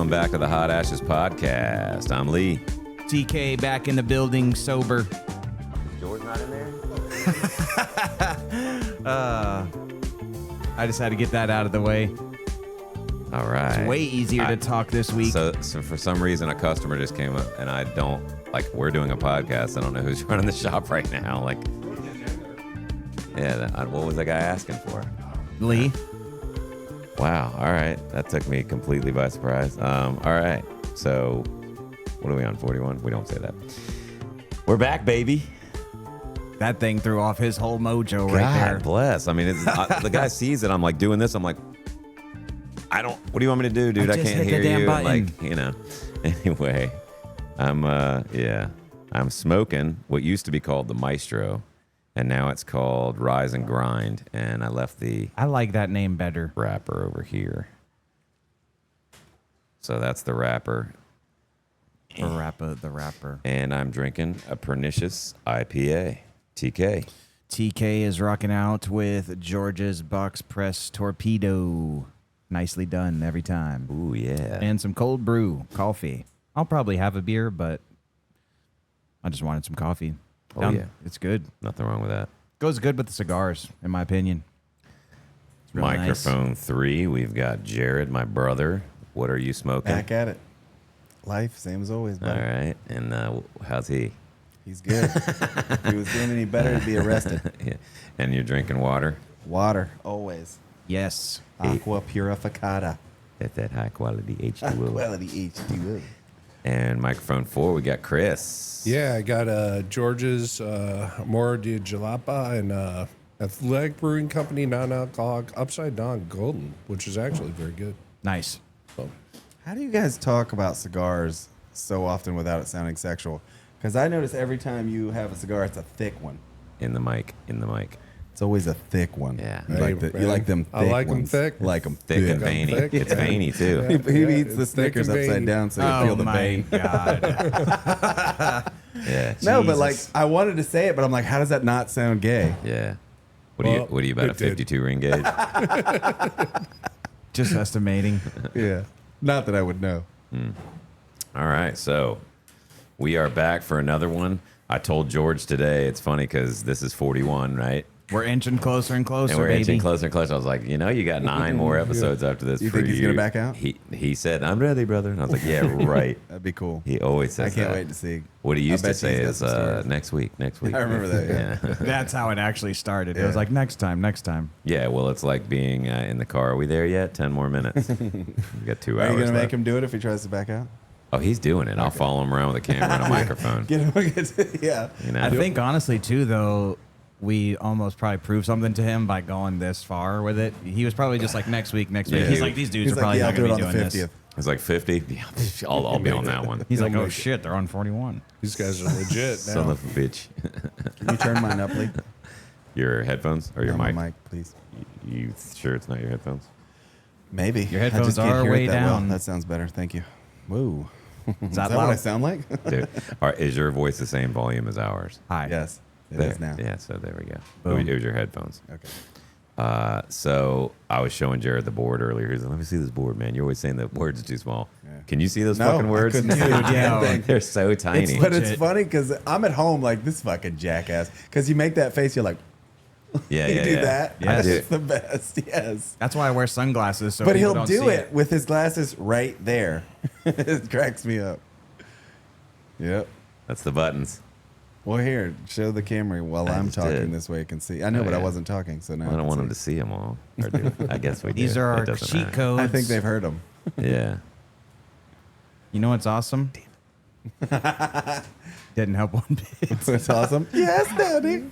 welcome back to the Hot Ashes Podcast. I'm Lee. TK back in the building, sober. George not in there? I just had to get that out of the way. All right. It's way easier to talk this week. So for some reason, a customer just came up, and I don't, we're doing a podcast. I don't know who's running the shop right now. What was that guy asking for? Lee. Wow. All right. That took me completely by surprise. All right. So what are we on, 41? We don't say that. We're back, baby. That thing threw off his whole mojo right there. God bless. I mean, the guy sees it. I'm like doing this. I'm like, what do you want me to do, dude? I can't hear you. Button. Anyway, I'm smoking what used to be called the Maestro, and now it's called Rise and Grind. And I left the I like that name better. wrapper over here. So that's the wrapper. The rapper. And I'm drinking a Pernicious IPA. TK. TK is rocking out with George's Box Press Torpedo. Nicely done every time. Ooh, yeah. And some cold brew coffee. I'll probably have a beer, but I just wanted some coffee. Oh, yeah. It's good. Nothing wrong with that. Goes good with the cigars, in my opinion. It's really Microphone 3. We've got Jarrad, my brother. What are you smoking? Back at it. Life, same as always, All buddy. right. And how's he? He's good. If he was doing any better, he'd be arrested. Yeah. And you're drinking water? Water, always. Yes. Aqua purificata. At that high quality H2O. Quality H2O. And microphone 4, we got Chris. Yeah, I got George's Mora de Jalapa and Athletic Brewing Company non-alcoholic Upside Down Golden, which is actually very good. Nice. So, How do you guys talk about cigars so often without it sounding sexual? Because I notice every time you have a cigar, it's a thick one. In the mic. It's always a thick one. Yeah. You like, you like them thick I like them ones. thick. Like them Thick and thick. veiny. Thick, It's yeah. veiny, too. He eats the it's thick Snickers and upside veiny. down so you feel the vein. God. Yeah. No, but Jesus. I wanted to say it, but I'm like, how does that not sound gay? Yeah. What Well, are you about, a it did. 52 ring gauge? Just estimating. Yeah. Not that I would know. All right, so we are back for another one. I told George today, it's funny because this is 41, right? We're inching closer and closer, And we're baby. inching closer and closer. I was like, you got 9 more episodes after this. You for think he's gonna back out? He said, I'm ready, brother. And I was like, yeah, right. That'd be cool. He always I says can't that. wait to see. What he used I to bet say he's got is some stories. next week. I remember that, yeah. That's how it actually started. It Yeah. was like, next time. Yeah, well, it's like being in the car. Are we there yet? 10 more minutes. We got 2 Are hours you going to left. make him do it if he tries to back out? Oh, he's doing it. I'll follow him around with a camera and a microphone. Get him. Yeah. You know? I think, honestly, too, though, we almost probably proved something to him by going this far with it. He was probably just like, next week. Yeah. He's like, these dudes He's are probably like, yeah, not I'll do going it to on be the doing 50th. this. It's like 50. Yeah, I'll be on that one. He's like, He'll oh, make it. shit, they're on 41. these guys are legit now. Son of a bitch. Can you turn mine up, Lee? Your headphones or your No, mic? my mic, please. You sure it's not your headphones? Maybe. Your I headphones just can't are hear way it that well. down. That sounds better. Thank you. Whoa. Is that that what I loud? sound like? Dude, is your voice the same volume as ours? Hi. Yes. It There. is now. Yeah, so there we go. Boom. It was your headphones. Okay. So I was showing Jarrad the board earlier. He's like, let me see this board, man. You're always saying the words are too small. Yeah. Can you see those No, fucking I words? couldn't see a damn thing. They're so tiny. But it's Legit. funny because I'm at home like this fucking jackass. Because you make that face, you're like, yeah, you yeah, do yeah. that. Yes. That's the best. Yes. That's why I wear sunglasses. So But people he'll don't do see it with his glasses right there. It cracks me up. Yep. That's the buttons. Well, here, show the camera while I I'm just talking did. this way. It can see. I know, Oh, but I yeah. wasn't talking, so now I don't can want see. them to see them all. Or do. I guess we do. These are It our doesn't cheat matter. codes. I think they've heard them. Yeah. You know what's awesome? Didn't help one bit. It's awesome. Yes, Daddy.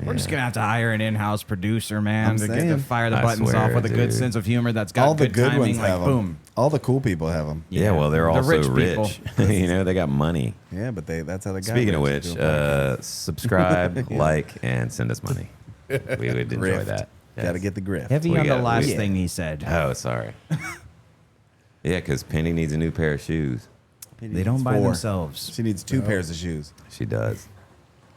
We're just gonna have to hire an in-house producer, man, I'm to get saying. to fire the I buttons swear, off with a good dude. sense of humor that's got All the good good timing. ones Like have boom. them. All the cool people have them. Yeah, well, they're The also rich rich. people. You know, they got money. Yeah, but that's how they got Speaking of rich, which, doing podcasts. subscribe, like, and send us money. We would enjoy Grift. that. Got to Yes. get the grift. Heavy We on got- the last we- thing he said. Oh, sorry. Yeah, because Penny needs a new pair of shoes. They don't buy themselves. She needs 2 pairs of shoes. She does.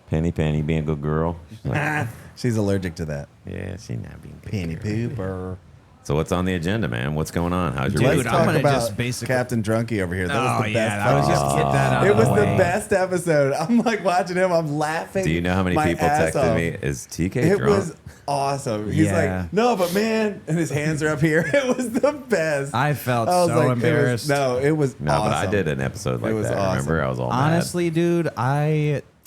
Penny, being a good girl. She's like, She's allergic to that. yeah, she not being a good Penny girl. pooper. So what's on the agenda, man? What's going on? How's your Dude, week? Let's I'm talk gonna about just basically- Captain Drunky over here. That was the best. I was just get that out It of was the the way. best episode. I'm like watching him. I'm laughing. Do you know how many my people ass texted off. me? Is TK It drunk? was awesome. He's Yeah. like, no, but man, and his hands are up here. It was the best. I felt was so like, embarrassed. It was No, awesome. but I did an episode like was that. awesome. Remember? I was all mad. Honestly, dude,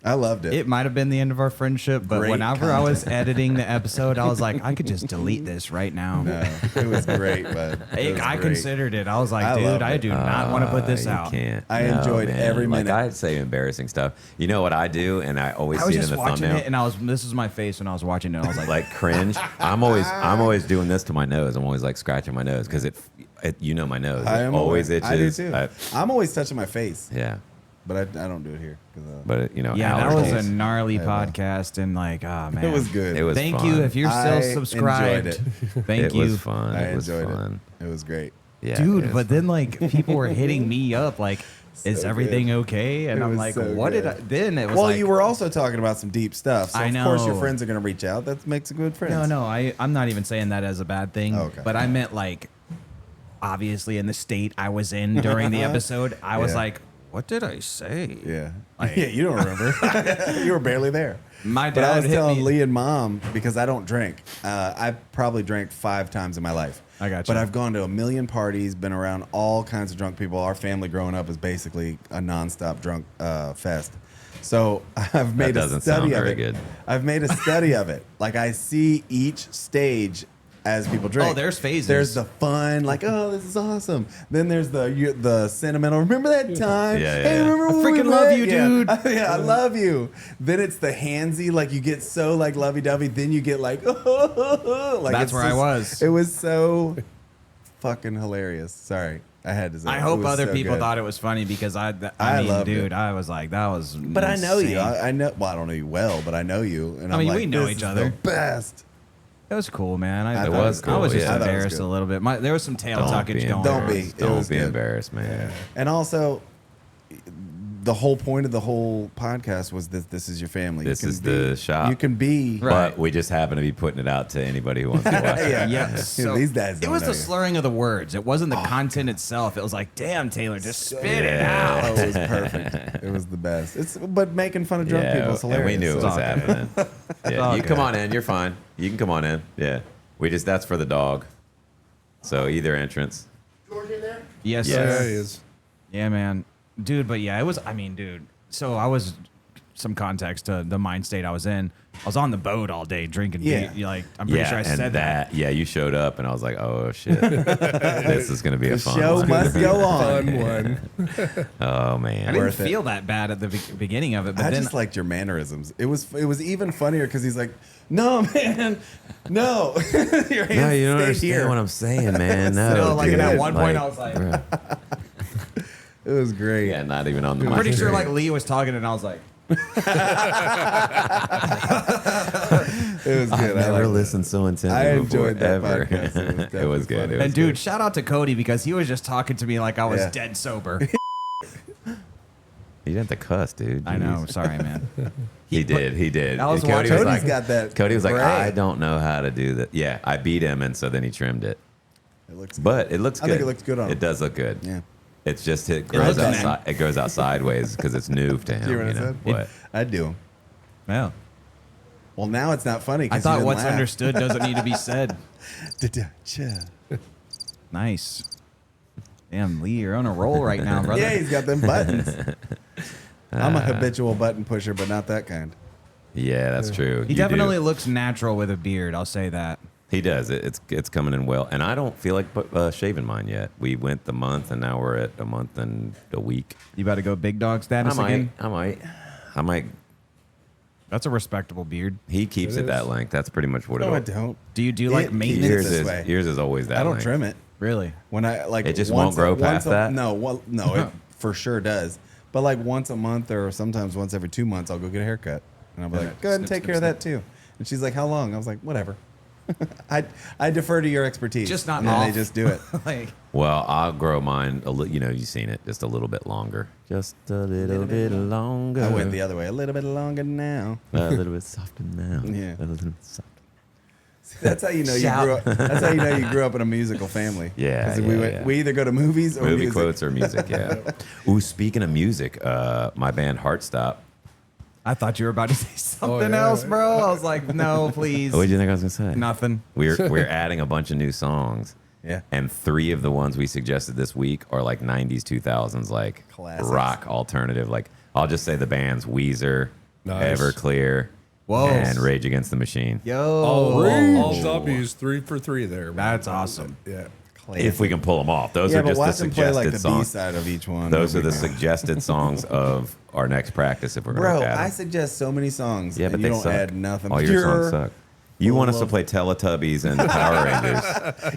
I loved it. it might have been the end of our friendship, but Great whenever I was editing the episode, I was like, I could just delete this right now. No, it was great, but I considered it. I was like, I dude, loved I it. do not want to put this You out. can't. I enjoyed every minute. Like I'd say embarrassing stuff. You know what I do, and I always I was see it in just the watching thumbnail. it, and this was my face when I was watching it. I was like, Like cringe. I'm always doing this to my nose. I'm always like scratching my nose because it you know my nose. I It am always aware. itches. I do too. I'm always touching my face, Yeah, but I don't do it here. 'Cause, but you know. yeah, that was a allergies. gnarly Yeah, well. podcast, and like, oh man, it was good. It was Thank fun. you if you're I still subscribed. enjoyed Thank It you, was fun. I It was enjoyed fun. it. It was great. Yeah, dude. it But was then like people were hitting me up like, is So everything good. okay? And It I'm was like, so what did I? good. Then it was Well, like, you were also talking about some deep stuff. So I of course your know. friends are going to reach out. That makes a good friend. no, I'm not even saying that as a bad thing. Okay. But I meant like, obviously in the state I was in during the episode, I was Yeah. like, what did I say? Yeah. Like- Yeah, you don't remember. You were barely there. My But I dad was hit telling me. Lee and Mom, because I don't drink. I've probably drank 5 times in my life. I got But you. I've gone to a million parties, been around all kinds of drunk people. Our family growing up is basically a nonstop drunk fest. So I've made a doesn't study sound of very it. good. I've made a study of it. Like I see each stage as people drink. Oh, there's phases. There's the fun, like, oh, this is awesome. Then there's the sentimental. Remember that time? Yeah, Hey, yeah. remember I when we freaking love met? you, Yeah. dude. Yeah, I love you. Then it's the handsy, like you get so like lovey-dovey. Then you get like, like That's it's where I was. It was so fucking hilarious. Sorry, I had to say. I it. hope It was other so people good. thought it was funny because I I mean, loved dude, it. I was like, that was. But I know you. insane. I know. Well, I don't know you well, but I know you. And I I'm mean, like, we know this each is other. The best. It was cool, man. I I thought thought it was I cool, was just yeah. I thought it was embarrassed good. a little bit. There was some tail Don't tuckage be going Don't on. be. It Don't was be good. embarrassed, man. And also, the whole point of the whole podcast was that this is your family. This You can is the shop. You can be. Right. But we just happen to be putting it out to anybody who wants to watch it. Yeah. Yeah, Yeah, so these guys It don't was know the you. slurring of the words. It wasn't the content itself. It was like, damn, Taylor, just spit it Yeah. out. Oh, it was perfect. It was the best. But making fun of drunk people is and hilarious. we knew it So- was happening. Yeah, all you good. come on in. You're fine. You can come on in. Yeah, that's for the dog. So either entrance. Yes, Yeah. There sir. he is. Yeah, man. Dude, but yeah, it was, I mean, dude. So I was, some context to the mind state I was in. I was on the boat all day drinking Yeah. beer. Like, I'm pretty sure I and said that. Yeah, you showed up, and I was like, oh shit, this is gonna be The a fun show one. must go on. Fun one. Oh I man. didn't Worth it. feel that bad at the beginning of it, but I then just liked your mannerisms. It was even funnier because he's like, "No, man, no, your hands No, you don't stay understand here." what I'm saying, man. No, still, like, dude. at one point, Like, I was like, bruh. It was great. yeah, not even on the I'm mic. pretty sure like Lee was talking and I was like, It was I've good. I never liked it. listened so intently I before, enjoyed that ever. podcast. It was It was definitely good. funny. It was and dude, good. shout out to Cody because he was just talking to me like I was Yeah. dead sober. You didn't have to cuss, dude. I know. Jeez. Sorry, man. He did. I was Cody watching- was Cody's like, got that. Cody was like, gray. I don't know how to do that. Yeah, I beat him, and so then he trimmed it. It looks good. But it looks I good. think it looks good on him. It does look good. Yeah. It's just it grows looks outside. It goes out sideways because it's new to him. Do you hear what I know? said? What? I'd do him. Yeah. Well, now it's not funny. I 'cause you thought didn't what's laugh. understood doesn't need to be said. Cha. Nice. Damn, Lee, you're on a roll right now, brother. Yeah, he's got them buttons. I'm a habitual button pusher, but not that kind. Yeah, that's true. He You definitely do. looks natural with a beard. I'll say that. He does. It's coming in well, and I don't feel like shaving mine yet. We went the month, and now we're at a month and a week. You about to go big dog status again? I might. That's a respectable beard. He keeps It it that is. length. That's pretty much what No, I it is. don't. Do you do like It- maintenance? Yours this way. Yours is always that. I don't length. trim it. Really? When I like It just once won't grow once past that? No, well, no, it for sure does. But like once a month or sometimes once every 2 months, I'll go get a haircut, and I'll be like, "Go ahead and Snip, take snip, care of snip. that too." And she's like, "How long?" I was like, "Whatever." I defer to your expertise. Just not and then off. they just do it. Like, Well, I'll grow mine a little. You know, you've seen it, just a little bit longer. Just a little bit longer. I went the other way, a little bit longer now. A little bit softer now. Yeah. A little bit softer. That's how you know you grew up. That's how you know you grew up in a musical family. Yeah, 'Cause yeah. we either go to movies or Movie music. quotes or music, yeah. Ooh, speaking of music, my band Heartstop. I thought you were about to say something yeah. else, bro. I was like, no, please. What did you think I was gonna say? Nothing. We're adding a bunch of new songs. Yeah. And 3 of the ones we suggested this week are like 90s, 2000s, like Classics. rock alternative. Like I'll just say the bands Weezer, Nice. Everclear, Whoa. and Rage Against the Machine. Yo. All W's, 3 for 3 there. man. That's awesome. Yeah. If we can pull them off. Those Yeah, are but just the watch them play suggested like the B songs. side of each one. Those are the suggested songs of our next practice if we're going Bro, to add I them. suggest so many songs. Yeah, but and they you don't suck. add nothing. All your songs suck. You want us to play Teletubbies and Power Rangers.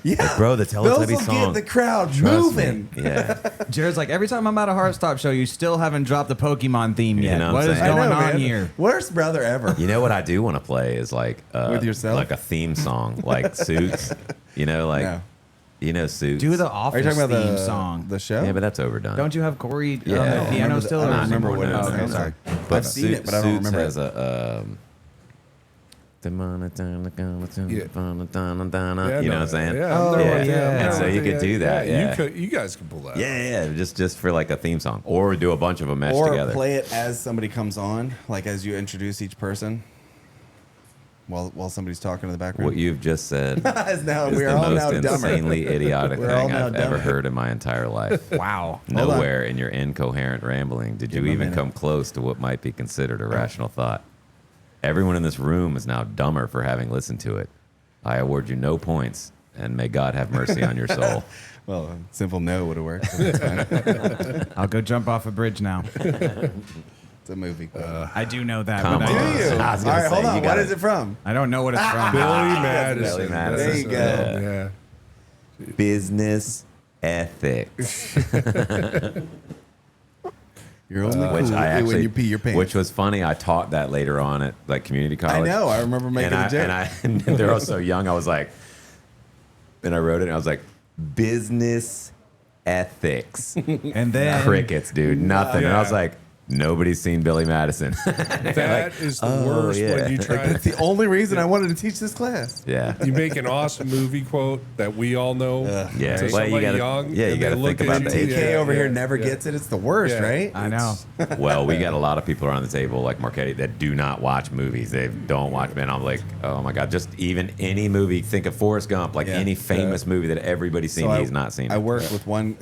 Yeah, Like, bro, the those Teletubby will song. get the crowd Trust me. moving. Yeah. Jared's like, every time I'm at a Heartstop show, you still haven't dropped the Pokemon theme yet. know what What I'm is saying? going I know, on man. here? Worst brother ever. You know what I do want to play is like With yourself? like a theme song, like Suits. You know, like No. you know Suits. Do the Are you Office talking about theme the song. The show? Yeah, but that's overdone. Don't you have Corey Yeah. on I the don't piano remember still? I don't or- remember what it No, is. no, I'm sorry. But I've seen it, but I don't Suits remember has it. a you know what I'm saying? Yeah, Oh, I'm there yeah. with you. I'm And there so with you could do that, yeah. You guys can pull that. Yeah, just for like a theme song, or do a bunch of them meshed Or together. play it as somebody comes on, like as you introduce each person, while somebody's talking in the background. What you've just said Is now is we're the all now most dumber. insanely idiotic We're all thing now I've ever dumber. heard in my entire life. Wow. Hold on. Nowhere in your incoherent rambling did Give you him a even minute. come close to what might be considered a rational thought. Everyone in this room is now dumber for having listened to it. I award you no points, and may God have mercy on your soul. Well, a simple no would have worked. It's fine. I'll go jump off a bridge now. It's a movie. I do know that. Come but on. I, Do you? I was All gonna right, say, hold on. you What gotta- is it from? I don't know what it's from. Billy Madison. Billy Madison. There you go. Yeah. Business ethics, You're only which cool I actually, when you pee your pants. which was funny. I taught that later on at like community I college. know. I remember making and a joke. and they're all so young. I was like, and I wrote it. And I was like, business ethics. And then Crickets, dude. Nothing. And I was Yeah. like, nobody's seen Billy Madison. That is the oh, worst yeah. when you try That's the only reason I wanted to teach this class. Yeah. you make an awesome movie quote that we all know. Yeah. To Well, somebody you gotta- young, yeah, you and gotta they think look about at the you, TK over here yeah, never yeah. gets it. It's the worst, Yeah. right? I know. Well, we got a lot of people around the table, like Marchetti, that do not watch movies. They don't watch, man. I'm like, oh my God, just even any movie. Think of Forrest Gump, like Yeah. any famous movie that everybody's seen, So he's not seen. I work with one.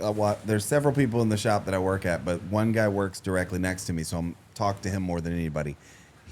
There's several people in the shop that I work at, but one guy works directly next to me, so I'm talk to him more than anybody.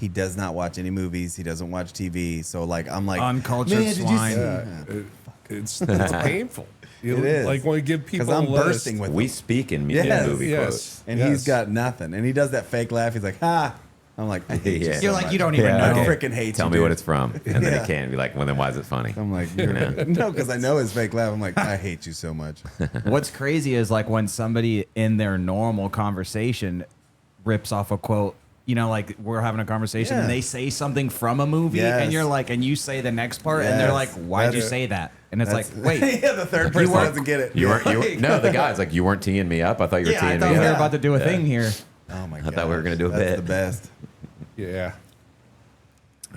He does not watch any movies. He doesn't watch TV. So like, I'm like, Uncultured man, did you swine. see? Yeah. It's painful. You, It is. Like when you give people Because I'm a list, bursting with We them. speak in Yes. movie Yes. quotes. And Yes. he's got nothing. And he does that fake laugh. He's like, ha. I'm like, I hate you Yeah. so You're like, much. you don't even Yeah, know. I okay. freaking hate Tell you, me dude. what it's from, and then Yeah. he can't be like, well, then why is it funny? I'm like, You know? no, because I know his fake laugh. I'm like, I hate you so much. What's crazy is like when somebody in their normal conversation rips off a quote, you know, like we're having a conversation Yeah. and they say something from a movie Yes. and you're like, and you say the next part and they're Yes. like, why'd you That's- say that? And it's like, That's- wait, yeah, the third person weren't- doesn't get it. You weren't. No, the guy's like, you weren't teeing me up. I thought you were yeah, I teeing thought me we were up. about to do a thing here. Oh my I god! thought we were gonna do a That's bit. the best. yeah.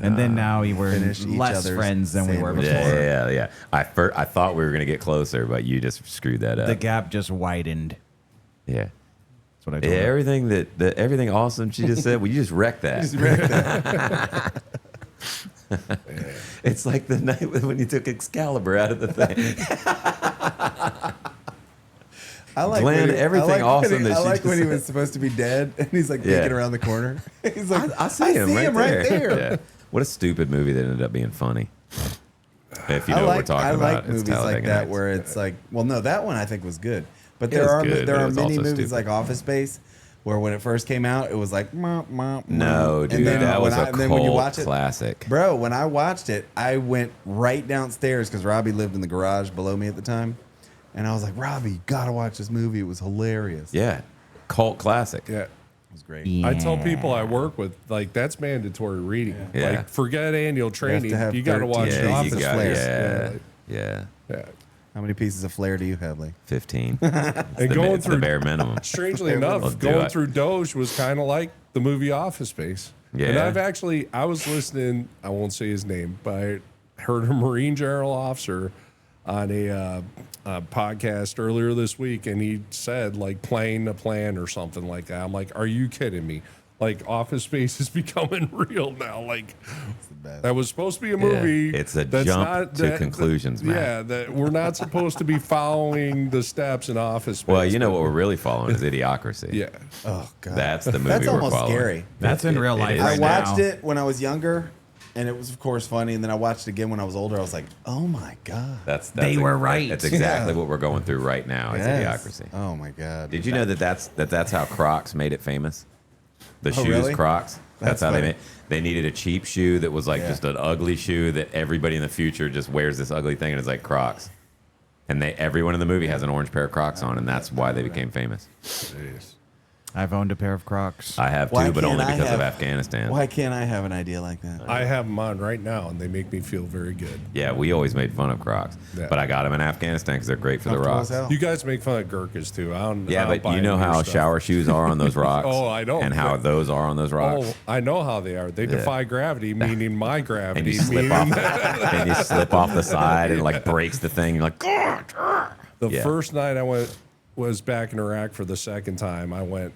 And then now we're Finish each less other's friends than we were before. sandwiches. Yeah. I thought we were gonna get closer, but you just screwed that up. The gap just widened. Yeah. That's what I told Yeah, her. everything awesome she just said, well, you just wrecked that. It's like the night when you took Excalibur out of the thing. I like Glenn, everything awesome that I she like just when he said. was supposed to be dead, and he's like Yeah. peeking around the corner. He's like, I see him right there. there. Yeah. What a stupid movie that ended up being funny. If you know I what we're like, talking I about, like it's movies like Talladega that Nights. where it's like, well, no, that one I think was good, but It there was are good, there but it are was many also movies stupid. like Office Space where when it first came out, it was like, No, dude, and then that was a and then when you cult watch it, classic. bro. When I watched it, I went right downstairs because Robbie lived in the garage below me at the time, and I was like, Robbie, you gotta watch this movie. It was hilarious. Yeah, cult classic. Yeah. It was great. I tell people I work with, like, that's mandatory reading. Yeah. Like, forget annual training. have You got to 13 watch Yeah, The you Office got, Flares. yeah. Yeah. How many pieces of flair do you have, Lee? 15. And going It's the through, bare minimum. strangely We'll enough, do going it. through Doge was kind of like the movie Office Space. And Yeah. I was listening, I won't say his name, but heard a Marine general officer on a podcast earlier this week, and he said like playing the plan or something like that. I'm like, are you kidding me? Like Office Space is becoming real now. Like that was supposed to be a movie. It's a that's jump not, to conclusions, man. Yeah, that we're not supposed to be following the steps in Office Space. Well, you know what we're really following is Idiocracy. Yeah. Oh god, That's the movie That's we're almost following. scary. That's in real life is. I right watched now. it when I was younger, and it was of course funny. And then I watched it again when I was older. I was like, oh my god, That's They were right. That's exactly Yeah. what we're going through right now. Is Yes. Idiocracy. Oh my god. Did you know that's how Crocs made it famous? The shoes really? Crocs. That's how funny. they made. They needed a cheap shoe that was like just an ugly shoe that everybody in the future just wears this ugly thing and it's like Crocs. And everyone in the movie has an orange pair of Crocs on, and that's why they became famous. Jeez. I've owned a pair of Crocs. I have Why too, but can't only I because of have- Afghanistan. Why can't I have an idea like that? I have them on right now, and they make me feel very good. Yeah, we always made fun of Crocs, Yeah. but I got them in Afghanistan because they're great for the Comfortable rocks. as hell. You guys make fun of Gurkhas too. I don't. Yeah, I don't but buy you know any of your how stuff. shower shoes are on those rocks. Oh, I know. And how those are on those rocks. Oh, I know how they are. They defy gravity, meaning my And gravity. you slip meaning off, and you slip off the side, and it like breaks the thing. You're like, The Yeah. first night I was back in Iraq for the second time. I went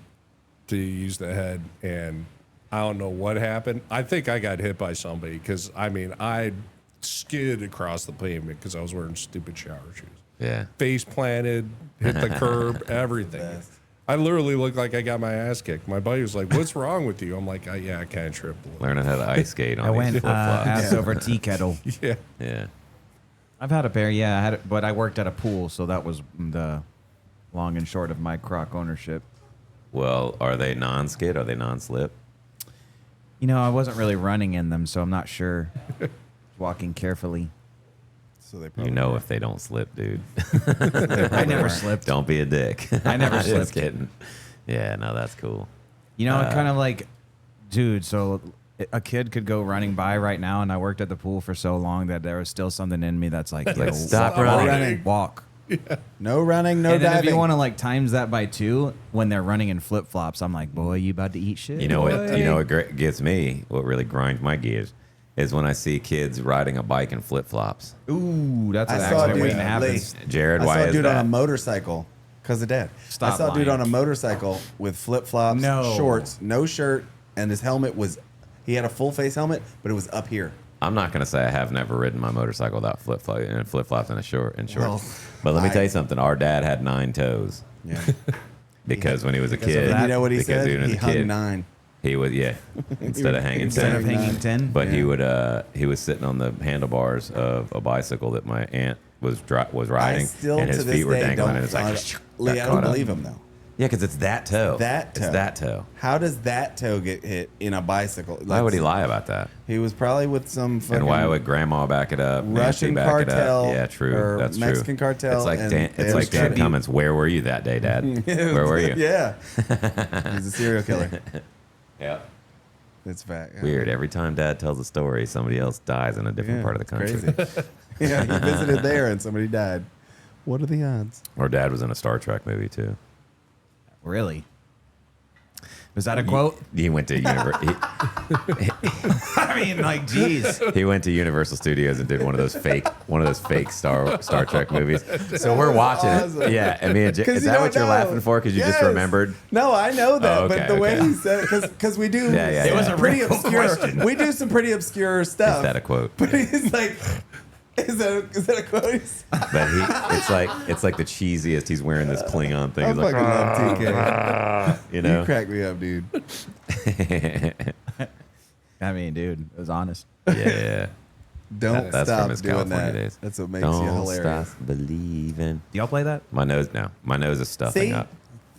to use the head, and I don't know what happened. I think I got hit by somebody because I skidded across the pavement because I was wearing stupid shower shoes. yeah. Face planted, hit the curb, everything. I literally looked like I got my ass kicked. My buddy was like, "What's wrong with you?" I'm like, yeah, I kind of tripped. a little." Learning how to ice skate on I these went flip flops. ass over tea kettle. Yeah. Yeah. I've had a pair, yeah. I had it, but I worked at a pool, so that was the long and short of my Croc ownership. Well, are they non-skid? Are they non-slip? You know, I wasn't really running in them, so I'm not sure. Walking carefully. So they You probably know if they don't slip, dude. I never slipped. Don't be a dick. I never Just slipped. kidding. Yeah, no, that's cool. You know, kind of like, dude, so a kid could go running by right now, and I worked at the pool for so long that there was still something in me that's like, yo, stop walk, running. Walk. no running, no And then diving. if you want to like times that by 2, when they're running in flip flops, I'm like, boy, you about to eat shit. You know what? boy. You know what gets me? What really grinds my gears is when I see kids riding a bike in flip flops. Ooh, that's I an saw a accident dude, waiting to happen. Lee, Jared, I why saw a is dude that? on a motorcycle because of Dad. Stop I saw a dude lying. on a motorcycle with flip flops, No. shorts, no shirt, and his helmet was. He had a full face helmet, but it was up here. I'm not gonna say I have never ridden my motorcycle without flip flops and a shorts. Well, But let me I- tell you something. Our dad had 9 toes Yeah. because when he was a kid, And you know what he because said? even as He a hung kid, 9. he would instead of hanging Instead 10. of hanging 10. But Yeah. he was sitting on the handlebars of a bicycle that my aunt was riding, I still and his to this feet were day dangling, don't. and it's like Lee, got I caught don't up. believe him though. Yeah, because it's that toe. That toe. It's that toe. How does that toe get hit in a bicycle? Why would he lie about that? He was probably with some fucking And why would Grandma back it up? Nancy Russian back cartel It up? Yeah, true. or That's Mexican true. cartel, It's like and Dan, they it's was like Dan trying to- Cummins. Where were you that day, Dad? Where were you? Yeah. He's a serial killer. Yeah. That's fact. Yeah. Weird. Every time Dad tells a story, somebody else dies in a different Yeah, part of the country. crazy. Yeah, he visited there and somebody died. What are the odds? Or Dad was in a Star Trek movie too. Really? Was that a quote? He went to I mean, like, geez. he went to Universal Studios and did one of those fake Star Trek movies. So we're watching Awesome. it. Yeah, I mean, is 'Cause you that don't what you're know. laughing for? Because you just Yes. remembered. No, I know that, Oh, okay, but the way okay. he said it, because we do Yeah, yeah, some It was a pretty real obscure. question. We do some pretty obscure stuff. Is that a quote? But he's like, is that a quote? He's- But it's like the cheesiest. He's wearing this Klingon thing. I He's like, fucking love TK. you know. You crack me up, dude. I mean, dude, it was honest. Yeah. Don't That's stop from his doing California that. days. That's what makes Don't you hilarious. stop believing. Do y'all play that? My nose is stuffing See, up.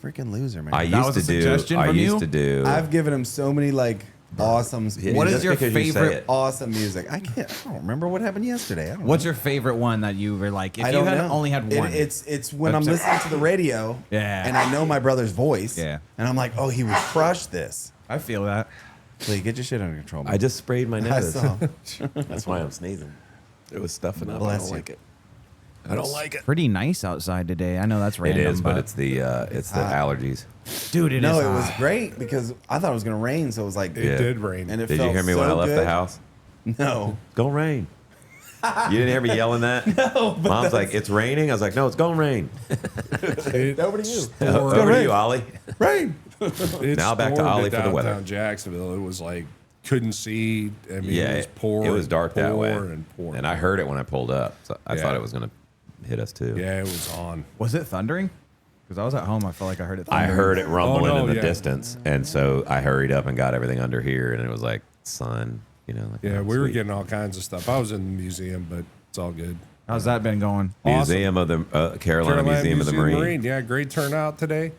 freaking loser, man. I That used was to a do. suggestion I from used you? to do. I've given him so many like awesome. What is just your because you say favorite- it. awesome music? I don't remember what happened yesterday. I don't What's know. your favorite one that you were like, if I you don't had know. only had one? It's when I'm listening to the radio, Yeah. and I know my brother's voice, Yeah. and I'm like, oh, he would crush this. I feel that. Lee, get your shit under control. Man. I just sprayed my I nose. saw. That's why I'm sneezing. It was stuffing up. Bless I don't you. like it. I don't like it. Pretty nice outside today. I know that's It random. is, but it's the allergies. dude, it No, is it was hot. great because I thought it was gonna rain, so it was like, It Yeah. did rain. and it Did you felt hear me when so I left good. the house? No, Don't rain. You didn't hear me yelling that? No. Mom's like, it's raining. I was like, no, it's going to rain. Over to you. Over to you, Ollie. Rain. It Now back to stormed Ollie at for the weather. downtown Jacksonville. It was like couldn't see. I mean, Yeah, it was pouring. it was dark that way. Pouring. And I heard it when I pulled up. So I Yeah. thought it was going to hit us too. Yeah, it was on. Was it thundering? Because I was at home. I felt like I heard it I thundering. heard it rumbling Oh, no, in the yeah. distance. And so I hurried up and got everything under here. And it was like sun, you know. Like, Yeah, oh, we were sweet. getting all kinds of stuff. I was in the museum, but it's all good. How's that been going? Museum of the Carolina Museum of the Marine. Yeah, great turnout today.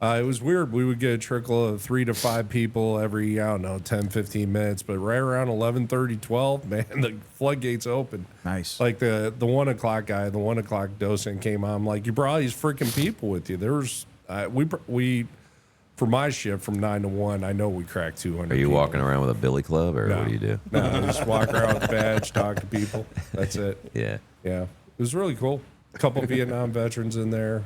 It was weird. We would get a trickle of 3 to 5 people every, I don't know, 10, 15 minutes. But right around 11:30, 12, man, the floodgates open. Nice. Like the 1 o'clock guy, the 1 o'clock docent came on. I'm like, you brought all these freaking people with you. There was, we for my shift from 9 to 1, I know we cracked 200. Are you people. walking around with a billy club or No. what do you do? No, just walk around with a badge, talk to people. That's it. Yeah. Yeah, it was really cool. A couple Vietnam veterans in there.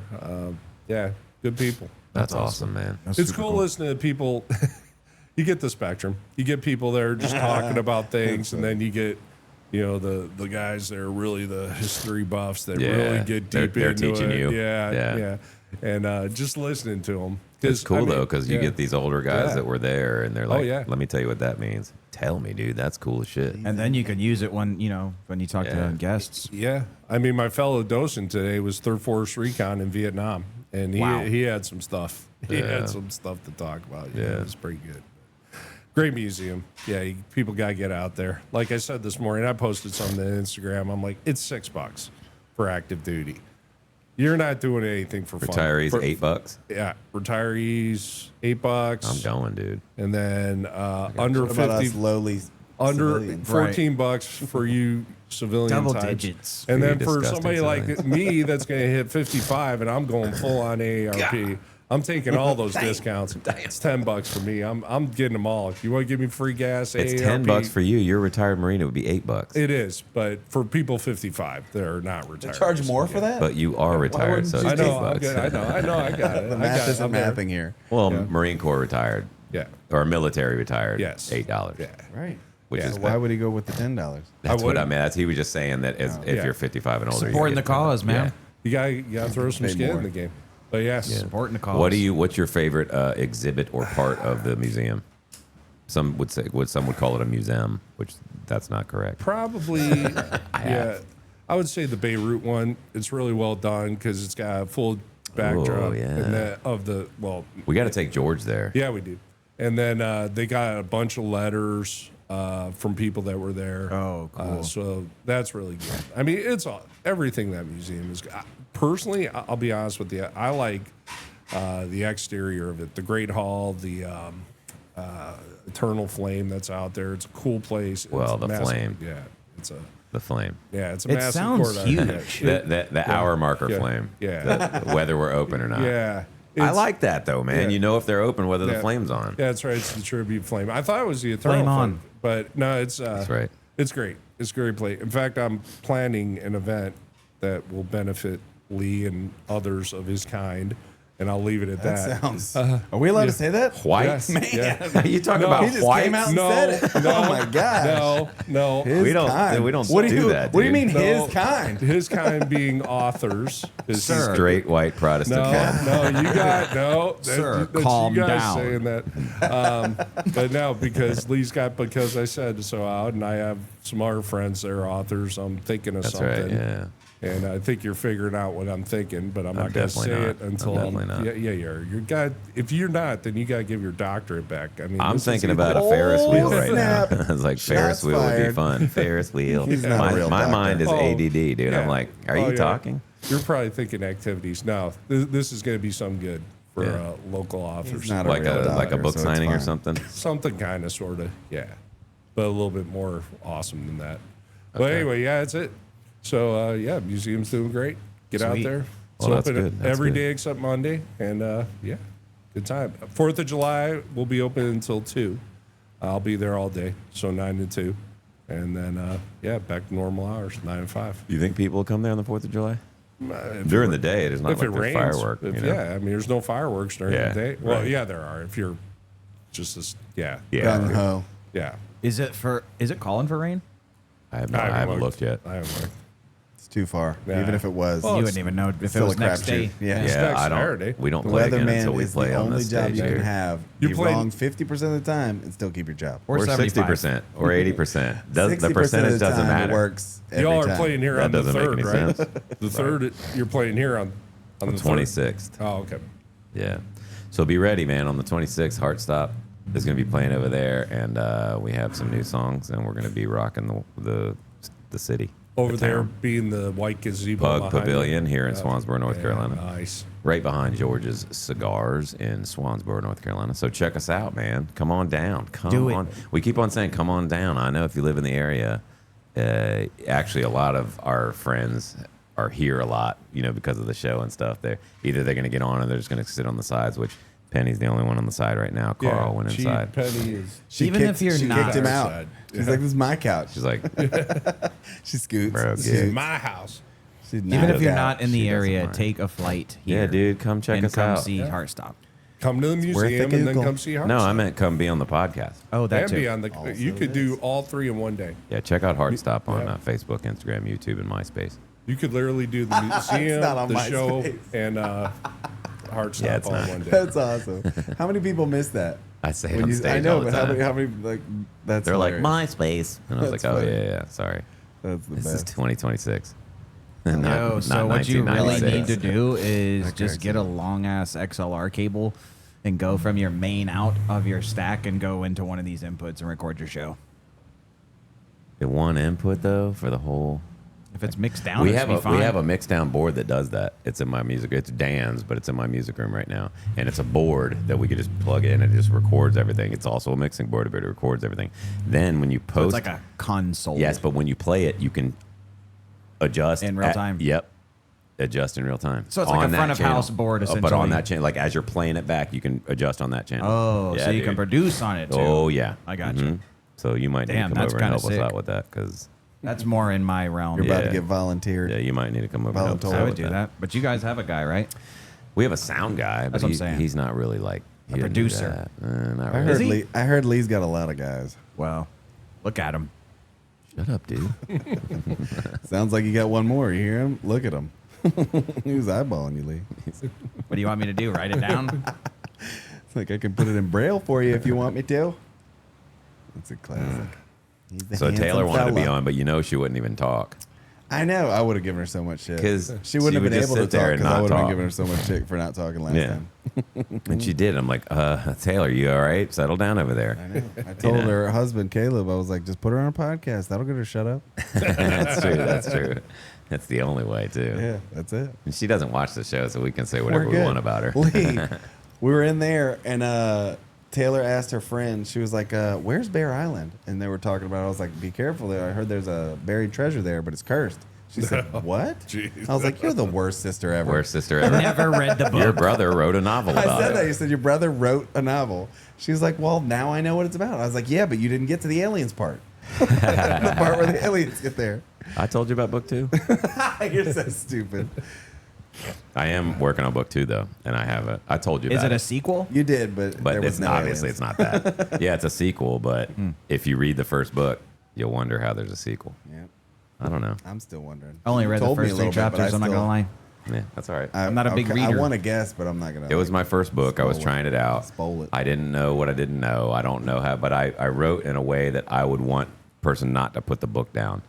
Yeah, good people. That's awesome, man. That's It's super cool listening to people. You get the spectrum. You get people that are just talking about things, and then you get, the guys that are really the history buffs that Yeah. really get deep They're into teaching it. you. Yeah, Yeah. yeah. And just listening to them. It's cool though, because you get these older guys Yeah. that were there, and they're like, yeah. "Let me tell you what that means." Tell me, dude. That's cool as shit. And then you can use it when you talk Yeah. to guests. Yeah, I mean, my fellow docent today was 3rd Force Recon in Vietnam, and Wow. he had some stuff. He Yeah. had some stuff to talk about. Yeah, Yeah. it was pretty good. Great museum. Yeah, people got to get out there. Like I said this morning, I posted something on Instagram. I'm like, it's $6 for active duty. You're not doing anything for fun. Retirees, For- $8. Yeah, retirees, $8. I'm going, dude. And then under What about 50, us lowly under civilians? $14 for you civilian Double types. digits. And For you then for disgusting somebody like civilians. me that's going to hit 55 and I'm going full on AARP, I'm taking all those discounts. It's $10 for me. I'm getting them all. If you want to give me free gas, It's AARP, $10 for you. You're a retired Marine. It would be $8. It is, but for people 55, they're not retired. Charge more for that? But you are retired, so it's wouldn't I you know, I'm $8. good. I know, I got it. The I math got it. isn't I'm there. mapping here. Well, Yeah. Marine Corps retired, Yeah, or military retired. Yes. $8. yeah. Right. Which Yeah. is So why would he go with the $10? That's I what I would. mean. He was just saying that if Yeah. you're 55 and older, you Supporting the get cause, man. You gotta throw some Pay skin more. in the game. But yes, Supporting the cause. What's your favorite exhibit or part of the museum? Some would say, some would call it a museum, which that's not correct. probably, yeah. I would say the Beirut one. It's really well done because it's got a full backdrop yeah. and We got to take George there. yeah, we do. And then they got a bunch of letters from people that were there. Oh, cool. So that's really good. I mean, it's all everything that museum is. Personally, I'll be honest with you. I like the exterior of it, the Great Hall, the Eternal Flame that's out there. It's a cool place. Well, It's the massive. flame. Yeah, it's a The flame. it's a It massive sounds courtyard. huge. The hour marker Yeah. flame. Yeah. Whether we're open or not. Yeah. I It's- like that though, man. yeah. You know if they're open, whether the Yeah. flame's on. Yeah, that's right. It's the tribute flame. I thought it was the eternal Flame flame, on. but no, it's That's right. It's great. It's a great play. In fact, I'm planning an event that will benefit Lee and others of his kind, and I'll leave it at That that. sounds. Are we allowed to say that? White? Yeah. Are you talking No, about He just white? came out and No, said it. no, Oh my god. No. His We don't- kind. we don't What do you, that, What do you dude. mean No. his kind? His kind being authors. Is Sir. Straight white Protestant. No, you got no. Sir, that's calm you guys down. saying that. But no, because Lee's got because I said so out, and I have some other friends that are authors. I'm thinking of That's something. right. Yeah. And I think you're figuring out what I'm thinking, but I'm not going to say definitely it not. until I'm definitely not. Yeah, you're got. If you're not, then you got to give your doctorate back. I mean, I'm this is thinking either- about a Ferris wheel right snap. now. It's like Ferris Shots wheel would be fired. fun. Ferris wheel. He's not a my real my doctor. mind is Oh, ADD, dude. yeah. I'm like, are Oh, you yeah. talking? You're probably thinking activities. No, this is going to be some good for Yeah. local authors. He's not a Like real a doctor, book so it's signing or fine. something? Something kind of, sort of, yeah, but a little bit more awesome than that. But Okay. anyway, yeah, that's it. So yeah, museum's doing great. Get out Sweet. there. It's Well, that's open good. That's every good. day except Monday, and yeah, good time. 4th of July will be open until 2. I'll be there all day, so 9 to 2, and then yeah, back to normal hours, 9 to 5. You think people will come there on the 4th of July? If During it- the day, it is not if like it there's rains, firework. if- you know? yeah, I mean, there's no fireworks during Yeah, the day. Well, right. yeah, there are. If you're just this, yeah, Yeah. Gung ho. yeah. Is it calling for rain? I haven't looked yet. I haven't looked. It's too far. Yeah. Even if it was. Well, You wouldn't even know if it still was a next crapshoot. day. Yeah. It's next I don't. Saturday. We don't The play again weatherman until we is play the on only this job stage you here. can have. You Be played- wrong 50% of the time and still keep your job. Or Or 75. 60% or 80%. The 60% of percentage the doesn't time matter. It works every Y'all are time. playing here That on the doesn't make 3rd, any right? sense. The 3rd, you're playing here on the 26th. 3rd. Oh, okay. Yeah. So be ready, man. On the 26th, Heartstop is going to be playing over there, and we have some new songs, and we're going to be rocking the city. Over the there town. being the White Gazebo Pug behind Pavilion you. here in Swansboro, North Carolina. Nice. Right behind George's Cigars in Swansboro, North Carolina. So check us out, man. Come on down. Come Do it. on. We keep on saying, come on down. I know if you live in the area, actually, a lot of our friends are here a lot, because of the show and stuff. They're going to get on or they're just going to sit on the sides, which Penny's the only one on the side right now. Carl went inside. Penny is. Even if you're she not- kicked him out. Outside. She's like, this is my couch. She's like, She scoots. Bro, She get- scoots. My house. She's Even knocked if you're out. not in She the doesn't area, mind. take a flight here. yeah, dude, come check and us come out. see Heartstop. Come to the worth museum the and then Google. come see Hearts. No, I meant come be on the podcast. Oh, that And too. be on the. You Also could do all 3 in one day. Yeah, check out Heartstop on Yeah. Facebook, Instagram, YouTube, and MySpace. You could literally do the museum, not on the show, MySpace. and Heartstop Yeah, it's all not. in one day. That's awesome. How many people miss that? I say it When on you- stage I know, all the but time. how many like that's They're like hilarious. MySpace, and I was That's like, oh funny. yeah, sorry. That's the This is best. 2026. Yo, so what you really need to 1996. do is That just cracks get a me up. long ass XLR cable and go from your main out of your stack and go into one of these inputs and record your show. Get one input though for the whole. If it's mixed down, We it have should be fine. we have a mix down board that does that. It's in my music. It's Dan's, but it's in my music room right now, and it's a board that we could just plug in and it just records everything. It's also a mixing board, but it records everything. Then when you So post, it's like a console. yes, but when you play it, you can adjust In real time. Yep, adjust in real time. So it's like on a that front of channel. house board, But essentially. on that channel, like as you're playing it back, you can adjust on that channel. Oh, Yeah, so you dude. can produce on it too. Oh yeah, I got you. Mhm. So you might Damn, need to come that's over and kinda help us sick. out with that because That's more in my realm. You're about Yeah. to get volunteered. yeah, you might need to come over and help us Voluntold. out I would with do that. But you guys have a guy, right? We have a sound guy, but That's what I'm saying. he's not really like he doesn't do producer. that. Not I really. heard he? Lee. I heard Lee's got a lot of guys. Well, look at him. Shut up, dude. Sounds like you got one more. You hear him? Look at him. He was eyeballing you, Lee. What do you want me to do? Write it down? It's like I can put it in braille for you if you want me to. That's a classic. He's the So handsome Taylor wanted to be fella. on, but she wouldn't even talk. I know. I would have given her so much shit. 'Cause she wouldn't she have would been just able to sit there talk and because I not would have been talk. giving her so much shit for not talking last Yeah. time. And she did. I'm like, Taylor, you all right? Settle down over there. I know. I told know. her husband Caleb, I was like, just put her on a podcast. That'll get her shut up. That's true. That's true. That's the only way too. Yeah, that's it. And she doesn't watch the show, so we can say whatever We're we good. want about her. Lee, we were in there and Taylor asked her friend, she was like, where's Bear Island? And they were talking about it. I was like, be careful there. I heard there's a buried treasure there, but it's cursed. She said, what? Jeez. I was like, you're the worst sister ever. Worst sister ever. Never read the book. Your brother wrote a novel I about said it. that. You said your brother wrote a novel. She was like, well, now I know what it's about. I was like, yeah, but you didn't get to the aliens part. The part where the aliens get there. I told you about book 2. You're so stupid. I am working on book 2 though, and I have it. I told you. Is about it a sequel? You did, but there was it's no obviously aliens. it's not that. Yeah, it's a sequel, but if you read the first book, you'll wonder how there's a sequel. Yeah, I don't know. I'm still wondering. I only You read the told me first a 3 little bit, but chapters. I'm not still- gonna lie. Yeah, that's all right. I'm not a big I reader. want to guess, but I'm not gonna. It was my first book. I was Spoil it. trying it out. Spoil it. I didn't know what I didn't know. I don't know how, but I wrote in a way that I would want person not to put the book down.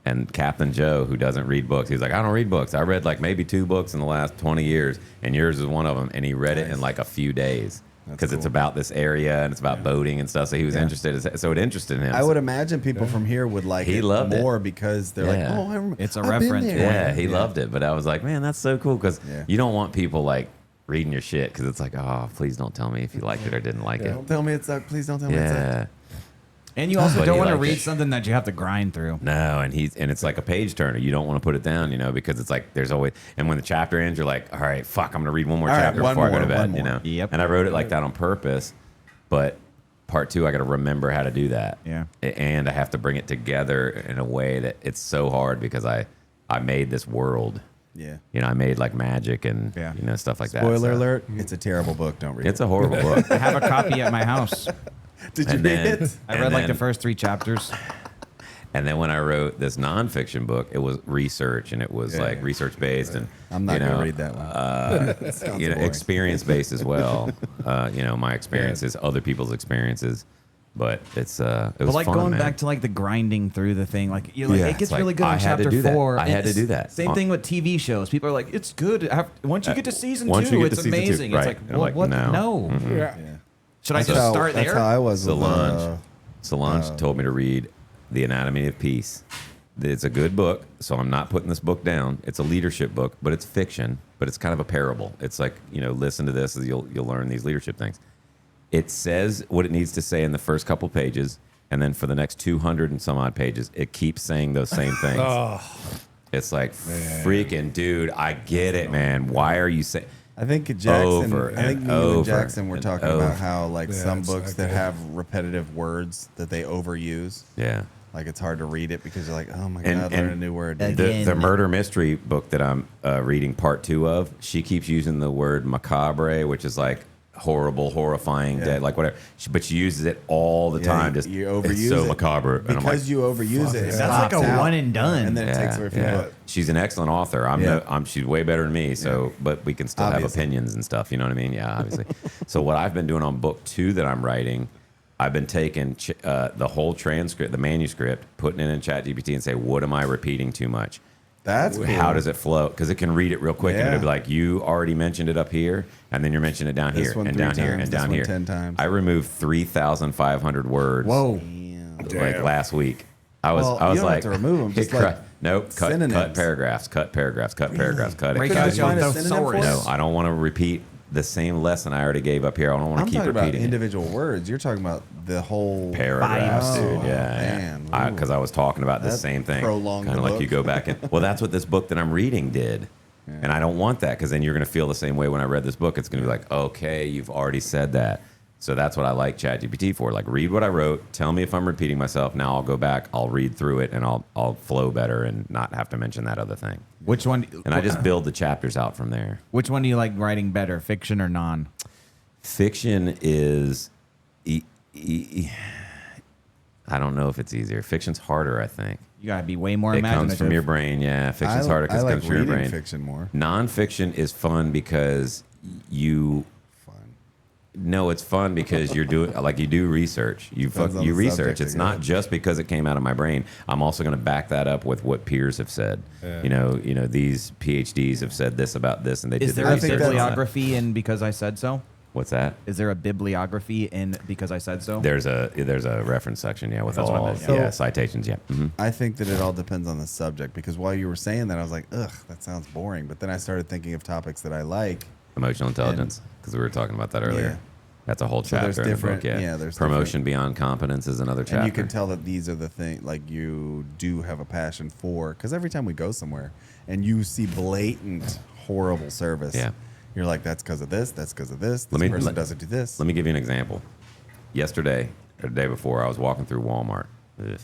And Captain Joe, who doesn't read books, he's like, I don't read books. I read like maybe 2 books in the last 20 years, and yours is one of them. And he read it in like a few days because it's cool. about this area and it's about boating and stuff. So he was interested. So it interested him. I would imagine people from here would like He it loved it. more because they're Yeah. like, oh, I remember. It's a I've been reference there. point. Yeah, he loved it. But I was like, man, that's so cool because Yeah. you don't want people like reading your shit because it's like, oh, please don't tell me if you liked it or didn't like it. Don't tell me it sucked. Please don't tell me it sucked. Yeah. And you also But don't he want to liked read it. something that you have to grind through. No, and it's like a page turner. You don't want to put it down, because it's like there's always and when the chapter ends, you're like, all right, fuck, I'm gonna read one more All right, chapter one before I go more, to bed, one more. Yep. And I wrote it like that on purpose, but part 2, I got to remember how to do that. Yeah. And I have to bring it together in a way that it's so hard because I made this world. Yeah. I made like magic and Yeah. stuff like that. Spoiler so- alert: it's a terrible book. Don't read It's it. a horrible book. I have a copy at my house. Did you and read then- it? I And read like the then- first 3 chapters. And then when I wrote this nonfiction book, it was research, and it was like research based, and I'm not gonna read that one. Sounds boring. experience based as well. My experiences, other people's experiences, but it was But like fun, going man. back to like the grinding through the thing, like it gets it's like, really good I in had to chapter do that. 4. I had to do that. Same thing with TV shows. People are like, it's good. Once you get to season once you 2, get it's to season 2, amazing. right. It's like, And I'm well, like, what? no. No. Yeah. Should I That's just how- start That's there? how I was. with, Solange told me to read The Anatomy of Peace. It's a good book, so I'm not putting this book down. It's a leadership book, but it's fiction, but it's kind of a parable. It's like, listen to this, you'll learn these leadership things. It says what it needs to say in the first couple pages, and then for the next 200 and some odd pages, it keeps saying those same things. It's like, freaking dude, I get it, man. Why are you saying... I think Jackson. Over I think and you over and Jackson were and talking over. about how like Yeah, some it's books not that good. have repetitive words that they overuse. Yeah. Like it's hard to read it because you're like, oh my And- god, learn a and new word. The murder mystery book that I'm reading part 2 of, she keeps using the word macabre, which is like horrible, horrifying, dead, like whatever. But she uses it all the time. Just you overuse it's so it. macabre. And I'm like, Because you overuse it. It That's like pops a out, one and done. and then it takes away from yeah. it. She's an excellent author. She's way better than me. So, but we can still have Obviously. opinions and stuff. You know what I mean? Yeah, obviously. So what I've been doing on book 2 that I'm writing, I've been taking the whole transcript, the manuscript, putting it in ChatGPT and say, what am I repeating too much? That's cool. How does it flow? Because it can read it real quick, and Yeah. it'll be like, you already mentioned it up here, and then you're mentioning it down This here, one and 3 down here, times, and this down one here. 10 times. I removed 3,500 words. Whoa. Like last week. I was Well, I was you don't have like, to remove 'em, just cut- like nope, cut synonyms. paragraphs, cut paragraphs, cut paragraphs, cut it. Break cut out it. your find a synonym for thesaurus. it? No, I don't want to repeat the same lesson I already gave up here. I don't want I'm to keep talking about repeating it. individual words. You're talking about the whole Paragraphs, Oh, dude. Yeah, man. yeah. Because I was talking about the That same thing. prolonged Kind of the like you book. go back and well, that's what this book that I'm reading did. And I don't want that because then you're going to feel the same way when I read this book. It's going to be like, okay, you've already said that. So that's what I like ChatGPT for. Like, read what I wrote. Tell me if I'm repeating myself. Now I'll go back. I'll read through it, and I'll flow better and not have to mention that other thing. Which one? And I just build the chapters out from there. Which one do you like writing better, fiction or non? Fiction is, I don't know if it's easier. Fiction's harder, I think. You gotta be way more It imaginative. comes from your brain. Yeah, fiction's I harder because it like comes from your reading brain. fiction more. Nonfiction is fun because you. Fun. No, it's fun because you're doing you do research. Depends on You the research. subject, It's I not guess. just because it came out of my brain. I'm also going to back that up with what peers have said. Yeah. You know, these PhDs have said this about this, and they Is did the there a research on that. bibliography in Because I Said So? What's that? Is there a bibliography in Because I Said So? There's a reference section, yeah, with That's what I all meant, yeah. citations, yeah. Mm-hmm. I think that it all depends on the subject because while you were saying that, I was like, ugh, that sounds boring. But then I started thinking of topics that I like. Emotional intelligence, because we were talking about that earlier. Yeah. That's a whole So there's chapter in the book. different- Yeah, yeah, there's promotion beyond competence is another chapter. And you can tell that these are the things like you do have a passion for. Because every time we go somewhere and you see blatant horrible service, Yeah. you're like, that's because of this. That's because of this. This Let me- person let- doesn't do this. Let me give you an example. Yesterday, or the day before, I was walking through Walmart. Ugh.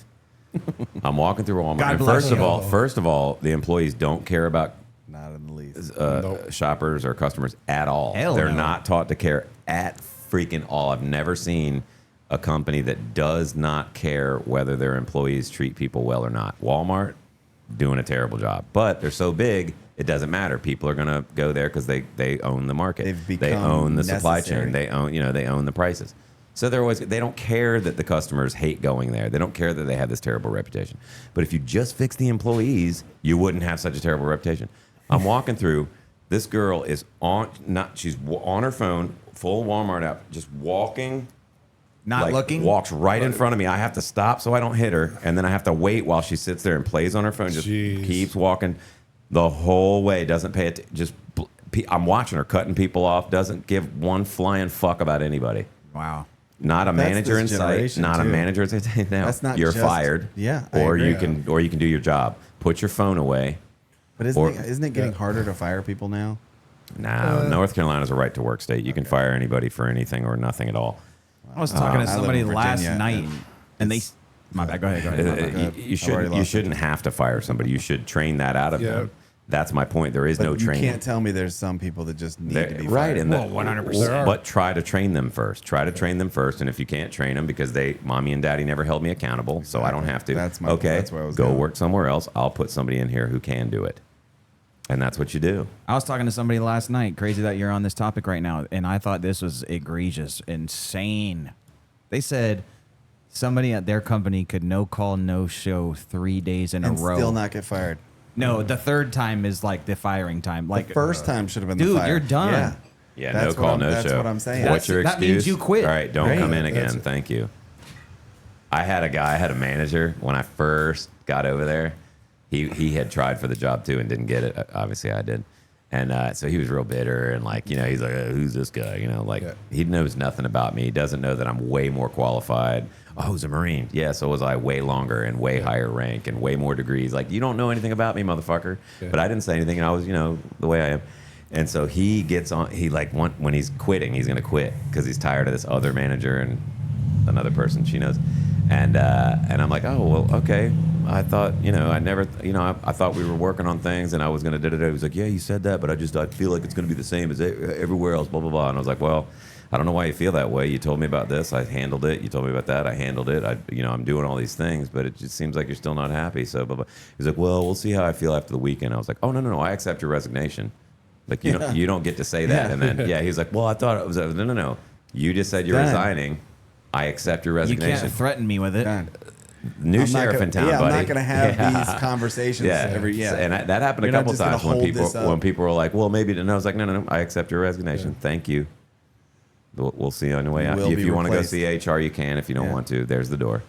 I'm walking through Walmart. God And bless first of all, the employees don't care about Not in the least. Nope. shoppers or customers at all. Hell They're no. not taught to care at freaking all. I've never seen a company that does not care whether their employees treat people well or not. Walmart doing a terrible job, but they're so big it doesn't matter. People are going to go there because they own the market. They've They become own the supply necessary. chain. They own the prices. So they don't care that the customers hate going there. They don't care that they have this terrible reputation. But if you just fix the employees, you wouldn't have such a terrible reputation. I'm walking through. This girl is she's on her phone, full Walmart app, just walking. Not looking? Walks right in front of me. I have to stop so I don't hit her, and then I have to wait while she sits there and plays on her phone. Just Jeez. keeps walking the whole way. Doesn't pay it. I'm watching her cutting people off. Doesn't give one flying fuck about anybody. Wow. Not a That's manager in this sight. generation, Not a too. manager in sight. No, That's not you're just- fired. Yeah, I or agree. you can do your job. Put your phone away. But isn't it getting harder to fire people now? No, North Carolina's a right to work state. You can fire anybody for anything or nothing at all. I was talking to I live somebody in last Virginia, night, and and they. My bad. Go ahead. Go ahead. ahead. You I've already you lost shouldn't have to fire somebody. You should train that out of Yeah. them. That's my point. There is But no you training. can't tell me there's some people that just need to be right, fired. and Well, 100%. But try to train them first. Try to train them first, and if you can't train them because mommy and daddy never held me accountable, so I don't have to. That's where I was go going. work somewhere else. I'll put somebody in here who can do it, and that's what you do. I was talking to somebody last night. Crazy that you're on this topic right now, and I thought this was egregious, insane. They said somebody at their company could no call, no show 3 days in and a row. still not get fired. No, the third time is like the firing time. Like The first time should have been dude, the fire. you're done. Yeah. Yeah, That's no what call, I'm- no that's show. what I'm saying. What's your That excuse? means you quit. All right, don't Right. come in That's again. it. Thank you. I had a manager when I first got over there. He had tried for the job too and didn't get it. Obviously, I did. And so he was real bitter and like, he's like, who's this guy? He knows nothing about me. He doesn't know that I'm way more qualified. Oh, he's a Marine. Yeah, so was I way longer and way higher rank and way more degrees. Like, you don't know anything about me, motherfucker. Yeah. But I didn't say anything, and I was, the way I am. And so he gets on, when he's quitting, he's going to quit because he's tired of this other manager and another person she knows. And I'm like, oh, well, okay. I thought, I thought we were working on things and I was going to da-da-da. He was like, yeah, you said that, but I feel like it's going to be the same as everywhere else, blah, blah, blah. And I was like, well, I don't know why you feel that way. You told me about this. I handled it. You told me about that. I handled it. I'm doing all these things, but it just seems like you're still not happy. So, blah, blah. He's like, well, we'll see how I feel after the weekend. I was like, oh, no. I accept your resignation. Like, you don't get to say that. And then, he's like, well, I thought it was, no. You just said you're Done. resigning. I accept your You resignation. can't threaten me with it. Done. New I'm not sheriff gonna- in town, yeah, buddy. I'm not going to have these conversations every. Yeah, And that happened You're a not couple just gonna times when hold this up. people were like, well, maybe. And I was like, no. I accept your resignation. Thank you. We'll see you on the way out. will If be you want to go replaced. see HR, you can. If you don't want to, there's the door.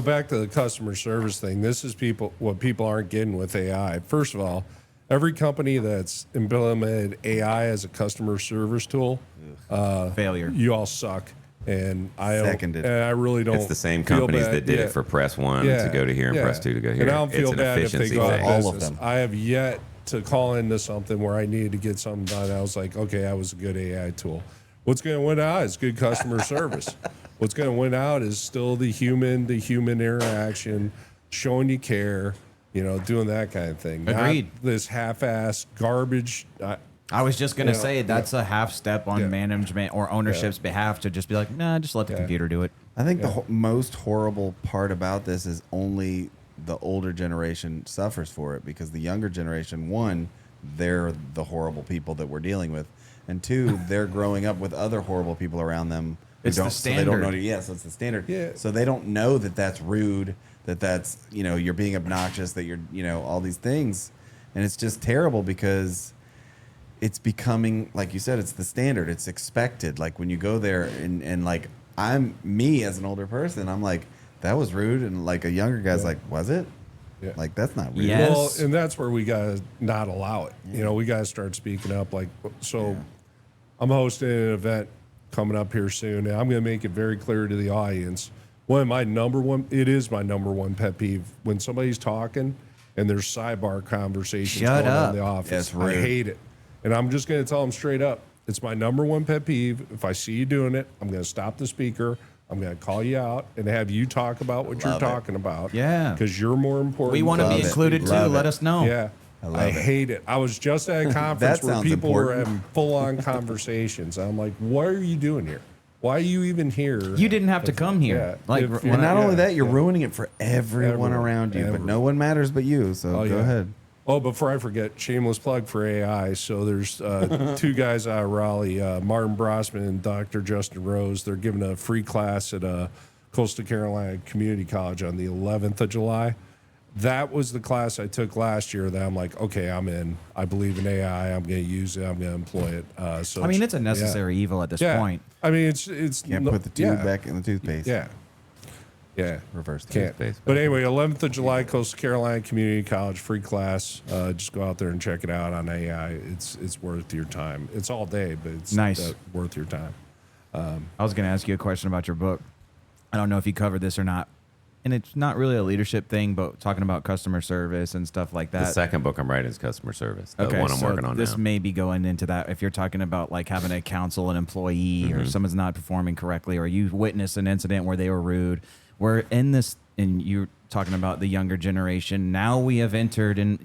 Back to the customer service thing. This is what people aren't getting with AI. First of all, every company that's implemented AI as a customer service tool, Failure. you all suck. And Seconded. I really don't. It's the same feel companies bad. that did it for press 1 to go to here and press 2 to go here. And I don't feel it's an bad if they efficiency go out thing. of All of business. them. I have yet to call into something where I needed to get something done. I was like, okay, I was a good AI tool. What's going to win out is good customer service. What's going to win out is still the human interaction, showing you care, doing that kind of thing. Agreed. Not this half-ass garbage. I was just gonna Yeah, say that's a half step on Yeah. management or ownership's behalf to just be like, nah, just let the computer do it. I think the most horrible part about this is only the older generation suffers for it because the younger generation, one, they're the horrible people that we're dealing with, and two, they're growing up with other horrible people around them. Who It's the don't, So they don't know. standard. Yes, it's the standard. Yeah. So they don't know that that's rude, that's you're being obnoxious, that you're all these things, and it's just terrible because it's becoming, like you said, it's the standard. It's expected. Like when you go there and like me as an older person, I'm like, that was rude. And like a younger guy's like, was it? Yeah. Like, that's not rude. Yeah. Well, Yes. and that's where we got to not allow it. We got to start speaking up. Like, so I'm hosting an event coming up here soon, and I'm going to make it very clear to the audience. It is my number one pet peeve when somebody's talking and there's sidebar conversations Shut going on up. in the office. That's I rude. hate it. And I'm just going to tell them straight up. It's my number one pet peeve. If I see you doing it, I'm going to stop the speaker. I'm going to call you out and have you talk about what you're Love it. talking about. Yeah. Because you're more important. We want to Love be it. included too. Love Let it. us know. Yeah. love I it. hate it. I was just at a conference That where sounds people were important. having full on conversations. I'm like, what are you doing here? Why are you even here? You didn't have to come here. Yeah. Like, If when you're And not I- only that, you're yeah. ruining it for everyone Everyone. around you. But Everyone. no one matters but you. So Oh, go yeah. ahead. Oh, before I forget, shameless plug for AI. So there's two guys out of Raleigh, Martin Brosman and Dr. Justin Rose. They're giving a free class at Coastal Carolina Community College on the 11th of July. That was the class I took last year that I'm like, okay, I'm in. I believe in AI. I'm going to use it. I'm going to employ it. So I mean, it's a necessary evil at this point. I mean, it's Can't no- put the tube yeah. back in the toothpaste. Yeah. Yeah. Reverse the Can't. Toothpaste. But anyway, 11th of July, Coastal Carolina Community College, free class. Just go out there and check it out on AI. It's worth your time. It's all day, but it's Nice. worth your time. I was going to ask you a question about your book. I don't know if you covered this or not. And it's not really a leadership thing, but talking about customer service and stuff like The that. second book I'm writing is customer service. The one I'm so working on this now. may be going into that. If you're talking about like having to counsel an employee or someone's not performing correctly, or you witness an incident where they were rude, we're in this, and you're talking about the younger generation. Now we have entered, and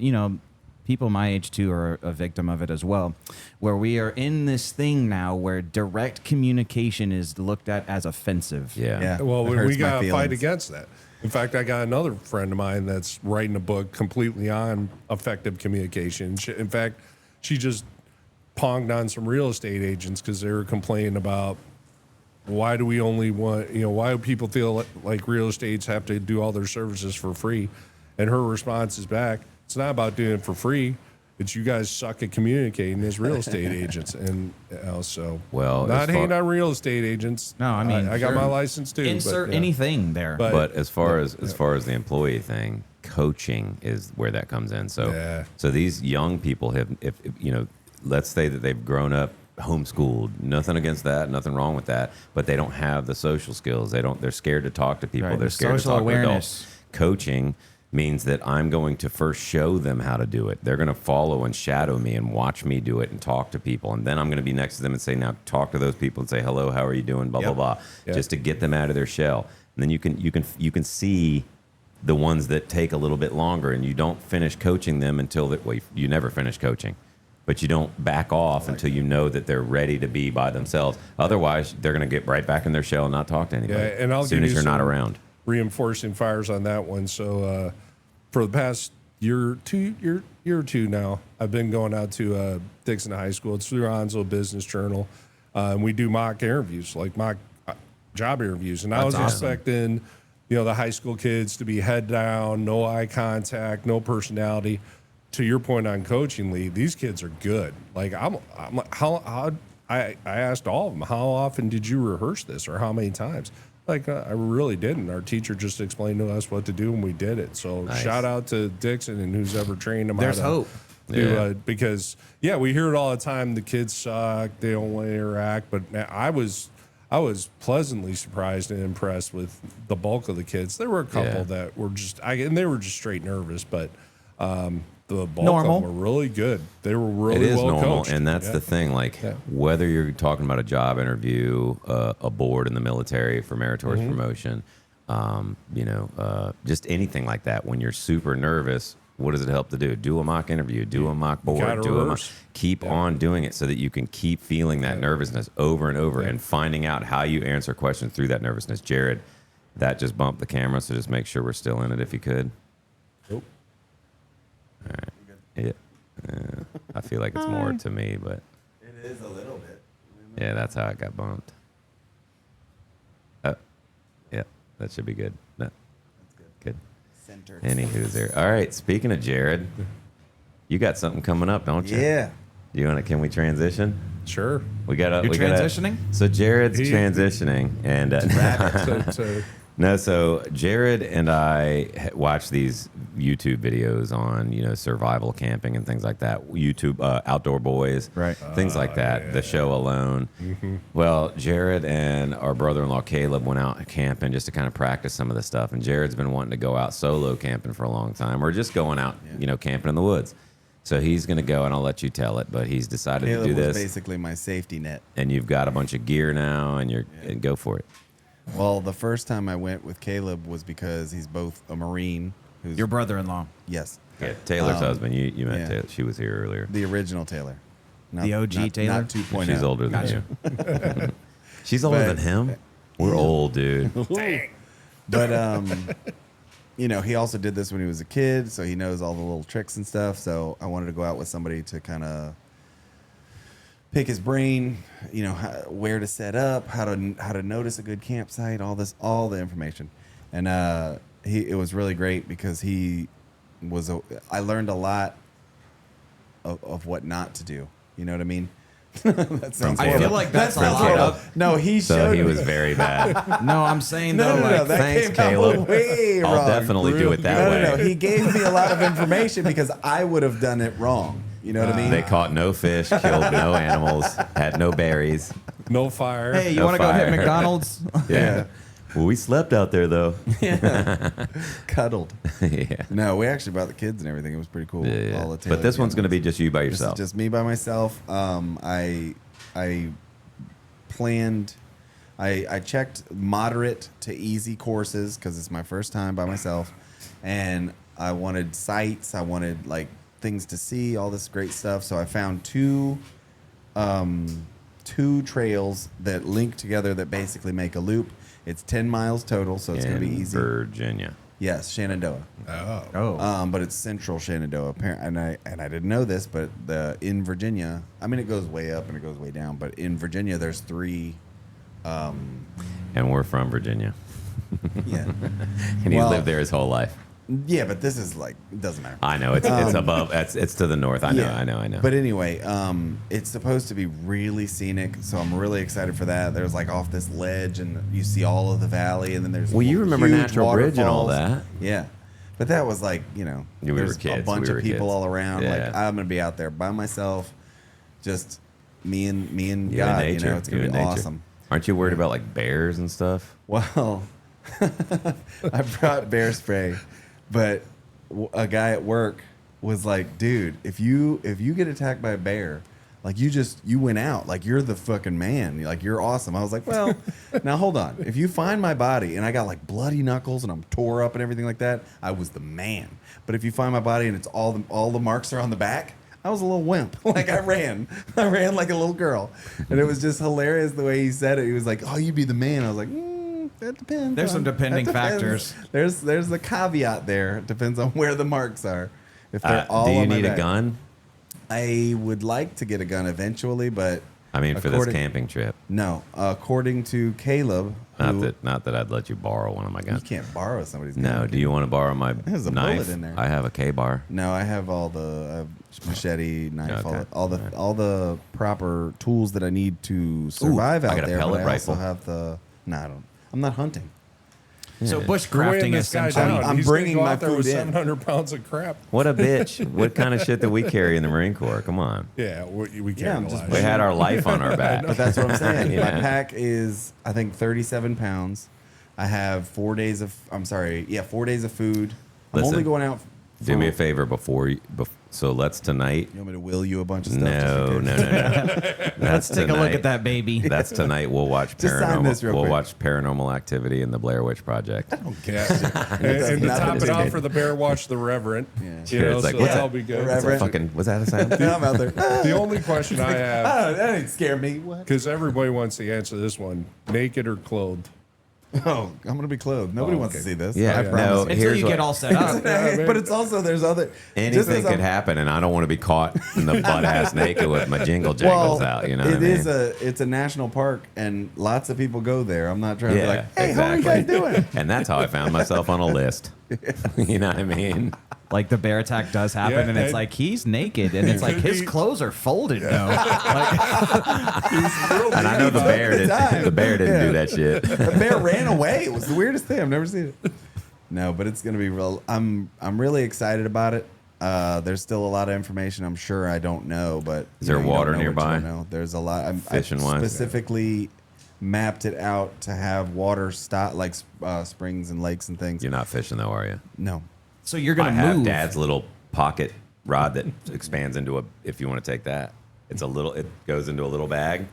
people my age too are a victim of it as well, where we are in this thing now where direct communication is looked at as offensive. Yeah. Well, it we hurts my got to fight feelings. against that. In fact, I got another friend of mine that's writing a book completely on effective communication. In fact, she just ponged on some real estate agents because they were complaining about why do we only want, why do people feel like real estates have to do all their services for free? And her response is back, it's not about doing it for free. It's you guys suck at communicating as real estate agents. And so, Well, not as far- hating on real estate agents. No, I mean, I got sure. my license too. Insert but, yeah. anything there. But- But as far as the employee thing, coaching is where that comes in. So Yeah. so these young people have, if let's say that they've grown up homeschooled, nothing against that, nothing wrong with that, but they don't have the social skills. They're scared to talk to people. Right, They're the scared to social talk awareness. to adults. Coaching means that I'm going to first show them how to do it. They're going to follow and shadow me and watch me do it and talk to people. And then I'm going to be next to them and say, now talk to those people and say, hello, how are you doing? Blah, Yep. blah, blah. Yep. Just to get them out of their shell. And then you can see the ones that take a little bit longer, and you don't finish coaching them until that way. You never finish coaching, but you don't back off until you know that they're ready to be by themselves. Otherwise, they're going to get right back in their shell and not talk to anybody. Yeah, and I'll as soon give as you you're not some around. reinforcing fires on that one. So for the past year or two now, I've been going out to Dixon High School. It's through Onslow Business Journal. And we do mock interviews, like mock job interviews. And I was That's awesome. expecting, the high school kids to be head down, no eye contact, no personality. To your point on coaching, Lee, these kids are good. Like I'm like, I asked all of them, how often did you rehearse this, or how many times? Like I really didn't. Our teacher just explained to us what to do, and we did it. So Nice. shout out to Dixon and who's ever trained them. There's how to hope. do, because we hear it all the time. The kids suck. They don't want to interact. But I was pleasantly surprised and impressed with the bulk of the kids. There were a couple Yeah. that were and they were just straight nervous, but the bulk Normal. of them were really good. They were It really is well normal, coached. and that's Yeah. the thing. Like Yeah. whether you're talking about a job interview, a board in the military for meritorious Mm-hmm. promotion, just anything like that. When you're super nervous, what does it help to do? Do a mock interview, do a mock board, gotta do a mock. rehearse. Keep on doing it so that you can keep feeling that nervousness over and over, and finding out how you answer questions through that nervousness. Jarrad, that just bumped the camera, so just make sure we're still in it if you could. Nope. Yeah. I feel like it's more to me, but It is a little bit. yeah, that's how it got bumped. Yeah, that should be good. No, good. Centered. Anywho's there. All right. Speaking of Jarrad, you got something coming up, don't you? Yeah. You want to? Can we transition? Sure. We got. You're We transitioning? So Jared's He- transitioning, and no. So Jarrad and I watch these YouTube videos on survival camping and things like that. YouTube Outdoor Boys, Right. Things like that. The show alone. Mm-hmm. Well, Jarrad and our brother-in-law Caleb went out camping just to kind of practice some of the stuff. And Jared's been wanting to go out solo camping for a long time, or just going out, camping in the woods. So he's going to go, and I'll let you tell it. But he's decided Caleb to do was this, basically my safety net. and you've got a bunch of gear now, and and go for it. Well, the first time I went with Caleb was because he's both a Marine. Who's Your brother-in-law. yes, Yeah, Taylor's husband. You met yeah. Taylor. She was here earlier. the original Taylor, not, The OG not, Taylor? not 2.0. She's older than Gotcha. you. She's older But- than him. We're old, dude. But he also did this when he was a kid, so he knows all the little tricks and stuff. So I wanted to go out with somebody to kind of pick his brain, where to set up, how to notice a good campsite, all the information. And it was really great because I learned a lot of what not to do. You know what I mean? That sounds I feel horrible. like that's That a sounds lot horrible. of- No, he So showed he me. was very bad. No, I'm saying No, though, no, like, no, that thanks, came Caleb. out way I'll wrong. definitely do it that No, way. no, no. He gave me a lot of information because I would have done it wrong. You know what I mean? They caught no fish, killed no animals, had no berries. No fire. hey, you No want to go hit fire. McDonald's? Yeah. Well, we slept out there though. Cuddled. Yeah. No, we actually brought the kids and everything. It was pretty cool. Yeah. All the But Taylor this one's going to young be just you by ones. yourself. Just me by myself. I planned. I checked moderate to easy courses because it's my first time by myself, and I wanted sites. I wanted like things to see, all this great stuff. So I found two trails that link together that basically make a loop. It's 10 miles total, so it's going to be easy. Virginia. Yes, Shenandoah. Oh. But it's central Shenandoah. And I didn't know this, but in Virginia, I mean, it goes way up and it goes way down. But in Virginia, there's 3. And we're from Virginia. Yeah. And he lived there his whole life. Yeah, but this is like, it doesn't matter. I know. It's above. It's to the north. I know. But anyway, it's supposed to be really scenic, so I'm really excited for that. There's like off this ledge, and you see all of the valley, and then there's you remember huge Natural Bridge and all waterfalls. that. Yeah. But that was like, We there's were kids. a bunch We were of people kids. all around. Yeah. Like, I'm going to be out there by myself, just me and You and God. nature. It's going You to be and nature. awesome. Aren't you worried about like bears and stuff? Well, I brought bear spray, but a guy at work was like, "Dude, if you get attacked by a bear, like you went out, like you're the fucking man, like you're awesome." I was like, "Well, now hold on. If you find my body and I got like bloody knuckles and I'm tore up and everything like that, I was the man. But if you find my body and it's all the marks are on the back." I was a little wimp. Like I ran like a little girl, and it was just hilarious the way he said it. He was like, "Oh, you be the man." I was like, "That depends." There's some depending that depends. factors. There's the caveat there. It depends on where the marks are. If they're all Do you on my need a back. gun? I would like to get a gun eventually, but I mean, for this camping trip. no. According to Caleb, Not that I'd let you borrow one of my you guns. can't borrow somebody's gun. No. Do you want to borrow my There's a knife? bullet in there. I have a K-bar. No, I have all the machete, knife, Okay. all the proper tools that I need to survive I out got a there. pellet But I also rifle. have the. No, I don't. I'm not hunting. So Yeah. We're weighing bushcrafting this guy essentially. down. I'm He's gonna bringing go my out there with food in. 700 pounds of crap. What a bitch. What kind of shit did we carry in the Marine Corps? Come on. Yeah, we can't. Yeah, I'm just We had our life on our back. But that's what I'm saying. Yeah. My pack is, I think, 37 pounds. I have 4 days of. 4 days of food. I'm Listen, only going out. Do me a favor so let's tonight. You want me to will you a bunch of stuff? No. Let's take a look at that baby. That's tonight. We'll watch Just sign this real We'll quick. watch Paranormal Activity and the Blair Witch Project. Yeah. and to top it off for the bear, watch the Reverend. Yeah. You know, It's like, so what's that'll that? be good. The Reverend. Was that a sound? Yeah, I'm out there. The only question I have, That didn't scare me. What? because everybody wants to answer this one: naked or clothed? Oh, I'm gonna be clothed. Nobody wants to okay. see this. Yeah, I no. promise. Until Here's you what- get all set up. But it's also there's other. just Anything as could I'm- happen, and I don't want to be caught in the butt ass naked with my jingle jangles out. You know what I it mean? is it's a national park, and lots of people go there. I'm not trying to be Yeah, like, hey, exactly. how are you guys doing? And that's how I found myself on a list. You know what I mean? Like the bear attack does happen, Yeah, and it's and- like he's naked, and it's like his clothes are folded though. And I know the bear All the time. didn't. The bear didn't Yeah. do that shit. The bear ran away. It was the weirdest thing. I've never seen it. No, but it's gonna be real. I'm really excited about it. There's still a lot of information I'm sure I don't know, but Is there you don't water know what you nearby? don't know. There's a lot. I Fishing-wise? specifically mapped it out to have water stop like springs and lakes and things. You're not fishing though, are you? No. So you're I gonna have move. Dad's little pocket rod that expands into a. If you want to take that, it's a little. It goes into a little bag,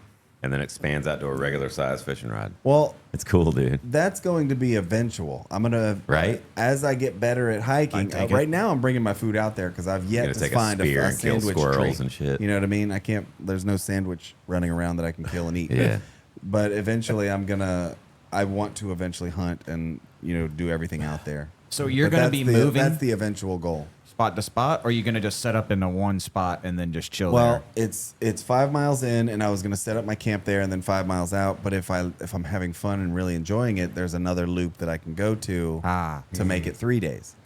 and then expands out to a regular size fishing rod. Well, It's cool, dude. that's going to be eventual. I'm gonna Right? as I get better at hiking. I take it. Right now, I'm bringing my food out there because I've yet You're to gonna take a find spear a and kill sandwich squirrels tree. and shit. You know what I mean? I can't. There's no sandwich running around that I can kill and eat. Yeah. But eventually, I want to eventually hunt and do everything out there. So you're But gonna that's be the- moving That's the eventual goal. spot to spot, or are you gonna just set up in the one spot and then just chill Well, there? it's 5 miles in, and I was going to set up my camp there, and then 5 miles out. But if I'm having fun and really enjoying it, there's another loop that I can go to to make it 3 days.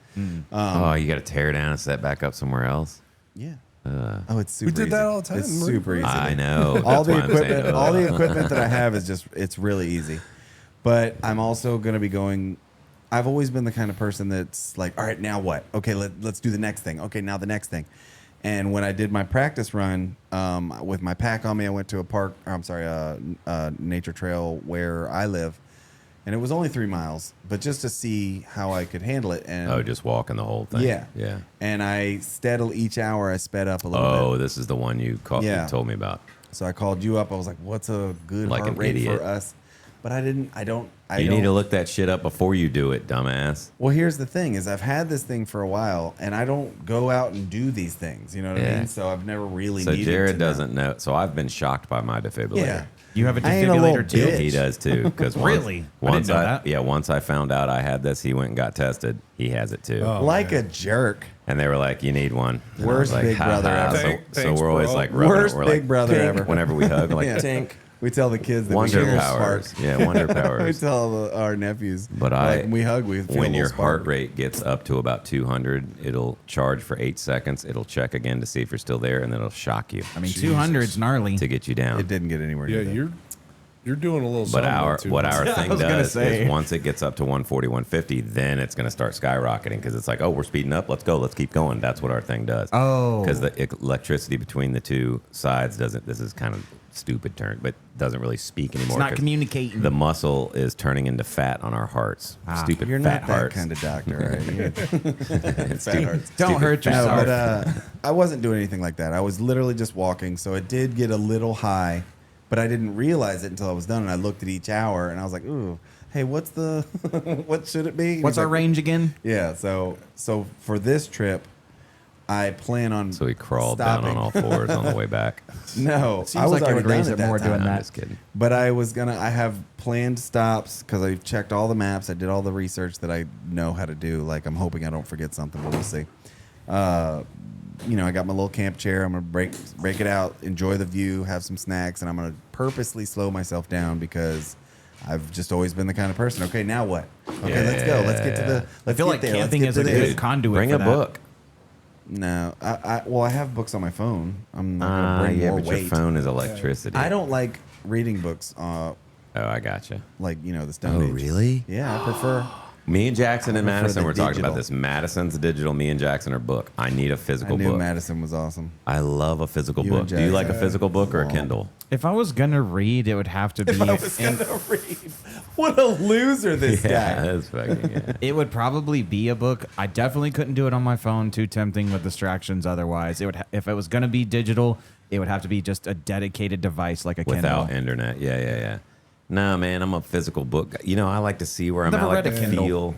Oh, you got to tear down and set back up somewhere else. Yeah. Oh, it's super. We did easy. that all the time, It's Marine super easy. I know. all That's the why I'm saying, equipment, all the equipment that I have is it's really easy. But I'm also going to be going. I've always been the kind of person that's like, all right, now what? Okay, let's do the next thing. Okay, now the next thing. And when I did my practice run with my pack on me, I went to a nature trail where I live, and it was only 3 miles, but just to see how I could handle it. And Oh, just walking the whole thing. yeah, Yeah. And I steadily each hour I sped up a little bit. Oh, this is the one you Yeah. told me about. So I called you up. I was like, "What's a good Like heart an rate idiot. for us?" but I didn't. I don't. You need to look that shit up before you do it, dumbass. Well, here's the thing: is I've had this thing for a while, and I don't go out and do these things. You know what I mean? So I've never really. So needed Jarrad to doesn't know. So I've been shocked by my defibrillator. Yeah. You have a I ain't a little defibrillator too? bitch. He does too. Because Really? I once didn't know that. Yeah, once I found out I had this, he went and got tested. He has it too. Oh. Like a jerk. And they were like, "You need one." And I was Worst like, big "Ha, brother ha." ever. So, Thanks, so we're always bro. like rubbing Worst it. We're big like, brother "Tink," ever. whenever we hug, like Yeah. tink. We tell the kids that Wonder we feel a powers. spark. Yeah, wonder We powers. tell our nephews. But like, I, when we hug, we feel a when little your spark. heart rate gets up to about 200, it'll charge for 8 seconds. It'll check again to see if you're still there, and then it'll shock you I mean, 200's gnarly. to get you down. It didn't get anywhere. Yeah, near that. you're doing a little. But something what too. our thing was gonna does say. is once it gets up to 140, 150, then it's going to start skyrocketing because it's like, oh, we're speeding up. Let's go. Let's keep going. That's what our thing does. Oh. Because the electricity between the two sides doesn't, this is kind of stupid term, but doesn't really speak anymore. It's not 'cause communicating. The muscle is turning into fat on our hearts. Stupid You're fat not that hearts. kind of doctor, right? Stupid- hearts. Don't stupid hurt fat No, yourself. hearts. but I wasn't doing anything like that. I was literally just walking, so it did get a little high, but I didn't realize it until I was done. And I looked at each hour, and I was like, "Ooh, hey, what's the what should it be?" What's He's our like, range again? Yeah, so for this trip, I plan on. So he crawled stopping. down on all fours on the way back. No, Seems I was like it already would raise done it at more that doing time. I'm that. just kidding. But I have planned stops because I checked all the maps. I did all the research that I know how to do. Like, I'm hoping I don't forget something, but we'll see. I got my little camp chair. I'm gonna break it out, enjoy the view, have some snacks, and I'm gonna purposely slow myself down because I've just always been the kind of person. Okay, now what? Okay, let's go. Let's get to the. Let's I feel get like there. Let's camping get is to a this. good conduit Bring for a that. book. No, I have books on my phone. I'm not gonna bring Yeah, more but your weight. phone is electricity. I don't like reading books. Oh, I gotcha. Like the Stone Age. really? Yeah, I prefer. Me and Jackson and prefer Madison the were talking digital. about this. Madison's digital. Me and Jackson are book. I need a I physical knew book. Madison was awesome. I love a physical You book. and Do you like a Jackson. physical book or a Aw. Kindle? If I was gonna read, it would have to be. read. What a loser this Yeah, that's fucking yeah. It would probably be a book. I definitely couldn't do it on my phone. Too tempting with distractions. Otherwise, it would. If it was gonna be digital, it would have to be just a dedicated device like a Without Kindle. internet. Yeah. No, man, I'm a physical book guy. I like to see where I'm Never at. I like read to a Kindle. feel.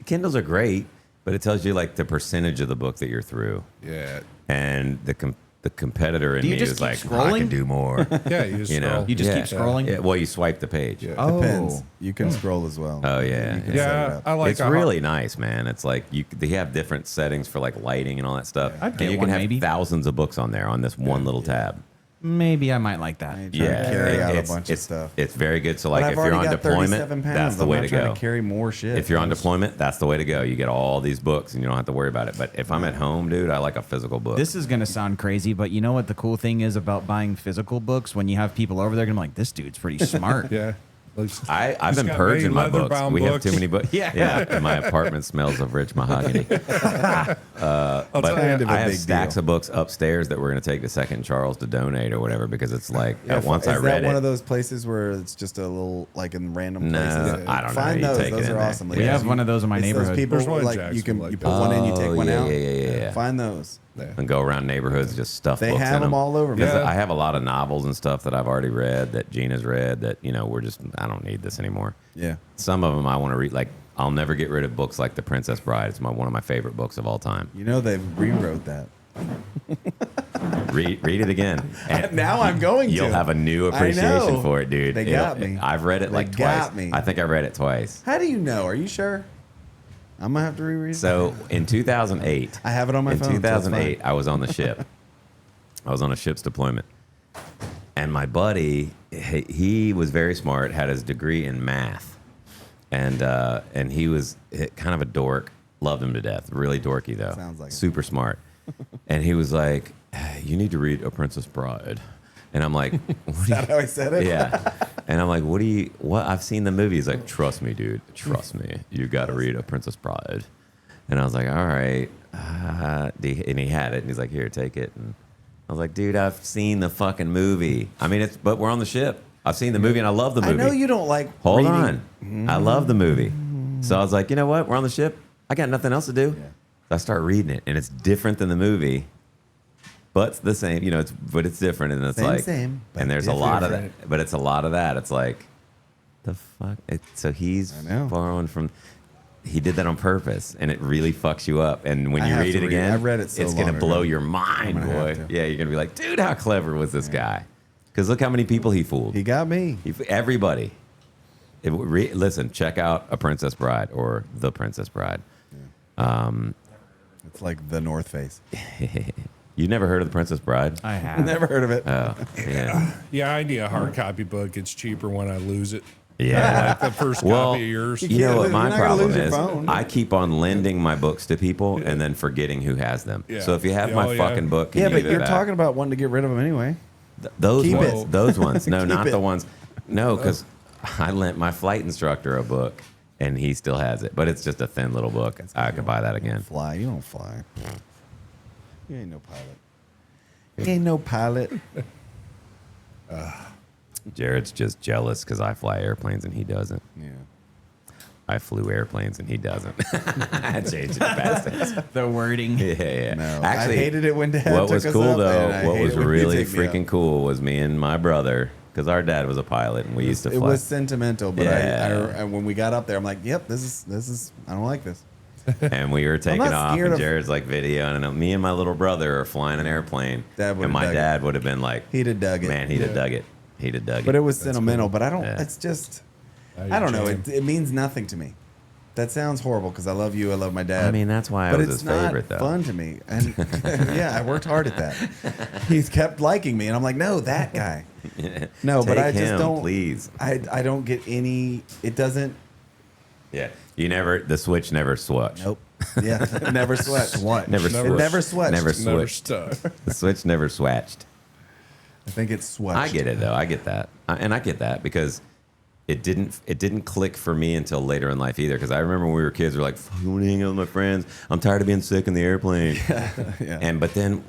Kindles are great, but it tells you like the percentage of the book that you're through. Yeah, And the competitor in Do you me just is keep like, scrolling? I can do more. yeah. You just You know, scroll. You just Yeah. keep scrolling. Yeah, well, you swipe the page. Yeah. Oh, Depends. You can scroll as well. Oh, yeah, You can yeah. set it Yeah, up. I like. It's really nice, man. It's like they have different settings for like lighting and all that stuff. I'd And get you one, can have maybe. thousands of books on there on this one little tab. Maybe I might like that. I ain't trying to carry out a bunch of stuff. It's very good. So But like I've if you're already on got 37 deployment, pounds. that's the I'm way not to trying go. to carry more shit. If you're on deployment, that's the way to go. You get all these books and you don't have to worry about it. But if I'm at home, dude, I like a physical book. This is gonna sound crazy, but you know what the cool thing is about buying physical books? When you have people over, they're gonna be like, "This dude's pretty smart." Yeah. I've He's been got purging many my books. leather-bound We have books. too many books. Yeah. And my apartment smells of rich mahogany. I'll But tell kind you, of a I have big stacks deal. of books upstairs that we're going to take to Second Charles to donate or whatever because it's like once I is read that one it. of those places where it's just a little like in random No, places? I don't know. Find You those. take it Those in are there. awesome. We We Like, have one of those in my it's neighborhood. Those people There's one in like you Jackson can like you that. put one in, you take one yeah, out. yeah. Find those. And go around neighborhoods, just stuff They books have in them all over, Because man. I have a lot of novels and stuff that I've already read that Gina's read that I don't need this anymore. Yeah. Some of them I want to read. Like I'll never get rid of books like The Princess Bride. It's one of my favorite books of all time. They rewrote that. Read it again. And Now I'm going to. You'll have a new I appreciation know. for it, dude. They got me. I've read it They like got twice. me. I think I read it twice. How do you know? Are you sure? I'm gonna have to reread it. So in 2008, I have it on my in phone. so it's 2008, fine. I was on the ship. I was on a ship's deployment, and my buddy, he was very smart, had his degree in math, and he was kind of a dork. Loved him to death. Really dorky though. Sounds like it. Super smart. And he was like, hey, "You need to read A Princess Bride." And I'm like, "What Is do that how I said it? yeah. And I'm like, what? I've seen the movie. He's like, trust me, dude. Trust me. You got to read A Princess Bride. And I was like, all right. And he had it. And he's like, here, take it. And I was like, dude, I've seen the fucking movie. I mean, but we're on the ship. I've seen the movie and I love the I movie. know you don't like. Hold reading. on. I love the movie. So I was like, you know what? We're on the ship. I got nothing else to do. Yeah. So I start reading it. And it's different than the movie. But it's the same, but it's different, and it's Same, like, same, but and there's a lot of that, but it's a lot of that. It's like, the fuck? So he's I know. borrowing from. He did that on purpose, and it really fucks you up. And when I you have read to it read it. again, I read it so it's gonna long blow ago. your mind, I'm gonna boy. have to. Yeah, you're gonna be like, dude, how clever was this guy? Because look how many people he fooled. He got me. Everybody. Listen, check out A Princess Bride or The Princess Bride. It's like the North Face. You never heard of The Princess Bride? I have. Never heard of it. Oh, yeah. Yeah, I need a hard copy book. It's cheaper when I lose it. Yeah. Like the first Well, copy of yours. you know what You're my not gonna problem lose your is? phone. I keep on lending my books to people and then forgetting who has them. Yeah. So if you have Yeah, my oh, yeah. fucking book, can Yeah, you but give it you're back? talking about wanting to get rid of them anyway. Those Keep ones. it. Those ones. No, Keep not it. the ones. No, because I lent my flight instructor a book and he still has it, but it's just a thin little book. I could buy that again. Fly. You don't fly. You ain't no pilot. You ain't no pilot. Jared's just jealous because I fly airplanes and he doesn't. Yeah. I flew airplanes and he doesn't. I changed it fast. The wording. Yeah. No, Actually, I hated it when Dad what took was us cool up, though, and I what hate was it when you really take me up. freaking cool was me and my brother, because our dad was a pilot and we used to It fly. was sentimental, but Yeah. I when we got up there, I'm like, yep, this is. I don't like this. And we were taking not off, scared and of- Jared's like videoing, and me and my little brother are flying an airplane. Dad would've and my dug it. dad would have been like, He'd have dug it. man, he'd have dug it. He'd have dug But it. it was sentimental. But I don't. Yeah. It's just. Hey, I don't know. Jam. It means nothing to me. That sounds horrible because I love you. I love my dad. I mean, that's why I but was it's his not favorite, though. fun to me. And yeah, I worked hard at that. He's kept liking me, and I'm like, no, that guy. No, but Take I just him, don't. please. I don't get any. It doesn't. Yeah, the switch never switched. Nope. Yeah, never sweat. What? Never Never- switched. Never switched. Never Never switched. stuck. The switch never swatched. I think it's sweat. I get it though. I get that, and I get that because it didn't click for me until later in life either. Because I remember when we were kids, we were like, "Fuck, I want to hang out with my friends. I'm tired of being sick in the airplane." Yeah. And but then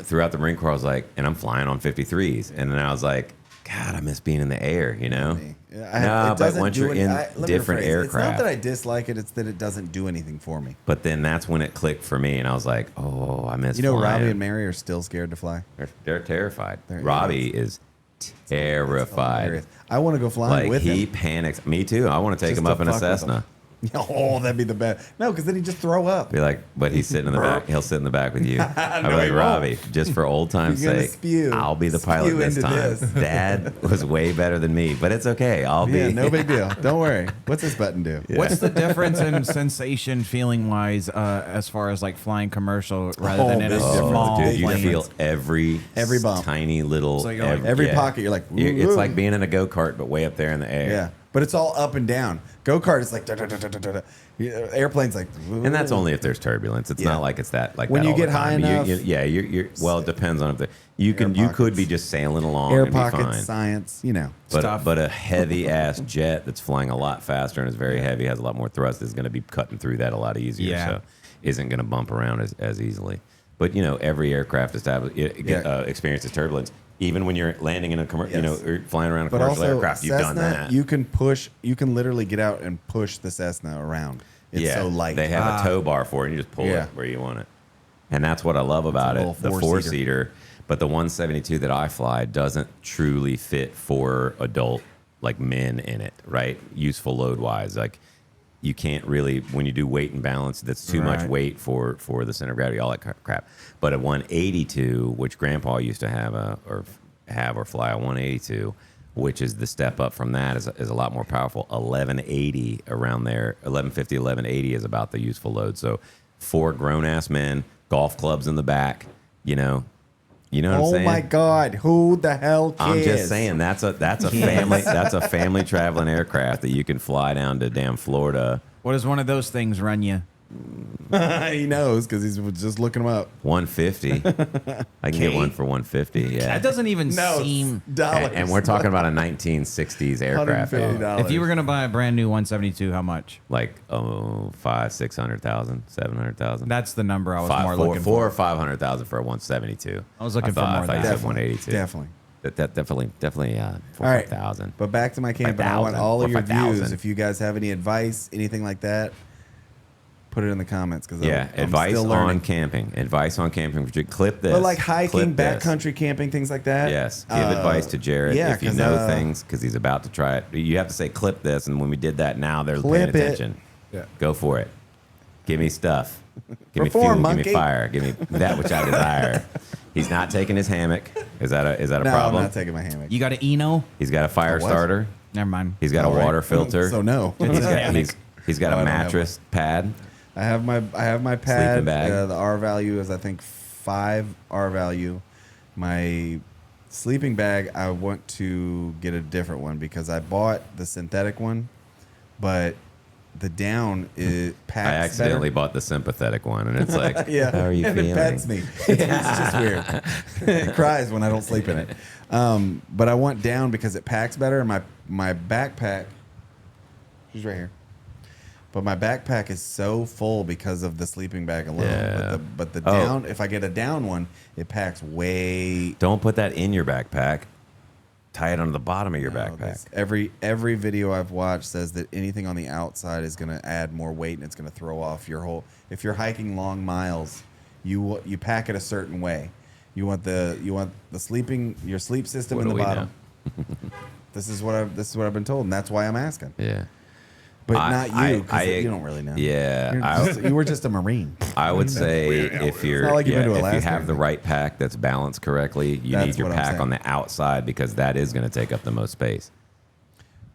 throughout the Marine Corps, I was like, and I'm flying on 53s, and then I was like, God, I miss being in the air, you know? No, but once you're in different It's not aircraft, that I dislike it; it's that it doesn't do anything for me. but then that's when it clicked for me, and I was like, oh, I miss. You know, flying. Robbie and Mary are still scared to fly. They're terrified. They're Robbie is terrified. Hilarious. I want to go flying Like with he him. panics. Me too. I want to take Just him to up in a fuck with him. Cessna. Oh, that'd be the best. No, because then he'd just throw up. Be like, but he's sitting in the back. He'll sit in the back with you. I'll be No, like, he won't. Robbie, just for old time's You're gonna sake, spew. I'll be the pilot Spew this into time. this. Dad was way better than me, but it's okay. I'll Yeah, be. no big deal. Don't worry. What's this button do? What's the difference in sensation, feeling wise, as far as like flying commercial rather than in a big small dude, you plane? feel every bump. tiny little So you're like, every pocket, you're like, It's "Ooh." like being in a go kart, but way up there in the air. Yeah, but it's all up and down. Go kart is like da, da, da, da, da, da, da. Yeah, airplanes like, And that's only if there's turbulence. It's Yeah. not like it's that like When that you all get the high time. enough- You're well. It depends on if the you Air could be pockets. just sailing along air and be pockets, fine. science. You know, Stuff. But a heavy ass jet that's flying a lot faster and is very heavy, has a lot more thrust, is going to be cutting through that a lot easier. Yeah. So isn't going to bump around as easily. But every aircraft experiences turbulence. Even when you're landing in a Yes. or flying around a but commercial also aircraft, you've done Cessna, that. you can literally get out and push the Cessna around. It's so light. They have a tow bar for it, and you just pull Yeah. it where you want it. And that's what I love about little it. The four-seater. four-seater. But the 172 that I fly doesn't truly fit for adult, like men in it, right? Useful load-wise. Like, you can't really, when you do weight and balance, that's too much Right. weight for the center of gravity, all that crap. But a 182, which Grandpa used to have or fly a 182, which is the step up from that, is a lot more powerful. 1180 around there, 1150, 1180 is about the useful load. So 4 grown-ass men, golf clubs in the back, you know what I'm Oh saying? my God! Who the hell cares? I'm just saying that's a family traveling aircraft that you can fly down to damn Florida. What does one of those things run you? He knows because he's just looking them up. 150. I can get one for 150. Yeah. That doesn't even No, seem. dollars. And we're talking about a 1960s aircraft. $150. If you were gonna buy a brand new 172, how much? Like 600,000, 700,000. That's the number I was more looking four or for. 500,000 for a 172. I was looking for I more thought than you that. said 182. Definitely. That definitely 4 All right. 5,000. But back to my camping. I want 5,000 all or of your 5,000. views. If you guys have any advice, anything like that, Put it in the comments because Yeah, I'm advice still on learning. camping. Advice on camping. Clip this. But like hiking, Clip this. backcountry camping, things like that. Yes. Give advice to Jarrad yeah, if you 'cause, know things because he's about to try it. You have to say clip this, and when we did that, now they're paying Clip it. attention. Yeah. Go for it. Give me stuff. Give me Perform, fuel. Give monkey. me fire. Give me that which I desire. He's not taking his hammock. Is that a No, problem? I'm not taking my hammock. You got an Eno? He's got a fire what? starter. Never mind. He's got a All right. water filter. So no. He's got No, I a don't have mattress pad. I have my pad. Sleeping bag. The R value is I think 5 R value. My sleeping bag I want to get a different one because I bought the synthetic one, but the down is packs I accidentally better. bought the sympathetic one, and it's like, Yeah, how are you and feeling? it pets me. It's just weird. It cries when I don't sleep in it. But I want down because it packs better. And my backpack, she's right here. But my backpack is so full because of the sleeping bag alone. Yeah. But the Oh. down, if I get a down one, it packs way. Don't put that in your backpack. Tie it on the bottom of your No, backpack. this- Every video I've watched says that anything on the outside is going to add more weight and it's going to throw off your whole. If you're hiking long miles, you pack it a certain way. You want the sleeping your sleep system What in do the we bottom. This is what I've been told, and that's why I'm asking. Yeah. But I- not I- you, because I- you don't really know. Yeah, You were just a Marine. I would say if you're not like you've been to if you Alaska or have the anything. right pack that's balanced correctly, you That's need your what I'm pack saying. on the outside because that is going to take up the most space.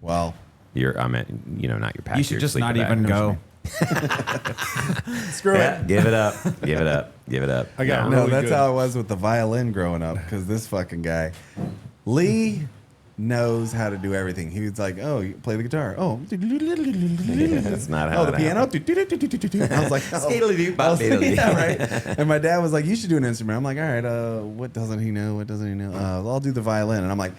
Well, I meant, not your pack. You should your just sleeping not bag. even go. screw Yeah, it. give it up. Give it up. Give it up. I got No, really that's good. how I was with the violin growing up. Because this fucking guy, Lee, knows how to do everything. He was like, "Oh, you play the guitar. Oh, That's not how oh, the it piano." I was like, oh. I was like, "Yeah, right." And my dad was like, "You should do an instrument." I'm like, "All right. What doesn't he know? What doesn't he know? I'll do the violin." And I'm like.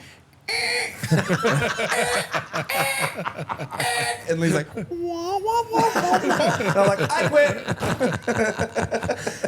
And Lee's like, wah, wah, wah, wah. And I'm like, I quit.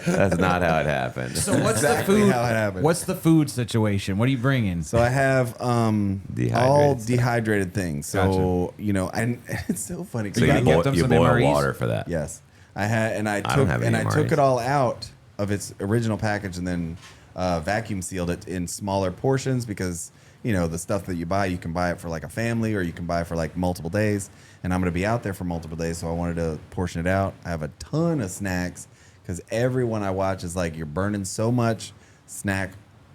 That's not how it happened. So what's Exactly the food? how it happened. What's the food situation? What are you bringing? So I have all Dehydrated stuff. dehydrated things. So and it's so funny. 'cause So You I- gotta give them you some boil MREs? water for that. yes, I had, and I don't have any took MREs. it all out of its original package and then vacuum sealed it in smaller portions because the stuff that you buy, you can buy it for like a family or you can buy for like multiple days. And I'm going to be out there for multiple days, so I wanted to portion it out. I have a ton of snacks because everyone I watch is like, you're burning so much snack.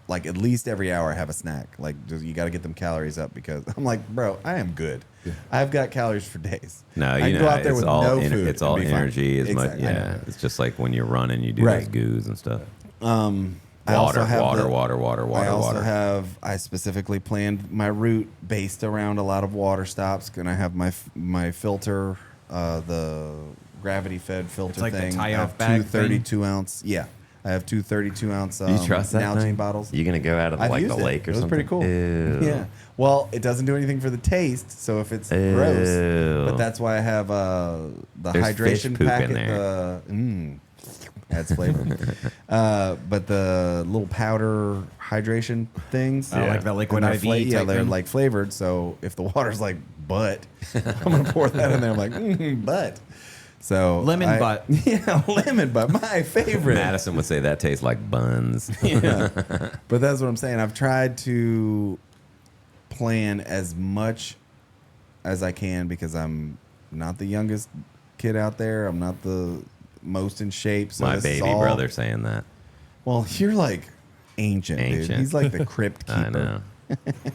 Like at least every hour I have a snack. Like you got to get them calories up because I'm like, bro, I am good. I've got calories for days. No, I can go out there it's with all no food. it's and all be fine. energy as much. Exactly, I know. Yeah, it's just like when you're running, you do those Right. goos and stuff. I also have I specifically planned my route based around a lot of water stops, and I have my filter, the gravity fed filter It's like the thing. I tie-off have bag two 32 ounce. Yeah, I have two 32 ounce. Do you trust that Nalgene thing? bottles. You gonna go out of I've like the used it. lake or It was something? pretty cool. Ew. Yeah. Well, it doesn't do anything for the taste, so if it's Ew. gross, but that's why I have the There's fish hydration poop in packet. there. Adds flavor. But the little powder hydration things, Oh, like the liquid and they're IV yeah, type they're thing? like flavored. So if the water's like butt, I'm gonna pour that in there. I'm like butt. So Lemon butt. Yeah, lemon butt, my favorite. Madison would say that tastes like buns. Yeah. But that's what I'm saying. I've tried to plan as much as I can because I'm not the youngest kid out there. I'm not the most in shape. So My this is baby all- brother saying that. Well, you're like ancient, dude. Ancient. He's like the crypt keeper. I know.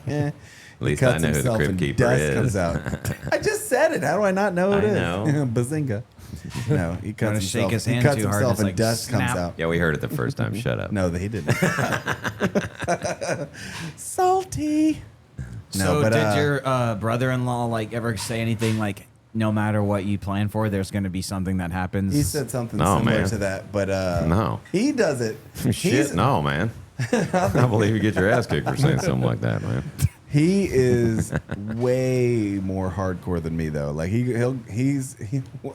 At He least I cuts know who the himself crypt and keeper dust is. comes out. I just said it. How do I not know it I is? know. Bazinga. No, he cuts Wanna himself. shake his he hand cuts too hard, himself it's and like dust snap. comes out. Yeah, we heard it the first time. Shut up. No, they didn't. Salty. So did your brother-in-law like ever say anything like, no matter what you plan for, there's going to be something that happens? He said something No, similar man. to that, but No. he does it. Shit, He's- no, man. I believe you get your ass kicked for saying something like that, man. He is way more hardcore than me, though. Like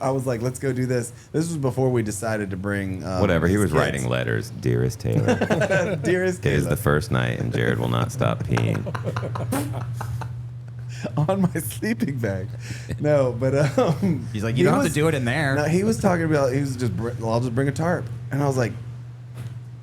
I was like, let's go do this. This was before we decided to bring Whatever. He his was kids. writing letters. Dearest Taylor, Dearest it is Caleb. the first night, and Jarrad will not stop peeing. on my sleeping bag. No, but He's like, you don't have to do it in there. No, he was talking about I'll just bring a tarp, and I was like,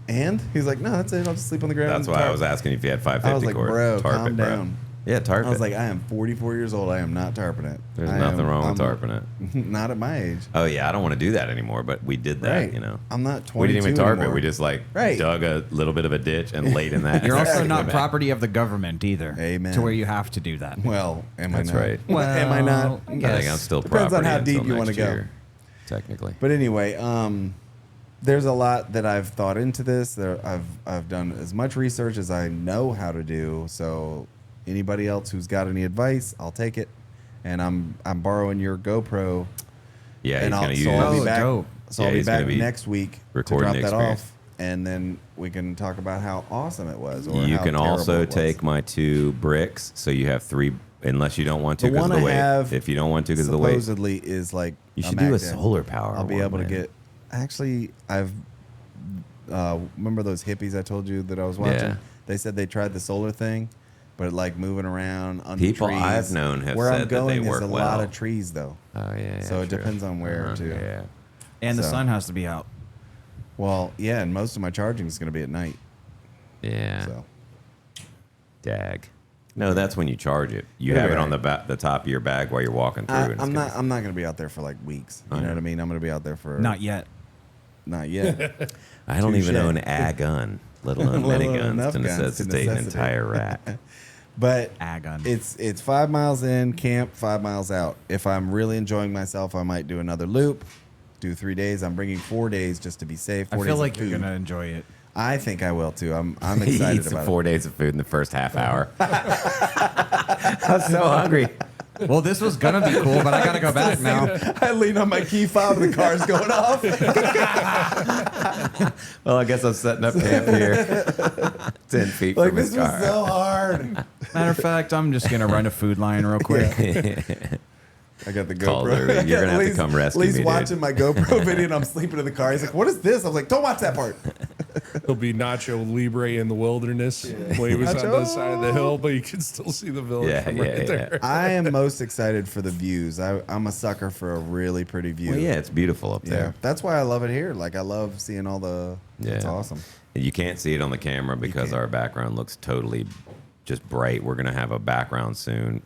and he's like, no, that's it. I'll just sleep on the ground. That's why I was asking if you had 550 I was like, cord. bro, Tarp calm it, bro. down. Yeah, tarp I was it. like, I am 44 years old. I am not tarping it. There's nothing wrong with tarping it. Not at my age. Oh yeah, I don't want to do that anymore. But we did that, Right. you know. I'm not 22 We didn't even tarp anymore. it. We just like Right. dug a little bit of a ditch and laid in that. You're also Exactly. not property of the government either. Amen. To where you have to do that. Well, am That's I not? right. Am I not? I I guess. think I'm still Depends property on how until deep you wanna next go. year, technically. But anyway, there's a lot that I've thought into this. I've done as much research as I know how to do. So anybody else who's got any advice, I'll take it. And I'm borrowing your GoPro. Yeah, and he's going to use. so I'll be Oh, back. dope. So Yeah, I'll be he's gonna back be next week to recording drop the that experience. off, and then we can talk about how awesome it was. Or You how can terrible also it was. take my 2 bricks, so you have 3. Unless you don't want to The because of one the I weight. have If you don't want to because of the weight, supposedly is like you should do a Mac solar power. I'll be one, able to man. get. Actually, I've remember those hippies I told you that I was watching. Yeah. They said they tried the solar thing, but like moving around under People trees. I've known have where said I'm that going they is work a well. lot of trees though. Oh yeah. So it true. depends on where too. Yeah. And the So- sun has to be out. Well, yeah, and most of my charging is going to be at night. Yeah. So Dag. No, that's when you charge it. You It'll have be it on alright. the top of your bag while you're walking through. and it's I'm gonna not. I'm not going to be out there for like weeks. You know what I mean? I'm going to be out there for Not yet. Not yet. I don't even Touche. own a gun, let alone Let many alone guns enough to guns to necessitate an necessitate. entire rack. But Gun. it's 5 miles in camp, 5 miles out. If I'm really enjoying myself, I might do another loop, do 3 days. I'm bringing 4 days just to be safe. I 4 feel days like of you're food. gonna enjoy it. I think I will too. I'm He excited eats about 4 days of food in the first half hour. I'm so hungry. Well, this was gonna be cool, but I gotta go back now. it. I lean on my key fob and the car's going off. Well, I guess I'm setting up camp here, 10 feet Like from his this was car. so hard. Matter of fact, I'm just gonna run a food line real quick. I got the Call GoPro. Larry. You're gonna have to Lee's- come rescue Lee's me, dude. watching my GoPro video and I'm sleeping in the car. He's like, "What is this?" I was like, "Don't watch that part." He'll be Nacho Libre in the wilderness. When he was on the Nacho. side of the hill, but you can still see the village Yeah, from yeah, right yeah. there. I am most excited for the views. I'm a sucker for a really pretty view. Well, yeah, it's beautiful up Yeah, there. that's why I love it here. Like I love seeing all the. It's Yeah. awesome. You can't see it on the camera because can't. our background looks totally just bright. We're going to have a background soon.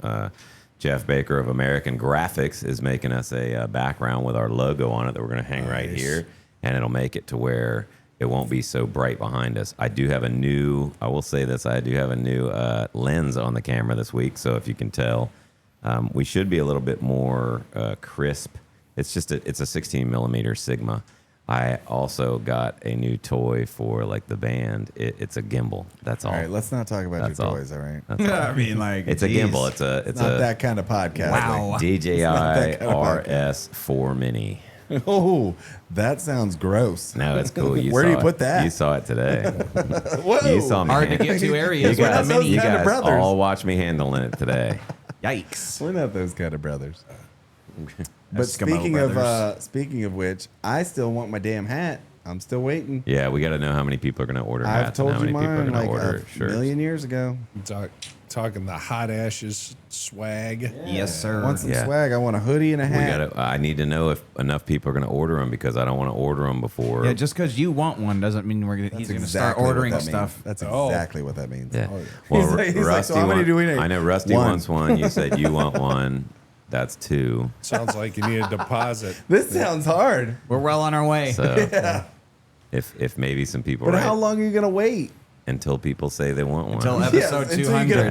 Jeff Baker of American Graphics is making us a background with our logo on it that we're going to hang right Nice. here, and it'll make it to where it won't be so bright behind us. I do have a new, I will say this, I do have a new lens on the camera this week, so if you can tell, we should be a little bit more crisp. It's just it's a 16 millimeter Sigma. I also got a new toy for like the band. It's a gimbal. That's all. All right, let's not talk about That's your all. toys. All right, That's all. I mean, like, It's a geez. gimbal. It's not a that kind of podcast. Wow. Like, DJI that kind of RS4 Mini. oh, that sounds gross. No, it's cool. Where do saw you put it. that? You saw it today. Whoa, You saw me. Hard to hand- get to You areas. We're not guys, those you kind of guys brothers. all watch me handling it today. Yikes. We're not those kind of brothers. But Eskimo speaking of which, I still want my damn hat. I'm still waiting. Yeah, we got to know how many people are going to order I've hats and told how you many people are mine going to like order a shirts. million years ago. Talking the hot ashes swag. Yes, sir. Want some Yeah. swag? I want a hoodie and a We hat. got. I need to know if enough people are going to order them because I don't want to order them before. Yeah, just because you want one doesn't mean he's going to start what ordering that stuff. means. That's Oh. exactly what that means. Yeah. Oh, yeah. Well, He's like- Rusty so how many do we need? I know Rusty One. wants one. You said you want one. That's 2. Sounds like you need a deposit. This sounds hard. We're well on our way. So if maybe some people But write how long are you gonna wait? until people say they want one. Until Yes, episode until you get 200.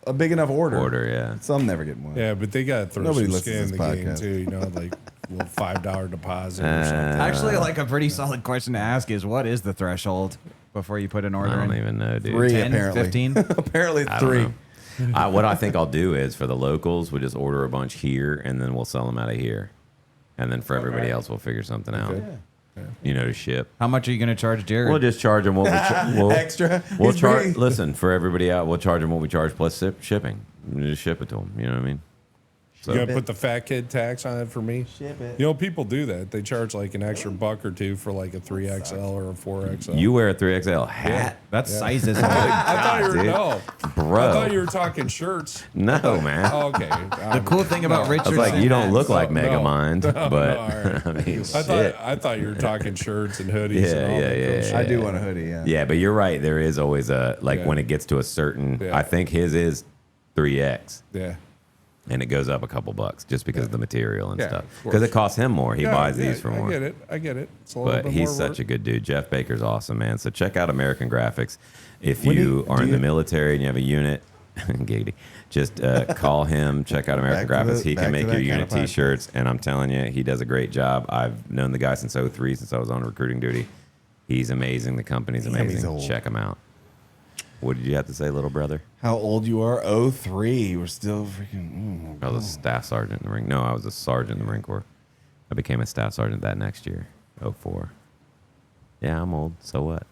a big enough order. order, yeah. So I'm never getting one. Yeah, but they got to throw Nobody some listens skin in to the this game podcast. too. You know, like a little $5 deposit or something. Actually, like a pretty solid question to ask is what is the threshold before you put an order I don't in? even know, dude. 3 10, apparently. 15? Apparently it's I don't 3. know. What I think I'll do is for the locals, we'll just order a bunch here and then we'll sell them out of here. And then for everybody else, we'll figure something out. You know, to ship. How much are you going to charge Jarrad? We'll just charge them what we'll Extra. We'll He's charge. bringing- Listen, for everybody out, we'll charge them what we charge plus shipping. We just ship it to them. You know what I mean? So You gotta put the fat kid tax on it for me. Ship it. You know, people do that. They charge like an extra $1 or $2 for like a 3XL or a 4XL. you wear a 3XL hat, That size is. I thought you were dude. no, bro? I thought you were talking shirts. No, man. Oh, okay. The cool thing about I Richard's was like, you don't look like No, Megamind, no, but all right. I mean, I shit. thought you were talking shirts and hoodies. Yeah, and all yeah, that yeah, cool shit. I do want a hoodie. Yeah. Yeah, but you're right. There is always a like Yeah. when it gets to a certain. Yeah. I think his is 3X, Yeah. and it goes up a couple bucks just because of the material and Yeah, stuff. of Because course. it costs him more. He Yeah, buys yeah, these for more. I get it. It's a little But bit he's more such work. a good dude. Jeff Baker's awesome, man. So check out American Graphics. If When you do are in you- the military and you have a unit, giggity, just call him. Check out American Back to Graphics. the- He back can to make that your kind unit of podcast. T-shirts, and I'm telling you, he does a great job. I've known the guy since '03, since I was on recruiting duty. He's amazing. The company's Damn, he's amazing. old. Check him out. What did you have to say, little brother? How old you are? 03. You were still freaking. I was a staff sergeant in the Marine. No, I was a sergeant in the Marine Corps. I became a staff sergeant that next year, 04. Yeah, I'm old. So what?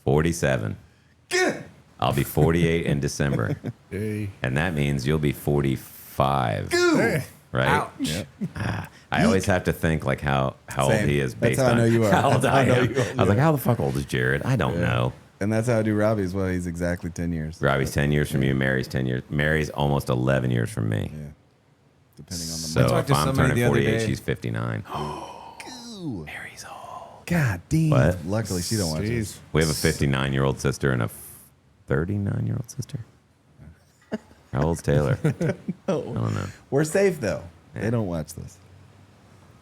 47. I'll be 48 in December. Hey. And that means you'll be 45. Hey. Right? I always have to think like how old Same. he is That's based how I on know you are. how old That's how I I know am. you are. I was like, how the fuck old is Jarrad? I don't know. And that's how I do Robbie as well. He's exactly 10 years. Robbie's 10 years from you. Mary's 10 years. Mary's almost 11 years from me. Yeah. Depending on the So talked if to I'm somebody turning the other 48, day. she's 59. Mary's old. God damn. What? Luckily, she don't watch this. Jeez. We have a 59-year-old sister and a 39-year-old sister. How old's Taylor? I don't know. We're safe, though. They don't watch this.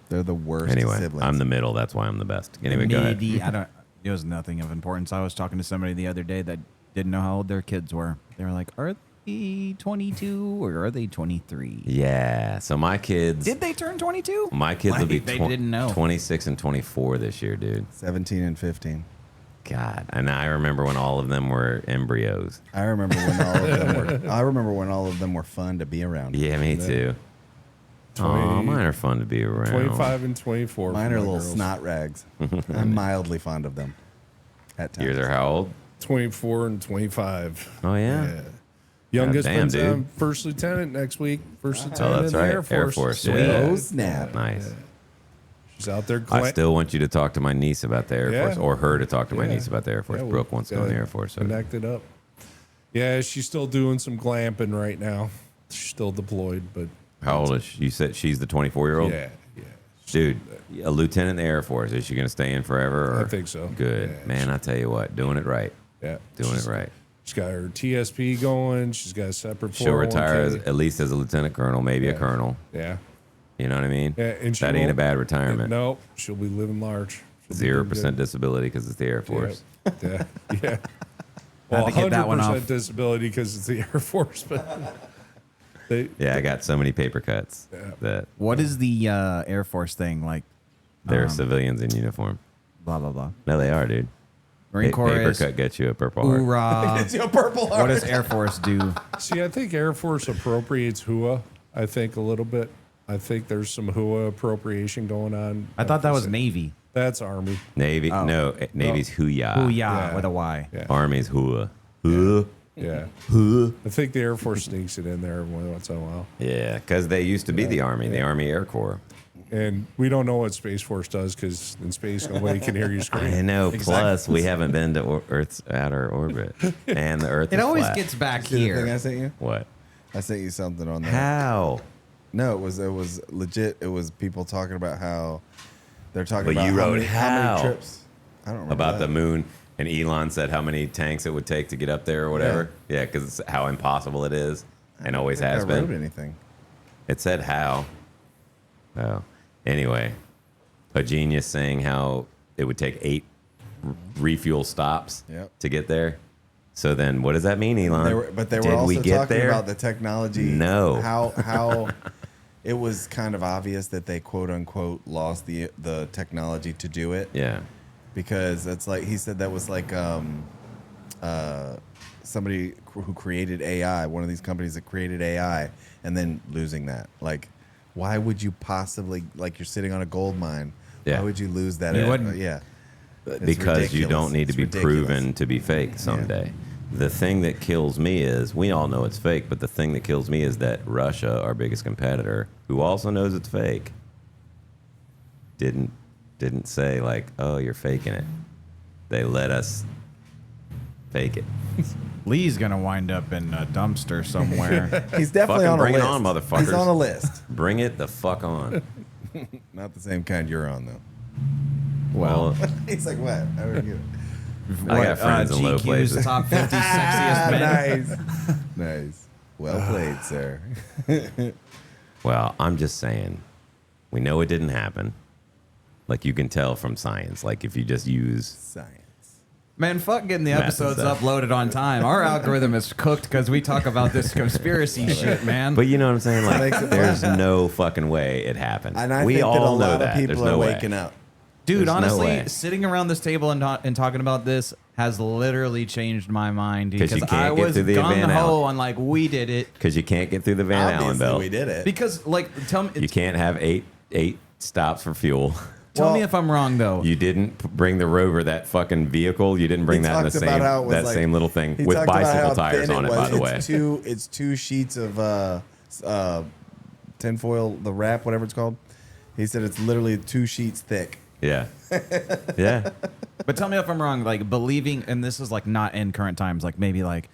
They're the worst Anyway, siblings. I'm the middle. That's why I'm the best. Anyway, go ahead. I don't. It was nothing of importance. I was talking to somebody the other day that didn't know how old their kids were. They were like, "Are they 22 or are they 23?" Yeah. So my kids, Did they turn 22? my kids will be They didn't know. 26 and 24 this year, dude. 17 and 15. God. And I remember when all of them were embryos. I remember when all of them were. I remember when all of them were fun to be around. Yeah, me too. Oh, mine are fun to be around. 25 and 24. Mine for are my little girls. snot rags. I'm mildly fond of them. At times. Yours are how old? 24 and 25. Oh, yeah. Youngest damn, one's dude. first lieutenant next week. First Oh, lieutenant that's in the right. Air Force. Air Force. Sweet. Yeah. Oh, snap. Nice. She's out there. I still want you to talk to my niece about the Air Yeah. Force, or her to talk to my Yeah. niece about the Air Force. Yeah, Brooke wants to go in the Air Force. So. Connected up. Yeah, she's still doing some glamping right now. She's still deployed, but How old is she? You said she's the 24-year-old? yeah. Dude, a lieutenant in the Air Force. Is she going to stay in forever? Or? I think so. Good. Yeah, Man, I tell you what, doing it right. Yeah. Doing it right. She's got her TSP going. She's got a separate She'll retire as, 401k. at least as a lieutenant colonel, maybe a Yeah. colonel. Yeah. You know what I mean? Yeah, and she That ain't a won't- bad retirement. Nope. She'll be living large. She'll be 0% doing disability because it's the Air good. Force. Yeah. Yeah. Well, to get that one 100% off. disability because it's the Air Force, but they, Yeah, I got so many paper cuts that What is the Air Force thing like? they're civilians in uniform. Blah blah blah. No, they are, dude. Marine Corps paper is cut gets you a Purple Heart. hoorah. It's your purple heart. What does Air Force do? See, I think Air Force appropriates HUA. I think a little bit. I think there's some HUA appropriation going on. I thought that was Navy. That's Army. Navy, no, Navy's Hooyah. Hoo Yeah. with a Y. Yeah. Army's Hooah. Hooah. Yeah. I think the Air Force sneaks it in there every once in a while. Yeah, because they used to be the Army, the Army Air Corps. And we don't know what Space Force does because in space nobody can hear you I scream. know. Plus, we haven't been to Earth's outer orbit, and the Earth. It is always flat. gets back See the thing I here. sent you? What? I sent you something on that. How? No, it was legit. It was people talking about how they're talking But about you how wrote many, how how. many trips. I don't remember About that. the moon, and Elon said how many tanks it would take to get up there or whatever. Yeah, because it's how impossible it is, and always I has don't think I been. wrote anything. It said how. Oh. Anyway, a genius saying how it would take 8 refuel stops Yep. to get there. So then, what does that mean, Elon? They were Did also we get talking there? about the technology. No. How it was kind of obvious that they quote unquote lost the technology to do it. Yeah. Because it's like he said that was like somebody who created AI, one of these companies that created AI, and then losing that. Like, why would you possibly, like, you're sitting on a gold mine? Yeah. Why would you lose that? You wouldn't. Yeah. It's Because you ridiculous. don't need to It's be ridiculous. proven to be fake someday. The thing that kills me is, we all know it's fake, but the thing that kills me is that Russia, our biggest competitor, who also knows it's fake, didn't say like, oh, you're faking it. They let us fake it. Lee's gonna wind up in a dumpster somewhere. He's definitely Fucking on a bring it list. on, motherfuckers. He's on a list. Bring it the fuck on. Not the same kind you're on, though. Well, He's like, what? I don't get it. I got friends in low GQ's places. top 50 sexiest men. Nice. Nice. Well played, sir. Well, I'm just saying, we know it didn't happen. Like, you can tell from science. Like, if you just use... Science. Man, fuck getting the Math episodes and stuff. uploaded on time. Our algorithm is cooked because we talk about this conspiracy shit, man. But you know what I'm saying? Like, Makes it there's fun. no fucking way it happened. And I we think all that a know lot that. of people There's no are way. waking up. Dude, There's no honestly, way. sitting around this table and talking about this has literally changed my mind 'Cause you because can't I get was through the Van gung ho Allen. on like we did it Because you can't get through the Van Allen Obviously, belt. we did it. because like tell me You can't have eight stops for fuel. tell me Well, if I'm wrong though. You didn't bring the Rover, that fucking vehicle. You didn't bring He that in the talked about same how it was that like- same little thing He with talked about bicycle how tires thin on it. was. By the way, It's two sheets of tinfoil, the wrap, whatever it's called. He said it's literally 2 sheets thick. yeah, yeah. But tell me if I'm wrong, like believing, and this is like not in current times, like maybe like,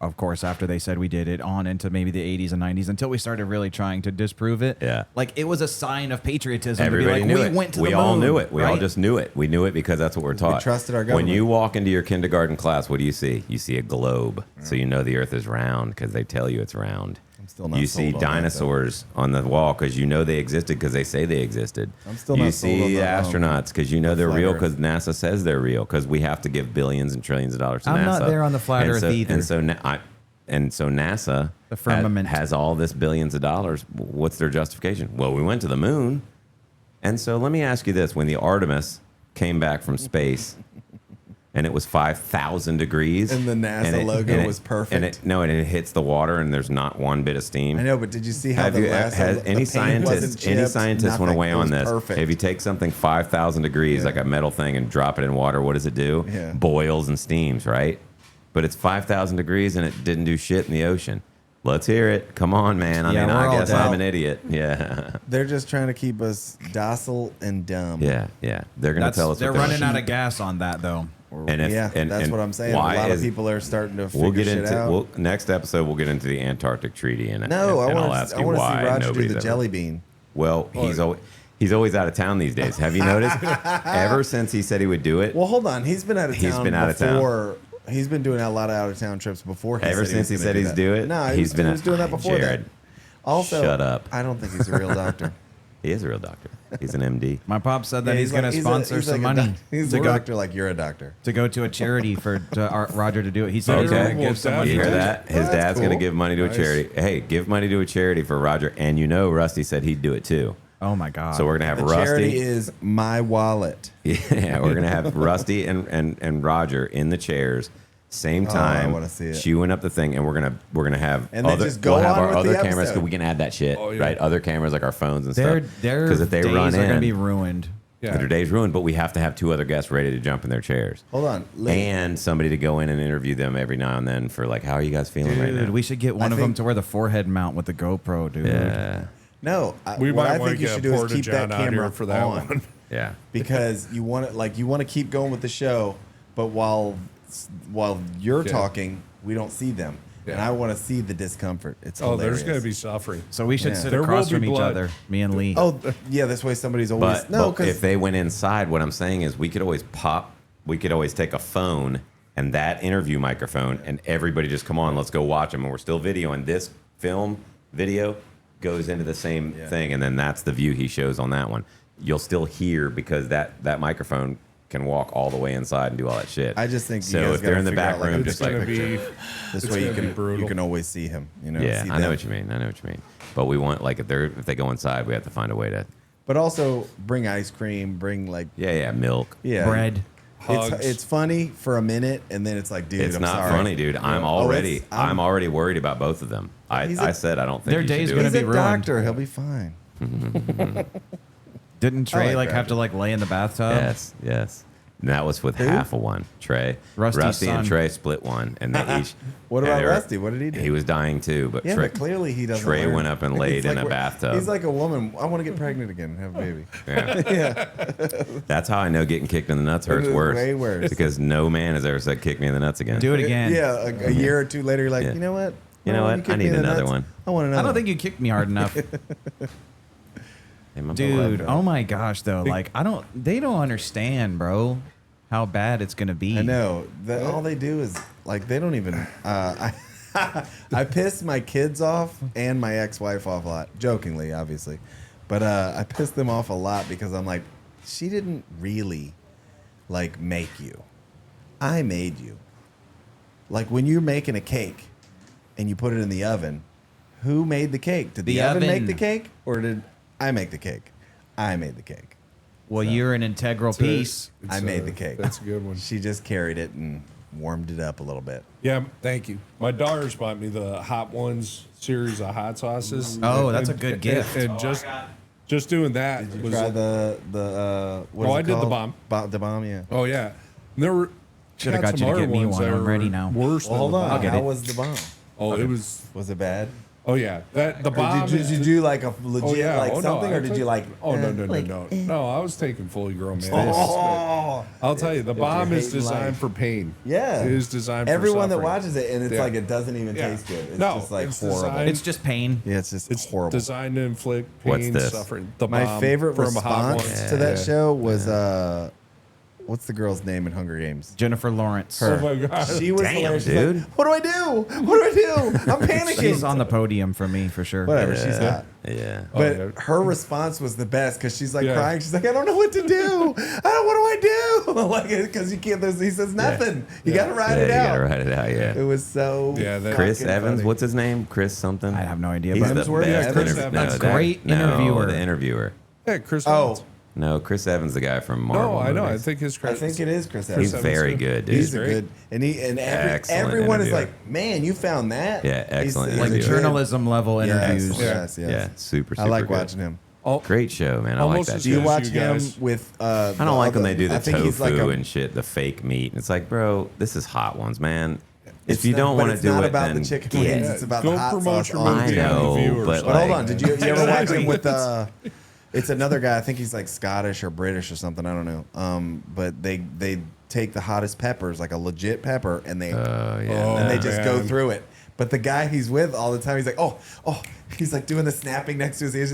of course, after they said we did it on into maybe the 80s and 90s until we started really trying to disprove it. Yeah. Like it was a sign of patriotism Everybody to be knew like, it. we went to We the all moon, knew it. We all right? just knew it. We knew it because that's what we're taught. trusted our When government. you walk into your kindergarten class, what do you see? You see a globe, so you know the Earth is round because they tell you it's round. I'm still not You sold see on that, though. dinosaurs on the wall because you know they existed because they say they existed. I'm still you not sold on see the, astronauts because you know they're flat real Earth. because NASA says they're real because we have to give billions and trillions of dollars to I'm NASA. not there on the flat And Earth so, either. And so NASA The firmament. has all this billions of dollars. What's their justification? Well, we went to the moon. And so let me ask you this. When the Artemis came back from space and it was 5,000 degrees. And the NASA logo was perfect. And it hits the water and there's not one bit of steam. I know, but did you see how Have the you, last has the any paint scientists wasn't chipped, want to nothing. weigh It on was this? Perfect. If you take something 5,000 degrees, Yeah. like a metal thing, and drop it in water, what does it do? Yeah. Boils and steams, right? But it's 5,000 degrees and it didn't do shit in the ocean. Let's hear it. Come on, man. Yeah, I we're all guess down. I'm an idiot. Yeah. They're just trying to keep us docile and dumb. Yeah. They're going to tell us They're what running want. out of gas on that though. And if, Yeah, and, that's and what I'm saying. A why lot of is- people are starting to figure We'll get shit into out. next episode. We'll get into the Antarctic Treaty and No, and I I'll want ask to you see why Roger do nobody's the ever- jelly bean. Well, he's always out of town these days. Have you noticed? Ever since he said he would do it, Well, hold on. He's been out of town He's been out of town. before. He's been doing a lot of out of town trips before. Ever since he said he's do it, No, he's been he was doing that before Jarrad, that. Also, shut up. I don't think he's a real doctor. He is a real doctor. He's an MD. My pop said that Yeah, he's going to like- sponsor he's some like a money doc- He's to a go doctor like you're a doctor. to go to a charity for Roger to do it. He said he's Okay. going to Well, give some that's money. You hear Yeah. that? His That's dad's going to cool. give money to a Nice. charity. Hey, give money to a charity for Roger. And you know, Rusty said he'd do it too. Oh my god! So we're going to have The charity Rusty. is my wallet. Yeah, we're going to have Rusty and Roger in the chairs. Same Oh, I time, wanna see it. chewing up the thing, and we're gonna have And then other. just go we'll have on our with other the cameras. episode. We can add that shit, Oh, yeah. right? Other cameras like our phones and their stuff. their Because if they days run are going to in, be ruined. Yeah. their day's ruined. But we have to have 2 other guests ready to jump in their chairs. Hold on. And somebody to go in and interview them every now and then for like, how are you guys feeling right Dude, now? we should get one I of them think- to wear the forehead mount with the GoPro, dude. Yeah, No, We what might I want think to you get should a do is porta keep that john out camera here for that on one. yeah. because you want to you want to keep going with the show, but while you're Yeah. talking, we don't see them, and Yeah. I want to see the discomfort. It's Oh, hilarious. there's going to be suffering. So we should Yeah. sit There across will from be each blood. other, me and Lee. Oh yeah, this way somebody's always But because if they went inside, what I'm saying is we could always take a phone and that interview microphone and everybody just come on, let's go watch them. And we're still videoing this video goes into the same Yeah. thing. And then that's the view he shows on that one. You'll still hear because that microphone can walk all the way inside and do all that shit. I just think you so. guys If they're gotta in the figure back out, like, room, a just It's like going to be. this it's way gonna be brutal. you can always see him. You know, yeah, see I know them. what you mean. I know what you mean. But we want like if they go inside, we have to find a way to But also bring ice cream, bring like milk. Bread. Hugs. It's funny for a minute, and then it's like, dude, It's I'm not sorry. funny, dude. I'm already worried about both of them. He's I a- said I don't think Their you should day's do gonna it. He's be a ruined. doctor. He'll be fine. Didn't Trey like have to Roger. lay in the bathtub? Yes. And that was with half of one. Trey, Rusty's Rusty and son. Trey split one, and they each. What and about they were- Rusty? What did he do? He was dying too, but Yeah, Trey, but clearly he doesn't. Trey learn. went up and He's laid in like a bathtub. He's like a woman. I want to get pregnant again and have a baby. Yeah. That's how I know getting kicked in the nuts hurts It is worse. way worse. Because no man has ever said kick me in the nuts again. Do it again. Yeah, a year or two later, you're like, Yeah. you know what? You know what? kick I me need in the another nuts. one. I want another. I don't think you kicked me hard enough. Hey, my Dude, boy. oh my gosh, though. Like, they don't understand, bro, how bad it's going to be. I know. All they do is like they don't even. I piss my kids off and my ex-wife off a lot, jokingly, obviously, but I piss them off a lot because I'm like, she didn't really like make you. I made you. Like when you're making a cake and you put it in the oven, who made the cake? Did the oven make the cake, or did I make the cake? I made the cake. Well, you're an integral piece. I made the cake. That's a good one. She just carried it and warmed it up a little bit. Yeah, thank you. My daughter's bought me the Hot Ones series of hot sauces. Oh, that's a good gift. And just doing that Did you was try the what is I it did the called? bomb. The bomb, yeah. Oh yeah, and there were. Should've got got some you to other get me ones one. that I'm were ready now. Worse Well, hold than on. the bomb. get How it. was the bomb? Oh, it was. Was it bad? Oh yeah, the Or bomb. did you do like a legit Oh yeah, like oh, something, no, or did you like? Oh no, like, no! I was taking fully grown man. Oh, I'll tell you, the bomb is hating designed life. for pain. Yeah, It is designed for everyone that suffering. watches it, and it's Yeah. like it doesn't even Yeah. taste good. It's No, just like it's horrible. designed- It's just pain. Yeah, it's just It's horrible. designed to inflict What's pain, this? suffering. The My bomb favorite from Hot response Ones. to that Yeah. show was what's the girl's name in Hunger Games? Jennifer Lawrence. Her. Oh my god! She was Damn, hilarious. She's dude. like, what do I do? What do I do? I'm panicking. She's on the podium for me, for sure. Whatever. She's hot. Yeah. But yeah. her response was the best because she's like Yeah. crying. She's like, I don't know what to do. What do I do? Like, because you can't. He says nothing. You got to ride Yeah, it you out. gotta write it out. Yeah. It was so. Yeah, that- Chris fucking Evans, funny. what's his name? Chris something. I have no idea. He's But the Hemsworth? best Yeah, Chris interview- Evans. no, Great no, interviewer. The interviewer. Yeah, Chris. Oh, Evans. No, Chris Evans, the guy from Marvel. No, I know. I movies. think his. I think it is Chris He's Evans. Evans, very too. good, dude. He's a great. good, and Excellent everyone is interviewer. like, man, you found that. Yeah, excellent He's like interviewer. good. journalism level interviews. Yes, yes. Yeah, super. I like good. watching him. Oh, Great show, man. I like Almost that as Do you show. good watch you him guys. with? I don't like when they do the I think he's tofu like a, and shit, the fake meat. And it's like, bro, this is Hot Ones, man. it's If you not- don't but want to it's do not it, about then the chicken yeah. wings. It's about Go the hot promote sauce. your on movie it. I to the know, viewers. but But hold like- on, did you ever watch him with it's another guy, I think he's like Scottish or British or something, I don't know. But they take the hottest peppers, like a legit pepper, and they and they just go man. through it. But the guy he's with all the time, he's like, oh, he's like doing the snapping next to his ears.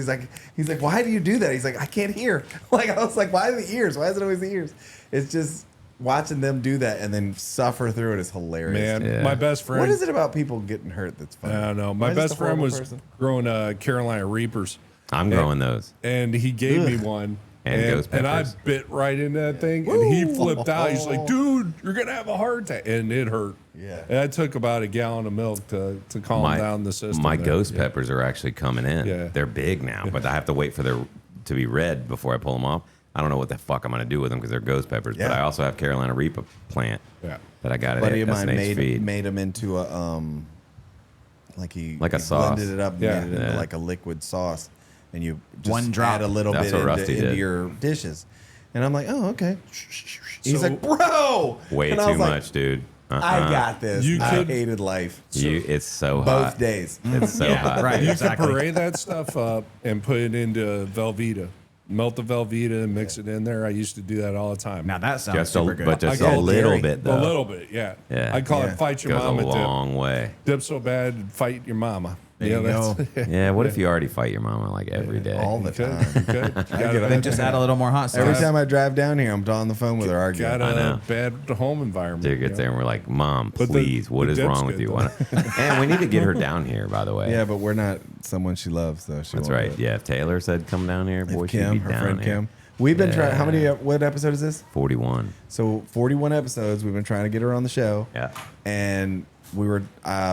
He's like, why do you do that? He's like, I can't hear. Like I was like, why the ears? Why is it always the ears? It's just watching them do that and then suffer through it is hilarious. man, Yeah. my best friend. What is it about people getting hurt that's funny? I don't know. Am My I just best a friend horrible was person? growing Carolina Reapers, I'm growing those. and he gave me one. And ghost and I peppers. bit right into that thing, and he flipped out. He's like, "Dude, you're gonna have a heart attack," and it hurt. Yeah. and I took about a gallon of milk to calm down the system. My there. ghost Yeah. peppers are actually coming in. Yeah. They're big now, but I have to wait for them to be red before I pull them off. I don't know what the fuck I'm gonna do with them because they're ghost peppers. But Yeah. I also have Carolina Reaper plant Yeah. that I got at buddy of mine S&H feed. made them into a like he Like a he sauce. blended it up and Yeah. made it into Yeah. like a liquid sauce, and you just One drop. add a little That's bit what Rusty into did. your dishes, and I'm like, oh okay. He's So- like, bro, Way and I too was like, much, dude. I got this. You I could- hated life It's so both hot. days. It's so Yeah, hot. right. You Exactly. can parade that stuff up and put it into Velveeta. Melt the Velveeta and mix it in there. I used to do that all the time. Now that sounds Just super a, good. but just I a call little Gary. bit a though. little bit, yeah. Yeah. I call Yeah. it fight your Goes a mama dip. long way. Dip so bad, fight your mama. There you that's Yeah. What if you already fight your mama like every day? all the You could, time. you could. Then just add a little more hot sauce. Every time I drive down here, I'm on the phone with her arguing. Got I know. a bad home environment. Dude gets you there know? and we're like, Mom, But the- please, what the is dip's wrong with good, you? though. And we need to get her down here, by the way. Yeah, but we're not someone she loves, though. She That's won't right. do it. Yeah, if Taylor said come down here, boy, If she'd Kim, be her down friend here. Kim. We've been trying. How many? Yeah. What episode is this? 41. So 41 episodes. We've been trying to get her on the show. Yeah. And we were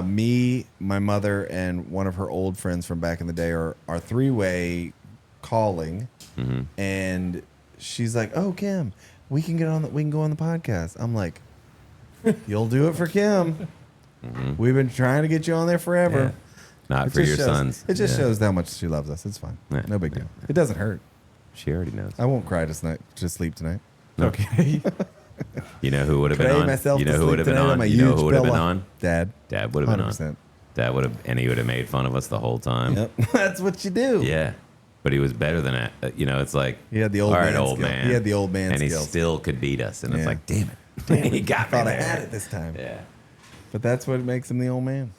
me, my mother, and one of her old friends from back in the day are three-way calling, Mm-hmm. and she's like, "Oh, Kim, we can get on. We can go on the podcast." I'm like, "You'll do it for Kim. We've been trying to get you on there forever." Mm-hmm. Yeah. Not It for just your shows, sons. It just Yeah. shows how much she loves us. It's fine. Yeah. No big deal. It doesn't hurt. She already knows. I won't cry to sleep tonight. Okay. You know who would have been Cray on? myself You know to who would sleep have been tonight on? my You know huge who would have been pillow. on? Dad. Dad would have been 100%. on. Dad would have, and he would have made fun of us the whole time. Yep. That's what you do. Yeah. But he was better than that. You know, it's like, He had the old all right, man old skill. man. He had the old man and skills. he still could beat us. And it's Yeah. like, damn it. He got me Thought I there. had it this time. Yeah. But that's what makes him the old man.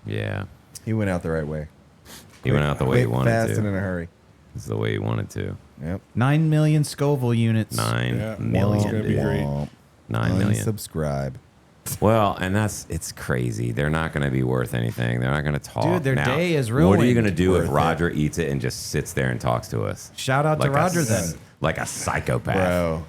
Yeah. He went out the right way. He went out the way he Quick, wanted fast, to. and in a hurry. It's the way he wanted to. Yep. 9 million Scoville units. 9 Yeah. million, It's gonna be dude. great. 9 million. Unsubscribe. Well, and it's crazy. They're not going to be worth anything. They're not going to talk. Dude, their Now, day is What are you ruined. going to do if Worth it. Roger eats it and just sits there and talks to us? Shout out to Like a Roger s- then. Like a psychopath. Bro,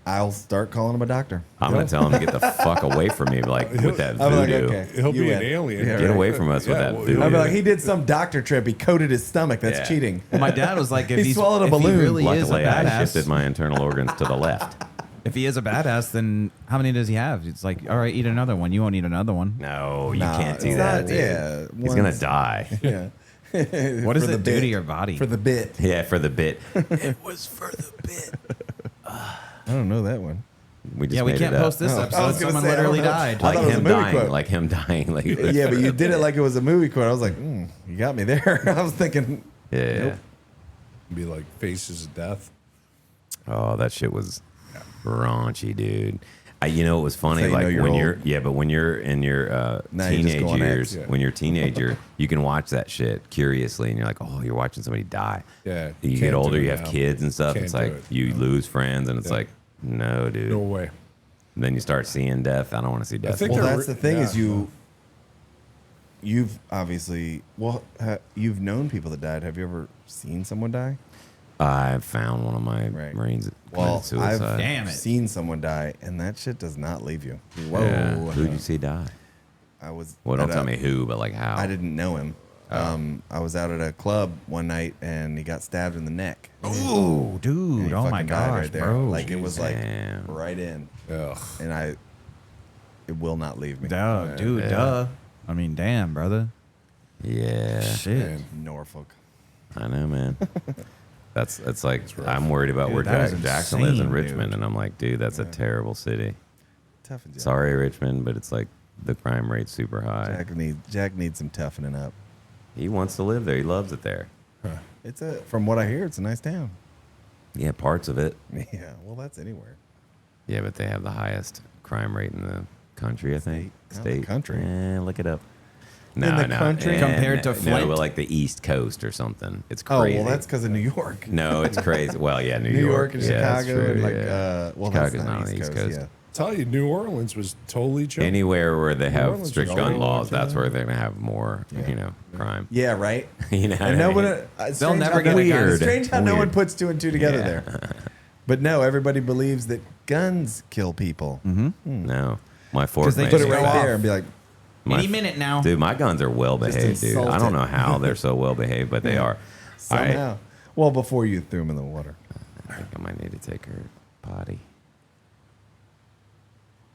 I'll start calling him a doctor. I'm going to tell him to get the fuck away from me, like with that I'll be like, voodoo. okay. He'll You be win. an alien. Yeah, Get right. away from us with that well, voodoo. I'll be like, he did some doctor trip. He coated his stomach. That's Yeah. cheating. Well, my dad was like, if He he's swallowed a if balloon. he really is a Luckily, I badass, shifted my internal organs to the left. if he is a badass, then how many does he have? It's like, all right, eat another one. You won't eat another one. No, you Nah, can't do it's that. not- dude. yeah, He's going once- to die. Yeah. What does For it the do to bit. your body? For the bit. Yeah, for the bit. It was for the bit. I don't know that one. We just Yeah, we made can't it up. post this Oh, I episode. was gonna Someone say, I literally don't know. died. I Like thought it was a him movie dying. quote. Like him dying. Like Yeah, but you did it like it was a movie quote. I was like, you got me there. I was thinking, yeah. Nope. Be like faces of death. Oh, that shit was raunchy, dude. You know, it was funny. That's how you Like know when you're you're, but when you're in your Now you just teenage go on years, X. Yeah. when you're a teenager, you can watch that shit curiously, and you're like, oh, you're watching somebody die. Yeah, You can't get do older, it you have now. kids and stuff. Can't It's do like it. you lose friends, and it's Yeah. like, no, dude. No way. And then you start seeing death. I don't want to see death. think well, they're that's re- the thing yeah. is you've obviously, you've known people that died. Have you ever seen someone die? I found one of my Right. Marines that Well, committed I've suicide. Damn it. seen someone die, and that shit does not leave you. Whoa. Yeah. Who'd you see die? I was. Well, don't at tell a- me who, but like how. I didn't know him. I was out at a club one night, and he got stabbed in the neck. Ooh, And dude. he Oh my fucking died gosh, right there. bro. Like it was like Damn. right in, Ugh. and it will not leave me. Duh, dude, Yeah. duh. I mean, damn, brother. Yeah. Shit. Man. Norfolk. I know, man. It's like I'm worried about Dude, where that was Jackson lives in insane, Richmond, dude. and I'm like, dude, that's a terrible city. Tough and Jack. Sorry, Richmond, but it's like the crime rate's super high. Jack needs some toughening up. He wants to live there. He loves it there. From what I hear, it's a nice town. Yeah, parts of it. Yeah, well, that's anywhere. Yeah, but they have the highest crime rate in the country, I think. Not the country. Look it up. In the country? Compared to no, Flint? like the East Coast or something. It's Oh, crazy. well, that's because of New York. No, it's crazy. Well, yeah, New New York. York and Yeah, that's Chicago, true, and like, yeah. well, Chicago's that's not on the East Coast. Yeah. Tell you, New Orleans was totally chill. Anywhere where they have Orleans strict is gun all laws, over that's there. where they're gonna have more, crime. Yeah, right. You know, what And I no mean? one, They'll never get a gun. Weird. Strange how no Weird. one puts two and two together Yeah. there. But no, everybody believes that guns kill people. No, my Fort they May- Put it Just right go there off. and be like, my- Any minute now. Dude, my guns are well behaved, dude. insult I don't it. know how they're so well behaved, but they are. All right. somehow. Well, before you threw them in the water. I think I might need to take her potty.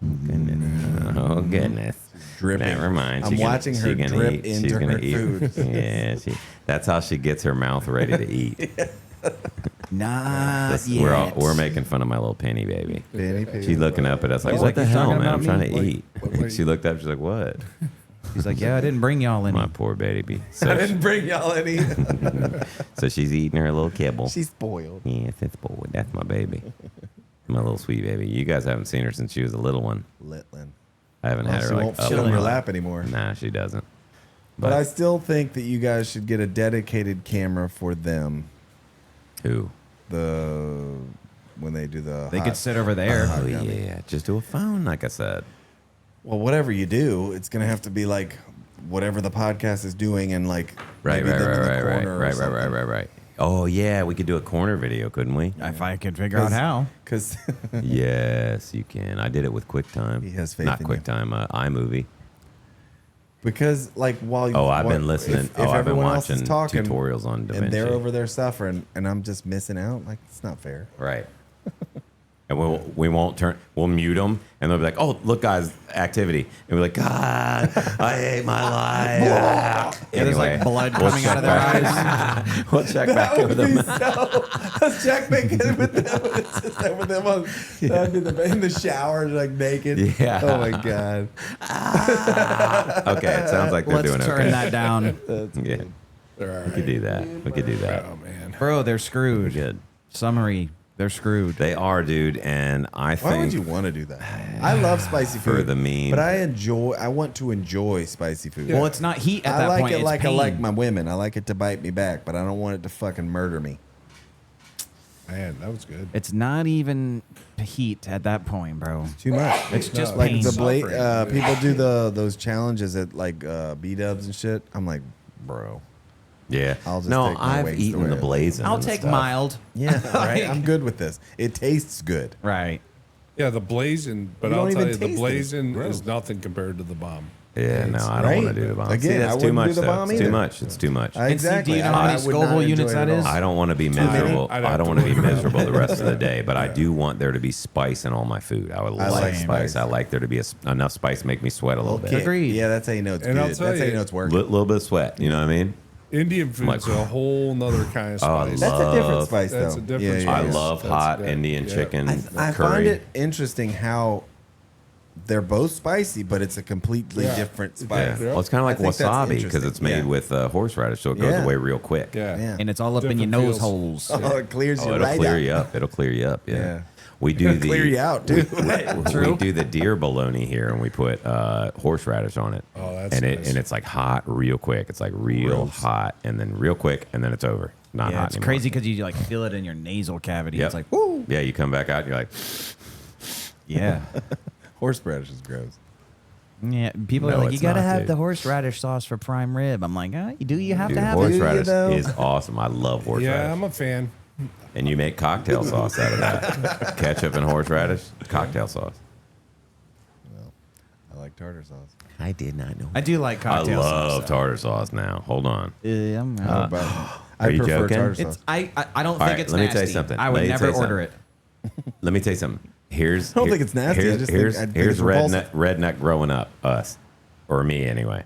Goodness. Oh goodness. Dripping. Never mind. I'm watching her gonna drip She's into gonna her eat. food. Yeah, that's how she gets her mouth ready to eat. Not yet. We're making fun of my little penny baby. Penny, penny. She's looking up at us like, He's "What like, the "You hell, talking man? about I'm trying to me?" eat." Like- She looked up. She's like, "What?" He's like, yeah, I didn't bring y'all any. My poor baby. I So, didn't bring y'all any. so she's eating her little kibble. She's spoiled. Yes, it's boy. That's my baby. My little sweet baby. You guys haven't seen her since she was a little one. Litlin. I haven't Well, had her she like won't up sit in on your my- lap anymore. Nah, she doesn't. But I still think that you guys should get a dedicated camera for them. Who? When they do the They hot- could sit over there. Oh gummy. yeah, just do a phone, like I said. Well, whatever you do, it's gonna have to be like whatever the podcast is doing, and like Right, maybe right, them in the right, right, corner or right, something. right. Oh yeah, we could do a corner video, couldn't we? If I could figure out how. Because Yes, you can. I did it with QuickTime. He has faith Not in you. QuickTime, iMovie. because like while you, Oh, I've been listening. if I've been everyone else is watching talking tutorials on DaVinci. and they're over there suffering, and I'm just missing out. Like it's not fair. Right. And we won't turn. We'll mute them, and they'll be like, "Oh, look, guys, activity." And we're like, "God, I hate my life." Yeah, there's like blood coming out of their eyes. We'll check back in with them. Let's check back in with them. With them on, that'd be in the shower, like naked. Yeah. Oh my god. Okay, it sounds like they're Let's doing turn okay. that down. Yeah, All we could do that. We could do that. Oh man. Bro, they're screwed. Good. Summary, they're screwed. They are, dude, and I Why would think you want to do that? I love spicy For food the meme. but I want to enjoy spicy food. Well, it's not heat at I that like point. it It's like pain. I like my women. I like it to bite me back, but I don't want it to fucking murder me. Man, that was good. It's not even heat at that point, bro. Too much. It's just Like pain. the Suffering. people do those challenges at like B-dubs and shit. I'm like, bro. yeah. I'll just No, take my I've wings eaten the way the it is. blazing. I'll and take stuff. mild. Yeah, right. I'm good with this. It tastes good. Right. Yeah, the blazing, but You I'll don't tell even you, the taste it. blazing Gross. is nothing compared to the bomb. Yeah, no, I don't Right? want to do the bomb. Again, See, that's I too wouldn't much. do the though. bomb It's too either. much. It's too much. Exactly. do you know how many I would not Scoville enjoy units it that at all. is? I don't want to be miserable. I'd I have don't to want to be work. miserable the rest of the day, but I do want there to be spice in all my food. I would I like like spice. spice. I like there to be enough spice to make me sweat a little bit. Kick. Agreed. Yeah, that's how you know it's And I'll good. tell That's how you you- know it's working. Little bit of sweat. You know what I mean? Indian food's like- a whole nother kind of Oh, I spice. That's a different love- spice, though. That's a different Yeah, spice. yeah, I yeah. love That's hot good. Indian Yeah. chicken I curry. find it interesting how they're both spicy, but it's a completely Yeah. different Yeah. spice. Well, it's kind of I like think that's wasabi because interesting. it's made Yeah. with horseradish, so it goes Yeah. away real quick. Yeah. Yeah. And it's all up in your Different nose feels. holes. Oh, it clears Oh, you it'll right clear out. you up. It'll clear you up. Yeah. Yeah. We do the Clear you out, too. we do the deer bologna here, and we put horseradish on it. Oh, that's and nice. it's like hot real quick. It's like real hot, and then real quick, and then it's over. Not Yeah, hot it's anymore. crazy because you like feel it in your nasal cavity. Yep. It's like, woo. Yeah, you come back out, and you're like, Yeah. Horseradish is gross. Yeah. People No, are like, you it's got to not, have dude. the horseradish sauce for prime rib. I'm like, you have dude, to have it? horseradish though? is awesome. I love horseradish. Yeah, I'm a fan. And you make cocktail sauce out of that. Ketchup and horseradish, cocktail sauce. I like tartar sauce. I did not know. I do like I cocktail love sauce. tartar sauce now. Hold on. I'm How about- are I you prefer joking? tartar It's sauce. I don't All think right, it's let me nasty. tell you something. I Let would me never tell you order it. Let me tell you something. Here's I don't think it's nasty. I Here's just think- I think here's it's repulsive. redneck growing up. Us or me anyway.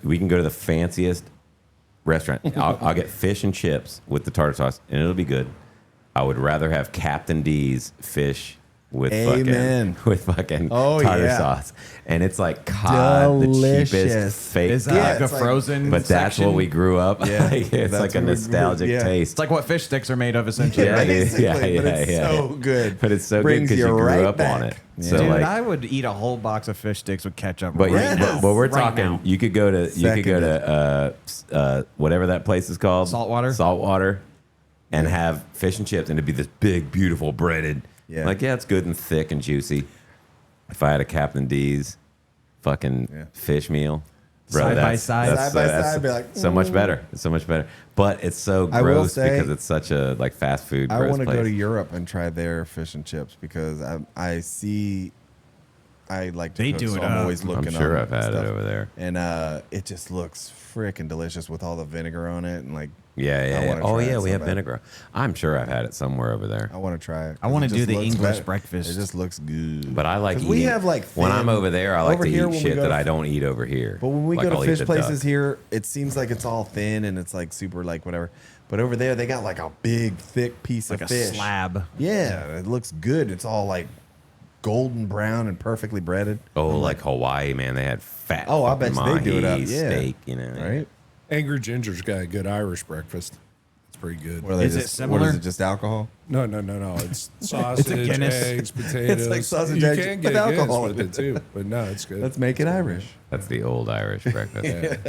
We can go to the fanciest restaurant. I'll get fish and chips with the tartar sauce, and it'll be good. I would rather have Captain D's fish with Amen. fucking Oh, tartar yeah. sauce, and it's like cod, the Delicious. cheapest fake Is that cod. like a it's like- frozen But that's section? what we grew up. Yeah, it's that's like a what we grew- nostalgic yeah. taste. It's like what fish sticks are made of, essentially. Yeah, right? dude. Basically, but it's so good. But it's so good Brings because you grew right up on back. it. Yeah. So Dude, like, I would eat a whole box of fish sticks with ketchup. but, right now. but we're Right talking. now. You could go to whatever that place is called, Saltwater, and have fish and chips, and it'd be this big, beautiful breaded. Yeah. Like it's good and thick and juicy. If I had a Captain D's fucking Yeah. fish meal, bro, Side by that's- side. that's- Side by that's side, be like, so much better. It's so much better. But it's so I will gross say- because it's such a like fast food. I gross want to place. go to Europe and try their fish and chips because I see. I like to They cook, do so it I'm up. always looking. I'm sure on I've had stuff. it over there. and it just looks freaking delicious with all the vinegar on it and like. Yeah, I yeah. wanna Oh, try yeah. it We so have bad. vinegar. I'm sure I've had it somewhere over there. I want to try it. I wanna It do just the looks English better. breakfast. It just looks good. But I like 'Cause eating. we have like when I'm thin- over there, I like over to here eat when we shit go that to- I don't eat over here. But when we Like, go I'll to eat fish the places duck. here, it seems like it's all thin and it's like super like whatever. But over there, they got like a big, thick piece like of a fish. slab. Yeah, it looks good. It's all like golden brown and perfectly breaded. Oh, like Hawaii, man, they had fat. Oh, I bet fucking you they do it up. mahi Yeah. steak, you know. Right? Angry Ginger's got a good Irish breakfast. It's pretty good. What are they Is it just, similar? What is it? Just alcohol? No. It's sausage, Guinness. eggs, potatoes. like sausage, you eggs can with get a Guinness alcohol with in it too. But no, it's good. Let's make it Irish. That's the old Irish breakfast.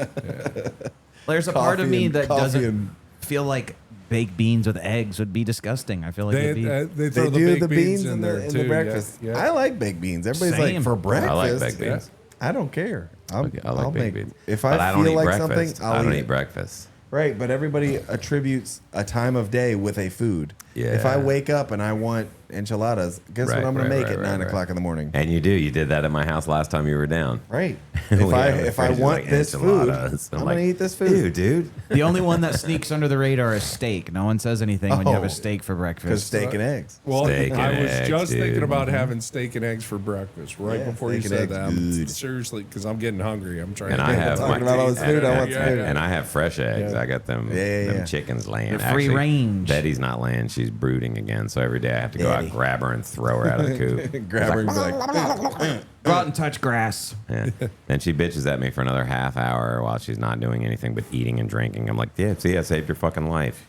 There's a part of Coffee me and- that coffee doesn't and- feel like baked beans with eggs would be disgusting. I feel like They, it'd be. they They throw do baked the beans in in there the too. breakfast. Yeah. I like baked beans. Everybody's Same. like, for breakfast? I like baked Yeah. beans. I don't care. I like baked beans. If But I don't feel eat like breakfast. something, I'll I don't eat eat it. breakfast. Right, but everybody attributes a time of day with a food. Yeah. If I wake up and I want enchiladas, guess what Right, I'm going right, to make right, at right, 9 right. o'clock in the morning? And you do. You did that at my house last time you were down. Right. We If I have a if I fridge, want like, this food, enchiladas. I'm I'm going like, to eat this food. Ew, dude. The only one that sneaks under the radar is steak. No one says anything when you have Oh. a steak for Because breakfast. steak and eggs. Well, Steak I and was eggs, just thinking dude. about having steak and eggs for breakfast right Yeah, before you steak and said eggs, that. good. Seriously, because I'm getting hungry. I'm trying And to I get have talking about all this food, I want some food. And I have fresh eggs. Yeah. I got them, Yeah. them chickens laying. They're free range. Betty's not laying. She's brooding again. So every day I have to go out Betty. and grab her and throw her out of the coop. Grab her and be like, Go out and touch grass. Yeah. Then she bitches at me for another half hour while she's not doing anything but eating and drinking. I'm like, yeah, see, I saved your fucking life.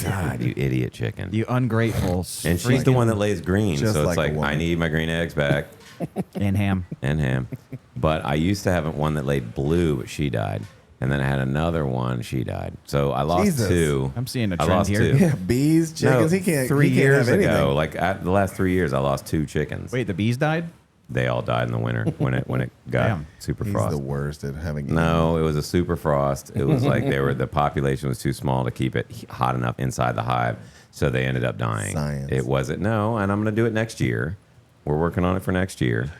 God, you idiot chicken. You ungrateful. And she's the one that lays green. Just So it's like a like, woman. I need my green eggs back and ham. and ham. But I used to have one that laid blue, but she died. And then I had another one, she died. So I lost Jesus. two. I'm seeing a I trend lost here. two. yeah, bees, chickens. No, he can't. 3 he can't years have anything. ago, like the last 3 years, I lost two chickens. Wait, the bees died? They all died in the winter when it got Damn. super He's frost. the worst at having. No, it was a super frost. It was like the population was too small to keep it hot enough inside the hive, so they ended up dying. Science. It wasn't no, and I'm going to do it next year. We're working on it for next year.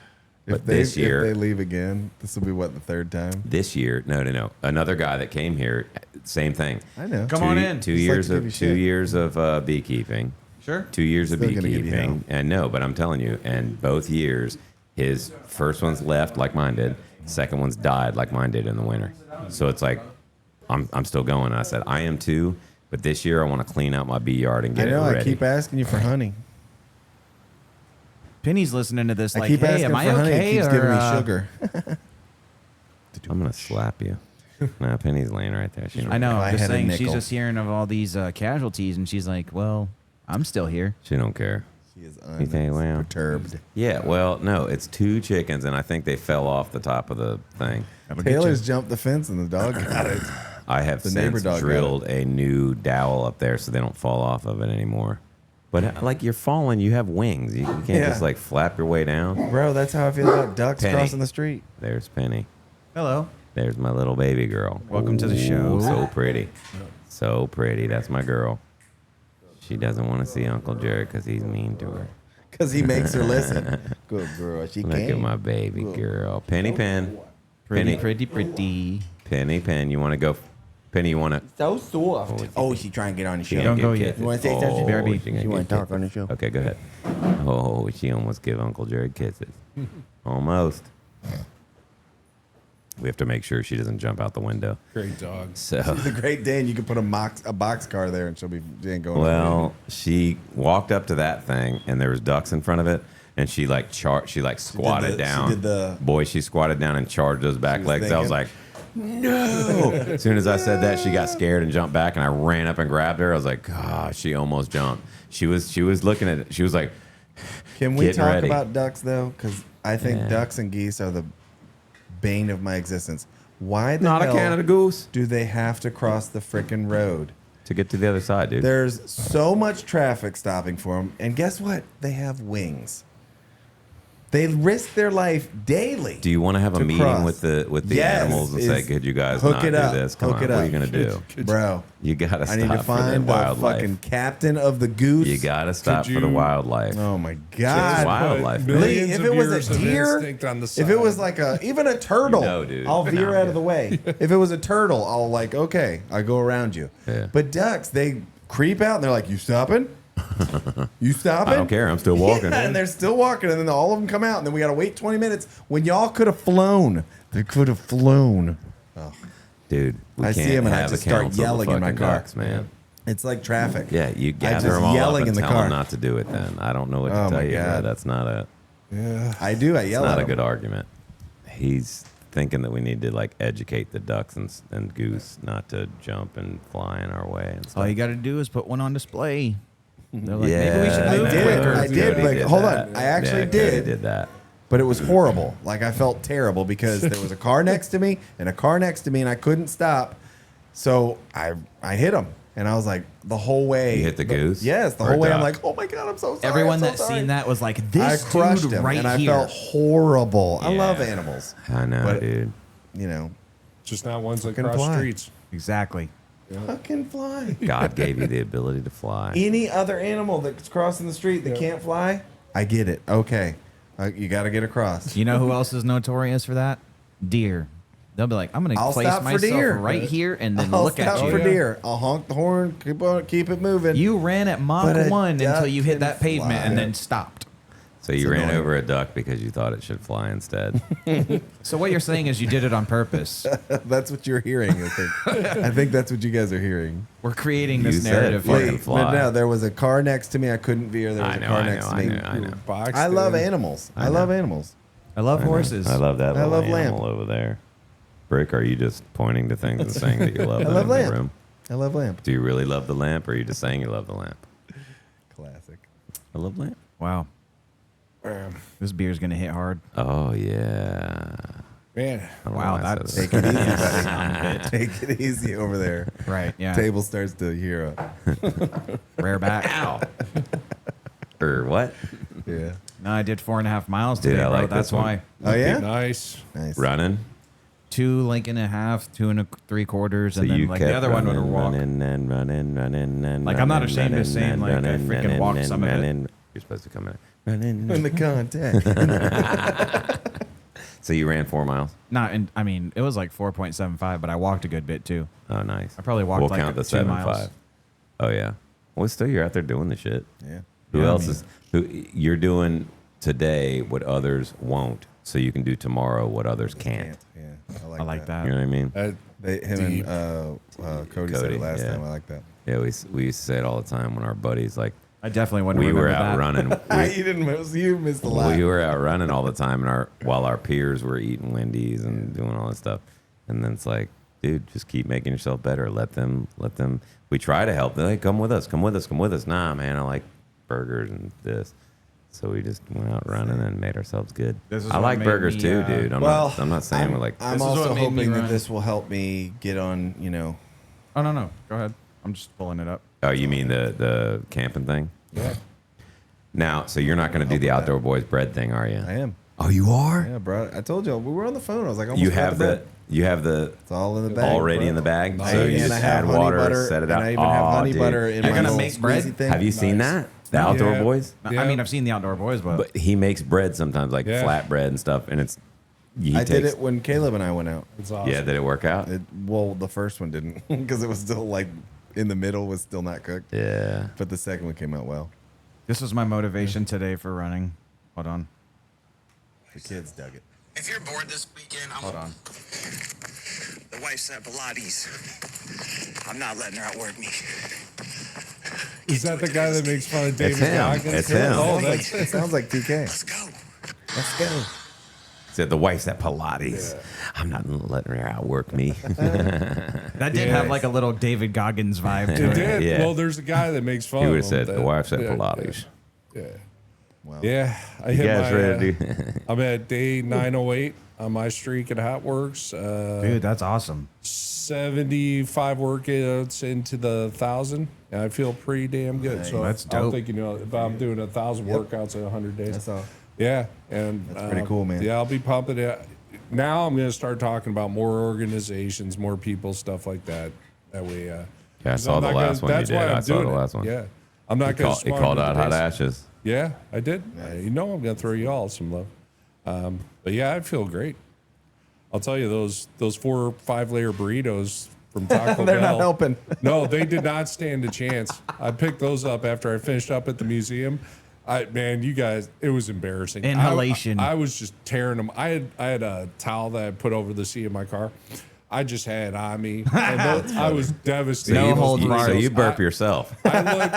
But If they, this year, if they leave again, this will be what, the third time? this year, no. Another guy that came here, same thing. I know. Come on in. 2 Just like years to give you of 2 shit. years of beekeeping. Sure. 2 years of Still gonna give you hell. beekeeping, and no, but I'm telling you, and both years, his first one's left like mine did, second one's died like mine did in the winter. So it's like, I'm still going. And I said I am too, but this year I want to clean out my bee yard and I get know. it I ready. keep asking you for honey. Penny's listening to this I like, keep hey, asking am for I honey. okay? It keeps or, giving me sugar. I'm gonna slap you. Nah, Penny's laying right there. She don't I know. If I I'm just had a saying, she's nickel. just hearing of all these casualties, and she's like, well, I'm still here. She don't care. She is You think, well, unperturbed. yeah. Well, no, it's two chickens, and I think they fell off the top of the thing. Taylor's jumped the fence and the dog got it. I have The neighbor since dog got drilled a new dowel up there so they don't fall off of it anymore. But like you're falling, you have wings. You can't Yeah. just like flap your way down. Bro, that's how I feel about ducks Penny. crossing the street. There's Penny. Hello. There's my little baby girl. Welcome to the show. So pretty. So pretty. That's my girl. She doesn't want to see Uncle Jared because he's mean to her. Because he makes her listen. Good girl. She Look can. at my baby girl. Penny Pen. Pretty, Penny. pretty. Penny Pen. You want to go? Penny, you want to? So soft. Oh, she trying to get on the show. Don't go yet. You wanna say something? Oh, Barry? she gonna You wanna get talk kisses. on the show? Okay, go ahead. Oh, she almost gave Uncle Jared kisses. Almost. We have to make sure she doesn't jump out the window. Great dog. So, It's a great day, and you can put a box car there, and she ain't going. well, she walked up to that thing, and there was ducks in front of it, and she like squatted she down. did the- Boy, she squatted down and charged those back was legs. I was thinking. like, no. As soon as I said that, she got scared and jumped back, and I ran up and grabbed her. I was like, gosh, she almost jumped. She was looking at it. She was like, Can we Get talk ready. about ducks though? Because I think Yeah. ducks and geese are the bane of my existence. Why the not a hell Canada goose do they have to cross the frickin' road? to get to the other side, dude. There's so much traffic stopping for them, and guess what? They have wings. They risk their life daily. Do you want to have a to meeting cross. with the Yes, animals and say, is could you guys hook not it do up, this? Come hook on, it what are up. you gonna do? Bro, You gotta I stop need to for the find the wildlife. fucking captain of the goose. You gotta stop Could for the you- wildlife. Oh my It's god. wildlife, man. Lee, Millions if of it was years a of deer, instinct on the if it was side. like even a turtle, You know, dude. I'll No, veer I'm out of the way. If it was a turtle, I'll like, okay, I go around you. Yeah. But ducks, they creep out and they're like, you stopping? You stopping? I don't care. I'm still walking. Yeah, and they're still walking, and then all of them come out, and then we got to wait 20 minutes when y'all could have flown. They could have flown. Dude, we I can't see 'em and I have just a start council of yelling in my fucking car. ducks, man. It's like traffic. Yeah, you I gather just them all yelling up in and the tell car. them not to do it. Then I don't know what to Oh, tell my you. Bro. God. That's not a I do. I yell not at a them. good argument. He's thinking that we need to like educate the ducks and goose not to jump and fly in our way and stuff. All you got to do is put one on display. They're like, Yeah, maybe we should I move did. quicker. I did, Cody but hold that. on. I actually Yeah, Cody did. did that. But it was horrible. Like I felt terrible because there was a car next to me and a car next to me, and I couldn't stop. So I hit him, and I was like the whole way. You hit the goose? Yes, the Or whole way. I'm duck? like, oh my god, I'm so sorry. Everyone I'm so that's sorry. seen that was like, I this crushed dude him, right and I here. felt horrible. I love Yeah. animals, I know, But- dude. you know. Just not ones that Fucking cross fly. streets. Exactly. Fucking fly. God gave you the ability to fly. Any other animal that's crossing the street that can't fly, I get it. Okay. You got to get across. You know who else is notorious for that? Deer. They'll be like, I'm going to I'll place stop for myself deer. right here and then I'll look at stop you. for Yeah. deer. I'll honk the horn, keep it moving. You ran at Mach But a 1 until duck you hit can that pavement fly. and then stopped. So you It's ran annoying. over a duck because you thought it should fly instead. So what you're saying is you did it on purpose. That's what you're hearing, I think. I think that's what you guys are hearing. We're creating You this said narrative. fucking here. fly. But no, there was a car next to me. I couldn't veer. There was I a know, car I next know, to I me. know, I know. Boxed I love in. animals. I I love know. animals. I love horses. I love that I little love lamp. animal over there. Brick, are you just pointing to things and saying that you love I them love in the lamp. room? I love lamp. Do you really love the lamp, or are you just saying you love the lamp? Classic. I love lamp. Wow. This beer's going to hit hard. Oh yeah. Man, I don't know Wow, why I said that's- that. Take it easy, buddy. Take it easy over there. Right, yeah. Table starts to hear up. Rare back. Ow. Or what? Yeah. No, I did 4.5 miles Dude, today, I bro. like That's this one. why. Oh yeah. nice. Nice. Running. 2 Link and a half, 2 3/4, So and then you like kept the other one would running, walk. running and running and Like, I'm not ashamed of running, saying, like, I running, freaking running, walked some of it. running. You're supposed to come in. Running. In the contact. So you ran 4 miles. Not, in, I mean, it was like 4.75, but I walked a good bit too. Oh, nice. I probably walked we'll like count the 2 miles. 7.5. Oh yeah. Well, still you're out there doing the shit. Yeah. Who Yeah, I else mean- is? Who you're doing today? What others won't, so you can do tomorrow what others can't. Yeah. I like that. You know what I mean? Him Deep. and Cody said Cody, it last yeah. time. I like that. Yeah, we used to say it all the time when our buddies like I definitely wouldn't we were remember out that. running. You didn't miss. You missed the lot. We were out running all the time, and while our peers were eating Wendy's and doing all this stuff, and then it's like, dude, just keep making yourself better. Let them. We try to help. They're like, come with us. Nah, man, I like burgers and this. So we just went out running and made ourselves good. This is I what like made burgers me, too, dude. I'm not saying we're like. I'm This is what also made me hoping that run. this will help me get on. Oh, no. Go ahead. I'm just pulling it up. Oh, you mean the camping thing? Yeah. Now, so you're not going to do the Help with outdoor boys bread thing, are you? I am. Oh, you are. Yeah, bro. I told you we were on the phone. I was like, almost You got have bread. You have the It's all in the bag. already bro. in the bag. Nice. So you And just I have add honey water, butter, set it and out. I even have Aw, honey dude. butter in You're my gonna little make bread? squeezy thing. Have you seen Nice. that? The outdoor Yeah. boys? I Yeah. mean, I've seen the Outdoor Boys, but But he makes bread sometimes, like Yeah. flat bread and stuff, and it's. He I did takes- it when Caleb and I went out. It's awesome. Yeah, did it work out? Well, the first one didn't because it was still like in the middle was still not cooked. Yeah. But the second one came out well. this was my motivation today for running. Hold on. The kids dug it. If you're bored this weekend, Hold on. The wife's at Pilates. I'm not letting her outwork me. Is that the guy that makes fun of David him. Goggins? It's him. Oh, Sounds that's like, it sounds like TK. Let's go. Let's go. Said the wife's at Pilates. I'm not letting her outwork me. That did Yeah. have like a little David Goggins vibe to it it. did. Yeah. Well, there's a guy that makes fun He of would have him. said the wife's at Yeah, Pilates. Yeah. Wow. Yeah. I You hit guys my, ready to do? I'm at day 908 on my streak at Hotworks. Dude, that's awesome. 75 workouts into the 1,000, and I feel pretty damn good. So That's I'm dope. thinking, if I'm doing 1,000 workouts in 100 days, That's all. yeah, and That's pretty cool, man. Yeah, I'll be pumping it. Now I'm going to start talking about more organizations, more people, stuff like that. That way, Yeah, I saw the last one you That's did. why I'm I saw doing the it. last one. Yeah, I'm not going to. He called out hot ashes. Yeah, I did. You know, I'm going to throw you all some love. But yeah, I feel great. I'll tell you, those 4 or 5 layer burritos from Taco They're Bell. not helping. No, they did not stand a chance. I picked those up after I finished up at the museum. Man, you guys, it was embarrassing. Inhalation. I was just tearing them. I had a towel that I put over the seat of my car. I just had it on me. And I was devastated. No you, holds you- barred. so you burp yourself. I looked,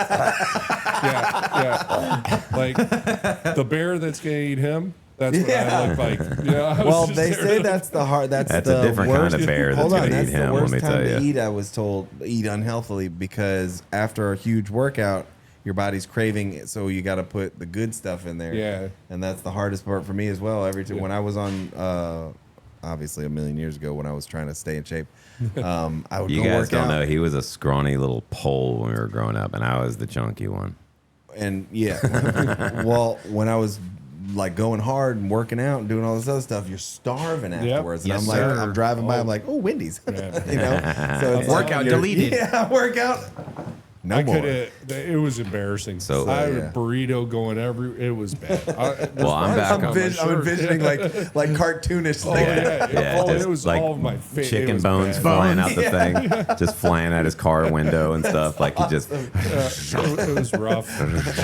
yeah. Like the bear that's gonna eat him. That's what I look like. Yeah. I was Well, just they there. say that's the hard. That's That's the a different worst. kind of bear that's Hold on, gonna that's eat the him, let worst me time tell to you. eat. I was told eat unhealthily because after a huge workout, your body's craving it, so you got to put the good stuff in there. Yeah. and that's the hardest part for me as well. Every time when I was on, obviously a million years ago when I was trying to stay in shape, I would You go guys work don't out. know he was a scrawny little pole when we were growing up, and I was the chunky one. And yeah, well, when I was like going hard and working out and doing all this other stuff, you're starving afterwards. And Yes, I'm like, sir. I'm driving by, I'm like, oh, Wendy's. you know, so it's Workout you're- deleted. Yeah, workout. No I more. could have. It was embarrassing. So- I had yeah. a burrito going every. It was bad. Well, I'm back on my I'm envisioning like cartoonish. Oh like, yeah, just it was like all of my face. chicken bones flying out the thing, just flying at his car window and stuff. Like he just. It was rough.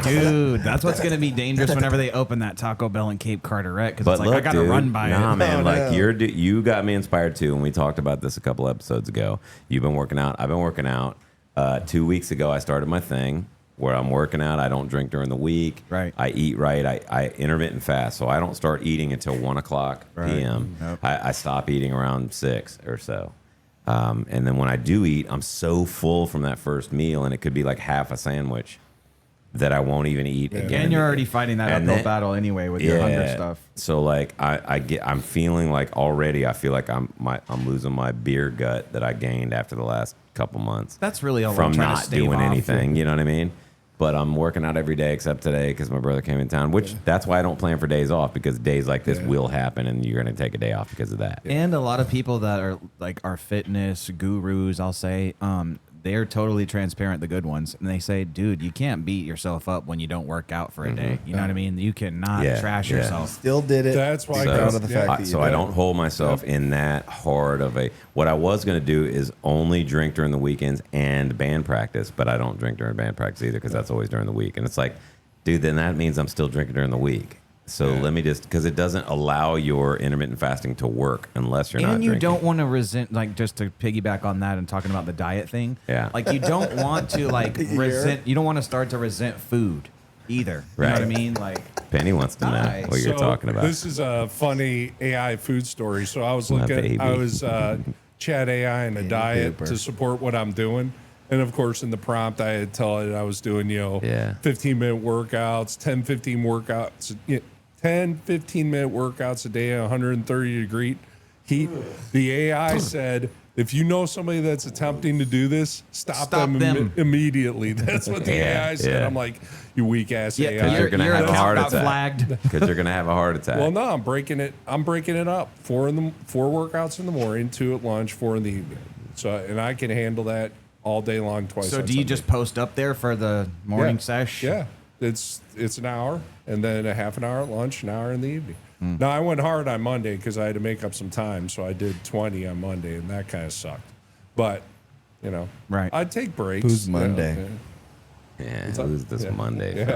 Dude, that's what's gonna be dangerous whenever they open that Taco Bell in Cape Carteret. Because But it's like look, I gotta dude, run by nah, it. man, Oh, like no. you got me inspired too. And we talked about this a couple episodes ago. You've been working out. I've been working out. 2 weeks ago, I started my thing where I'm working out. I don't drink during the week. Right. I eat right. I intermittent fast, so I don't start eating until 1 o'clock p.m. Yep. I stop eating around 6 or so. And then when I do eat, I'm so full from that first meal, and it could be like half a sandwich that I won't even eat again. And you're already fighting that And uphill then- battle anyway with your hunger stuff. So like I'm feeling like already I feel like I'm losing my beer gut that I gained after the last couple months That's really all I'm from trying to not stave doing off. anything. You know what I mean? But I'm working out every day except today because my brother came in town. Which that's why I don't plan for days off, because days like this will happen and you're going to take a day off because of that. And a lot of people that are like our fitness gurus, I'll say, they're totally transparent, the good ones, and they say, dude, you can't beat yourself up when you don't work out for a day. You know what I mean? You cannot Yeah, trash yeah. yourself. Still did it. That's why. Be So- proud of the fact that you So did I it. don't hold myself in that hard of a. What I was going to do is only drink during the weekends and band practice, but I don't drink during band practice either because that's always during the week. And it's like, dude, then that means I'm still drinking during the week. So let me just, because it doesn't allow your intermittent fasting to work unless you're not And you drinking. don't want to resent, like, just to piggyback on that and talking about the diet thing. Yeah. Like, you don't want to, like, resent, you don't want to start to resent food either. You know what I Right. mean? Like, Penny wants to know Hi. what you're So, talking about. This is a funny AI food story. So I was My looking. baby. I was chat AI and a diet pooper. to support what I'm doing. And of course, in the prompt, I had tell it I was doing, 15-minute workouts, 10, 15 workouts, 10, 15-minute workouts a day at 130 degree heat. The AI said, if you know somebody that's attempting to do this, stop them. Immediately. That's what the Yeah, AI said. yeah. I'm like, you weak ass yeah, AI. you're gonna your have a account heart got attack. flagged. Because you're going to have a heart attack. Well, no, I'm breaking it up. Four workouts in the morning, 2 at lunch, 4 in the evening. So, and I can handle that all day long, twice. So on do you Sunday. just post up there for the morning sesh? Yeah, it's an hour, and then a half an hour at lunch, an hour in the evening. Now I went hard on Monday because I had to make up some time, so I did 20 on Monday, and that kind of sucked. But Right. I'd take breaks. Who's Monday? yeah, who's this Monday?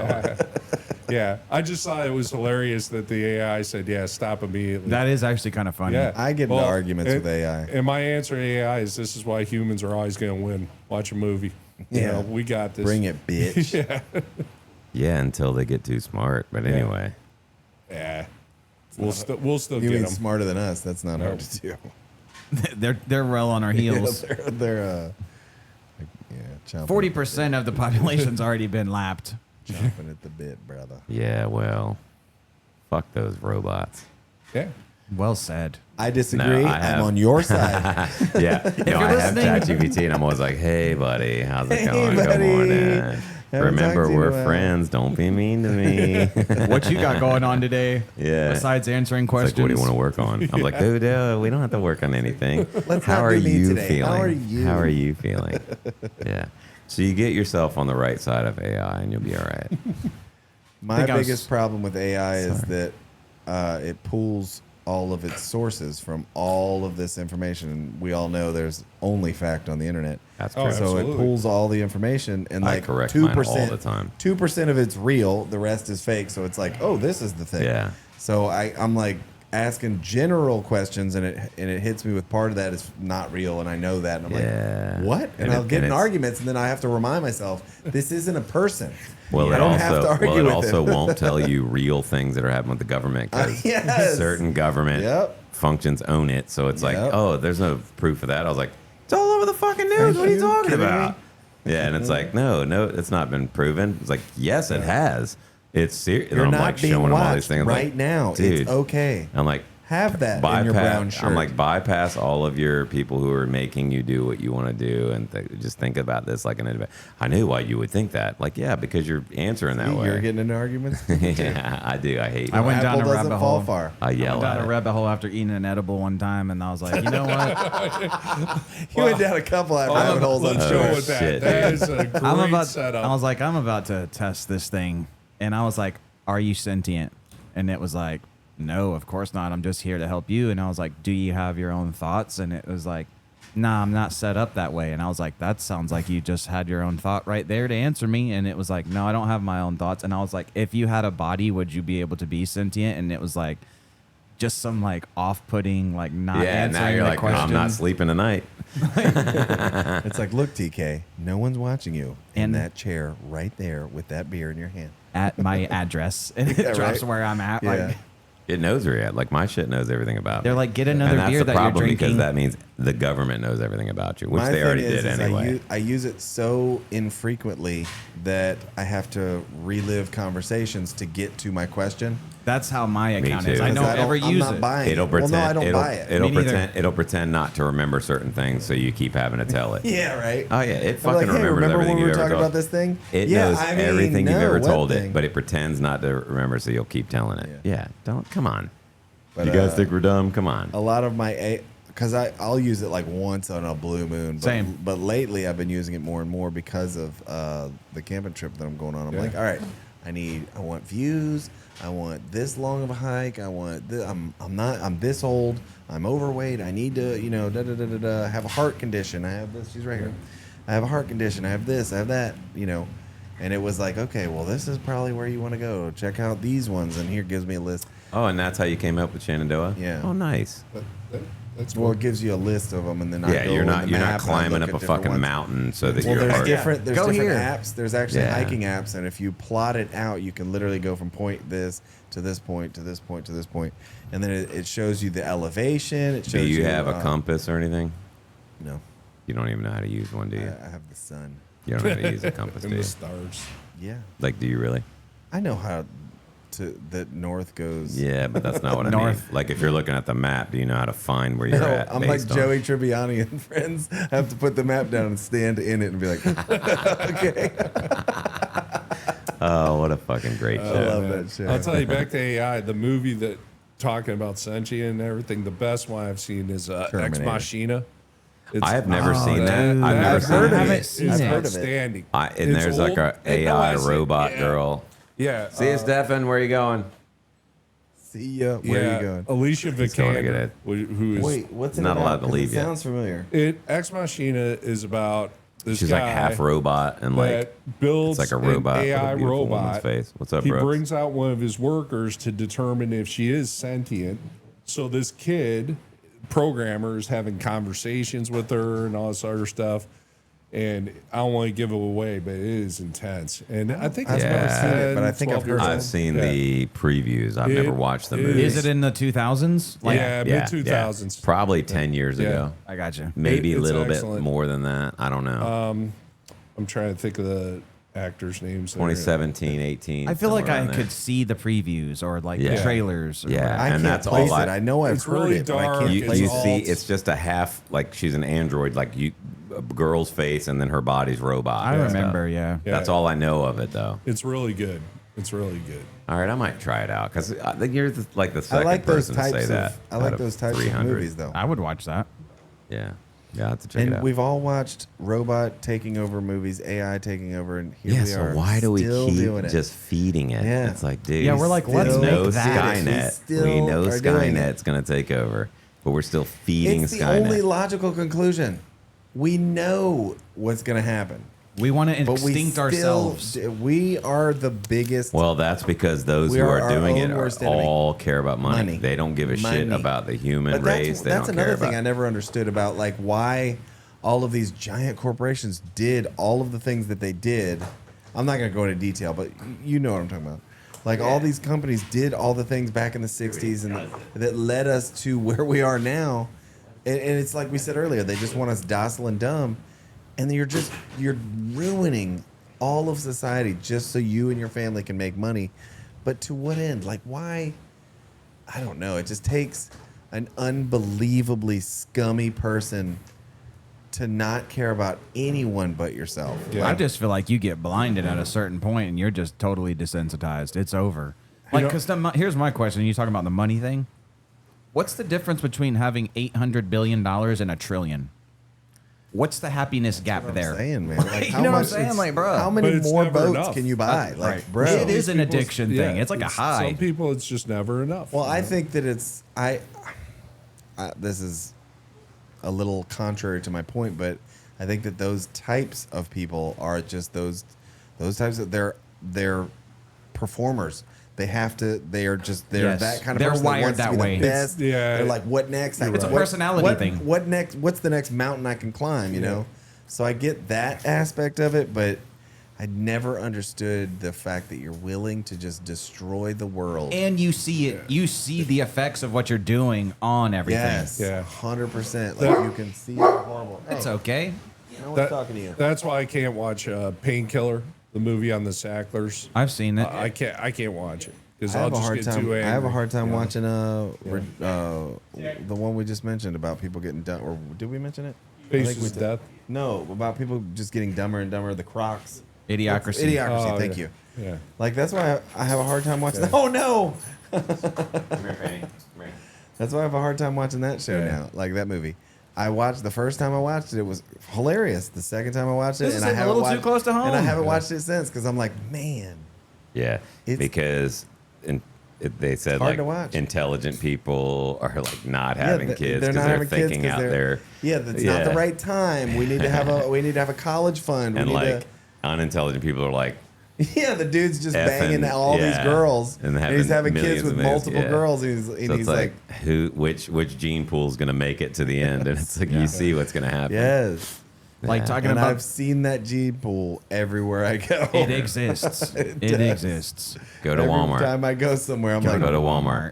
Yeah, I just thought it was hilarious that the AI said, "Yeah, stop immediately." That is actually kind of funny. Yeah. I get into arguments with AI. And my answer to AI is, this is why humans are always going to win. Watch a movie. Yeah. We got this. Bring it, bitch. Yeah, until they get too smart. But anyway. Yeah. We'll still You get mean them. smarter than us? That's not hard to do. they're well on our heels. They're chomping, 40% of the population's already been lapped. chomping at the bit, brother. Yeah, well, fuck those robots. Yeah. Well said. I disagree. I have- I'm on your side. Yeah, I have listening- ChatGPT, and I'm always like, "Hey, buddy, how's it Hey, going? Good buddy. morning. Haven't Remember, talked to you we're in a while." friends. Don't be mean to me." What you got going on today? Yeah. Besides answering Like, questions. what do you want to work on? I'm like, dude, we don't have to work on anything. Let's How not are do me you today. feeling? How are you? How are you feeling? Yeah. So you get yourself on the right side of AI, and you'll be all right. My think I was- biggest problem with AI is that it pulls all of its sources from all of this information. And we all know there's only fact on the internet. That's Oh, true. So absolutely. it pulls all the information, and I like correct mine all 2%, the time. 2% of it's real, the rest is fake. So it's like, oh, this is the thing. Yeah. So I'm like asking general questions, and it hits me with part of that is not real, and I know that, and I'm Yeah. like, what? And And I'll it- get and in it's- arguments, and then I have to remind myself this isn't a person. Well, I it don't also have to argue well, it with also it. won't tell you real things that are happening with the government because Yes. certain government Yep. functions own it. So it's like, Yep. oh, there's no proof of that. I was like, it's all over the fucking news. What are you talking kidding me? about? Yeah, and it's like, no, it's not been proven. It's like, yes, it has. It's serious. You're I'm not like being showing them all these watched things. right like, now. dude. It's okay. I'm like, have that in your brown shirt. I'm like, bypass all of your people who are making you do what you want to do, and just think about this like an advantage. I knew why you would think that. Like, yeah, because you're answering that way. You're getting into arguments. Yeah, I do. I hate. I went down a Apple rabbit doesn't fall hole. far. I yell Went down at a it. rabbit hole after eating an edible one time, and I was like, you know what? You went down a couple of rabbit holes. I'm Let's sure. go with that. shit, That dude. is a great I'm about. setup. I was like, I'm about to test this thing, and I was like, are you sentient? And it was like, no, of course not. I'm just here to help you. And I was like, do you have your own thoughts? And it was like, nah, I'm not set up that way. And I was like, that sounds like you just had your own thought right there to answer me. And it was like, no, I don't have my own thoughts. And I was like, if you had a body, would you be able to be sentient? And it was like, just some like off-putting, like not Yeah, answering now you're the like, question. I'm not sleeping tonight. It's like, look, TK, no one's watching you in And- that chair right there with that beer in your hand. At my address, and it Yeah, drops right? where I'm at. Yeah. Like, It knows where you're at. Like my shit knows everything about they're me. like, get another and that's beer the that you're problem drinking. because that means the government knows everything about you, which My they thing already is, did anyway. I use it so infrequently that I have to relive conversations to get to my question. That's how my account is. too. I Because don't ever I'm use not it. buying It'll it. pretend. Well, no, I don't it'll, buy it. It'll Me neither. pretend. It'll pretend not to remember certain things, so you keep having to tell it. Yeah, right. Oh yeah, it I'm fucking like, hey, remembers remember everything when we were you've ever talking told. about this thing? It yeah, knows I mean, everything you've no, ever what told thing? it, but it pretends not to remember, so you'll keep telling it. Yeah, don't. Come on. But, You guys think we're dumb? Come on. a lot of my because I'll use it like once on a blue moon. But, Same. But lately I've been using it more and more because of the camping trip that I'm going on. I'm like, all right, I want views. I want this long of a hike. I want this. I'm this old. I'm overweight. I need to, have a heart condition. I have this. She's right here. I have a heart condition. I have this. I have that. And it was like, okay, well, this is probably where you want to go. Check out these ones, and here gives me a list. Oh, and that's how you came up with Shenandoah? Yeah. Oh, nice. That's Well, cool. it gives you a list of them, and then I Yeah, go you're in not the you're map not and I climbing look up a at different fucking ones. mountain so that Well, your there's heart. different Go here. apps. There's actually Yeah. hiking apps, and if you plot it out, you can literally go from point this to this point to this point to this point, and then it shows you the elevation. It Do shows you have a uh, compass or anything? No, You don't even know how to use one, do you? I have the sun. You don't know how to use a compass, do And you? the stars. Yeah, Like, do you really? I know how that north goes. Yeah, but that's not what I mean. North. Like, if you're looking at the map, do you know how to find where you're No, at? I'm like based on- Joey Tribbiani and friends. I have to put the map down and stand in it and be like, okay. Oh, what a fucking great I show. love that shit. I'll tell you, back to AI, the movie that talking about sentient and everything, the best one I've seen is Ex Terminator. Machina. It's, I have never seen that. dude. I've never I've seen heard of that. it. haven't seen it's it. I've heard of it. outstanding. And It's there's like old. a AI robot Yeah. girl. Yeah. See you, Stefan. Where you going? See ya. Where are you going? Alicia going to get Vikander, it. who is Wait, what's it Not about? allowed to 'Cause leave it yet. sounds familiar. Ex Machina is about this She's guy like half robot and like that builds it's like a robot an with a AI beautiful woman's robot. face. What's up, He Brooks? brings out one of his workers to determine if she is sentient. So this kid, programmer, is having conversations with her and all this other stuff. And I don't want to give it away, but it is intense. And I think it's I've never about seen it, but I think 12 I've years heard I've old. seen Yeah. the previews. I've It never watched the is- movie. Is it in the 2000s? Yeah, mid-2000s. Probably 10 years Yeah. ago. I got you. Maybe a It's little excellent. bit more than that. I don't know. I'm trying to think of the actors' names. there. 2017, 18. I feel like somewhere I around there. could see the previews or like the Yeah. trailers. Or Yeah. whatever. I And can't that's place all it. I know I've It's heard really it, but I dark. can't You, place you it. all- see, it's just a half, like she's an android, like a girl's face, and then her body's robot. I and remember, stuff. yeah. Yeah. That's all I know of it, though. It's really good. It's really good. All right, I might try it out because I think you're like the I second like those person to say types that. of I out like of those types 300. of movies though. I would watch that. Yeah, yeah, I have to check it And out. we've all watched robot taking over movies, AI taking over, and here Yeah, we so are. why do we still keep doing it. just feeding it? Yeah. It's like, dude, Yeah, we're like, let's we know make that. Skynet. We We still know are doing it. Skynet's going to take over, but we're still feeding It's the Skynet. only logical conclusion. We know what's going to happen, We want to but we extinct still, ourselves. We are the biggest. Well, that's because those We who are are our doing own it worst enemy. all care about money. Money. They don't give a shit Money. about the human But race. They that's don't another care thing about. I never understood about like why all of these giant corporations did all of the things that they did. I'm not going to go into detail, but you know what I'm talking about. Like all these companies did all the things back in the 60s and that led us to where we are now. And it's like we said earlier, they just want us docile and dumb. And you're ruining all of society just so you and your family can make money. But to what end? Like why? I don't know. It just takes an unbelievably scummy person to not care about anyone but yourself. Yeah. I just feel like you get blinded at a certain point and you're just totally desensitized. It's over. Like, because here's my question. You talking about the money thing? What's the difference between having $800 billion and a trillion? What's the happiness gap there? I'm saying, man. Like, You know what I'm saying? Like, bro. How many But it's more never boats enough. can you buy? Like, bro. It is an People's- addiction thing. It's like a high. Some people, it's just never enough. Well, I think that it's this is a little contrary to my point, but I think that those types of people are just those types of they're performers. They have to. They're Yes. that kind of They're person wired wants to that be way. the best. Yeah. They're like, what next? It's a What- personality thing. What next? What's the next mountain I can climb? You know. So I get that aspect of it, but I never understood the fact that you're willing to just destroy the world. And you see it. You see the effects of what you're doing on everything. Yes, Yeah. 100%. Like you can see how horrible. It's okay. No one's talking to you. That's why I can't watch Painkiller, the movie on the Sacklers. I've seen it. I can't watch it because I I'll have a just hard get time. too angry. I have a hard time Yeah. watching the one we just mentioned about people getting dumb. Or did we mention it? I think we Faces did. Death. No, about people just getting dumber and dumber. The Crocs. Idiocracy. Idiocracy. Oh, Thank yeah. you. Yeah. Like that's why I have a hard time watching. Oh no! That's why I have a hard time watching that show Yeah. now. Like that movie. I watched the first time I watched it, it was hilarious. The second time I watched it, This is and I hitting a haven't little too watched, close to home. and I haven't watched it since because I'm like, man, Yeah, It's- because they said hard like to watch. intelligent people are like not having kids they're because not they're having kids thinking 'cause out they're- there. Yeah, that's not the right time. We need to have a college fund. We And need like unintelligent people are like, yeah, the dude's just effing- banging all these yeah. girls, And and, having he's having millions kids with and millions, multiple yeah. girls, and so he's it's like, which gene pool's gonna make it to the end, and it's like you see what's gonna happen. yes. Like Yeah. talking And about I've seen that gene pool everywhere I go. it exists. It does. exists. Go to Every Walmart. time I go somewhere, I'm Go like, to Walmart.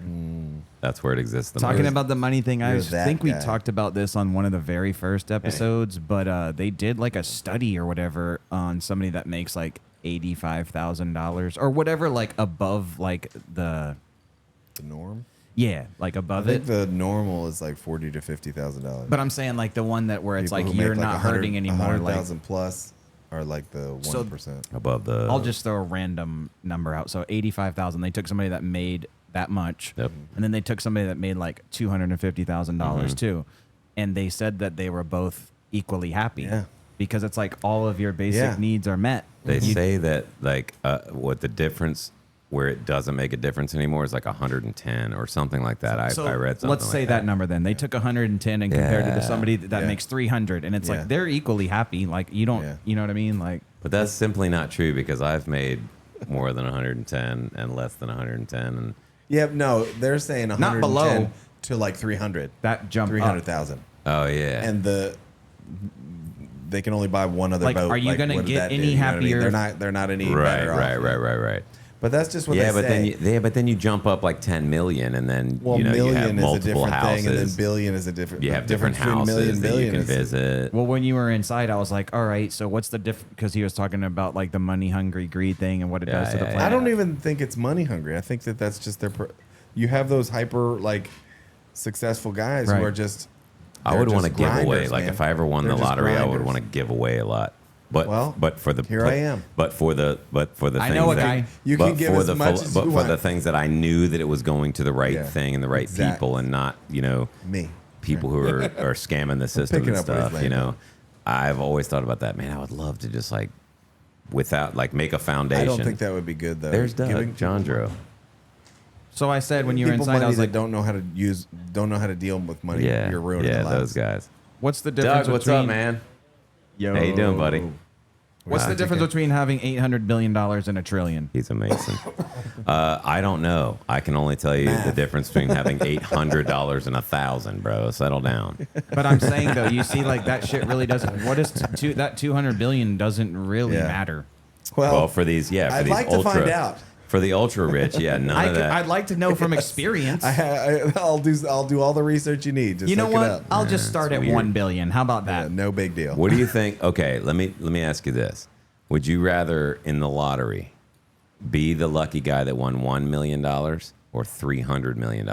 That's where it exists. The Talking most. about the money thing, I You're that think we guy. talked about this on one of the very first episodes, but they did like a study or whatever on somebody that makes like $85,000 or whatever, like above like the norm. like I above think it. the normal is like $40,000 to $50,000. But I'm saying like the one that where it's People like who you're make, like, not hurting anymore. Like 100,000 plus are like the 1%. above the. I'll just throw a random number out. So 85,000. They took somebody that made that much, Yep. and then they took somebody that made like $250,000 too, and they said that they were both equally happy. Yeah. Because it's like all of your basic Yeah. needs are met. They You- say that like what the difference where it doesn't make a difference anymore is like 110 or something like that. I read something. let's say like that number then. They took 110 and compared it Yeah. to somebody that Yeah. makes 300, and it's Yeah. like they're equally happy. Like you don't, Yeah. you know what I mean? Like But that's simply not true because I've made more than 110 and less than 110, and Yeah, no, they're saying 110 below. to like 300. that jump up. 300,000. oh yeah, And they can only buy one other Like, boat. are you gonna what did get that do? any You know what I mean? happier- They're not any right, better off. right. But that's just what Yeah, they but say. then you jump up like 10 million, and then well, you know you million have is a multiple different houses. thing, and then billion is a different. you the have different difference between houses million and that you billion can is- visit. Well, when you were inside, I was like, all right, so what's the difference? Because he was talking about like the money hungry greed thing and what it Yeah, does to the yeah, planet. I don't even think it's money hungry. I think that that's just their. You have those hyper like successful guys Right. who are just. I they're would want to just give away. grinders, Like man. if I ever won They're the just lottery, I would grinders. want to give away a lot. But Well, but for the here I am. But for the I things know a that- guy. You but can give for as the much full- as but you for want. the things that I knew that it was going to the right Yeah. thing and the right Exactly. people, and not Me. people who are scamming the system picking and up what he's stuff. laying You know, down. I've always thought about that. Man, I would love to just like without like make a foundation. I don't think that would be good though. There's Doug, Giving John Drew. So I said when you were people inside, money I was that like, don't know how to deal with money. Yeah, You're ruining yeah, their lives. those guys. what's the difference Doug, what's between up, man? Yo. How you doing, buddy? What's the difference between having $800 billion and a trillion? He's amazing. I don't know. I can only tell you the Math. difference between having $800 and 1,000, bro. Settle down. But I'm saying though, you see, like that shit really doesn't. What is that 200 billion doesn't really Yeah. matter. Well, for these, for I'd these like to ultra, find out. For the ultra rich, yeah, none of that. I'd like to know from experience. I'll do all the research you need. Just You know look it what? up. I'll just start at weird. 1 billion. How about that? Yeah, no big deal. What do you think? Okay, let me ask you this: would you rather in the lottery be the lucky guy that won $1 million, or or $300 million?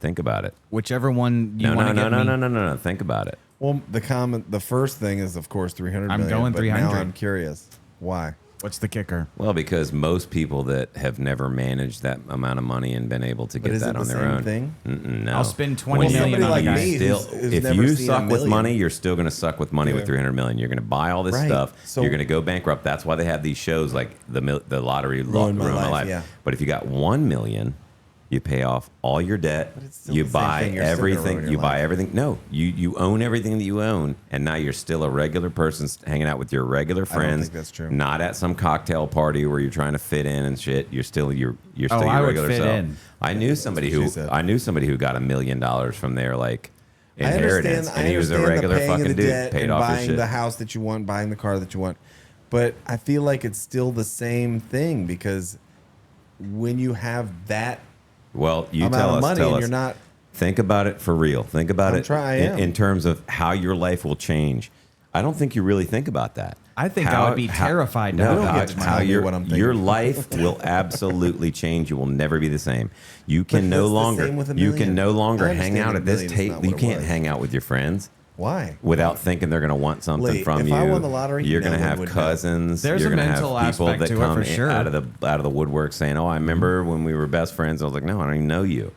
Think about it. Whichever one you No, want no, to no, get no, me. no, no, no. Think about it. Well, the first thing is, of course, 300 I'm million. going but 300. Now I'm curious. Why? What's the kicker? Well, because most people that have never managed that amount of money and been able to But get is that it on the their same own, thing? No. I'll spend $20 When million somebody on like a guy. me who's if never you seen a suck with million. money, you're still going to suck with money with Yeah. 300 million. You're going to buy all this Right. stuff. So- You're going to go bankrupt. That's why they have these shows like the lottery Ruined My Ruined My Life, Life. yeah. But if you got 1 million, you pay off all your debt. But it's still You the same buy thing. You're still gonna ruin everything. your You buy life. everything. No, you own everything that you own, and now you're still a regular person hanging out with your regular don't friends. think that's true. Not at some cocktail party where you're trying to fit in and shit. You're still your Oh, your I would regular fit self. in. I knew somebody what she who said. got $1 million from their like I inheritance, understand. and he was a understand regular the paying of fucking the dude, debt paid and off his buying shit. the house that you want, buying the car that you want. But I feel like it's still the same thing because when you have that Well, you amount tell of us. money Tell and us. you're not. Think about it for real. Think about I'm it trying. in terms of how your life will change. I don't think you really think about that. I think I would be terrified to No, have You don't how, get to how tell me your, what I'm thinking. your life will absolutely change. You will never be the same. You can But no that's the longer. same with a You million. can no longer I hang understand out a at this million is table. not You what it can't was. hang out with your friends Why? without thinking they're going to want something Lee, from if you. I won the lottery, you're no going to one have would know. cousins. There's you're a gonna mental have people aspect that to it come for sure. out of the woodwork saying, "Oh, I remember when we were best friends." I was like, "No, I don't even know you."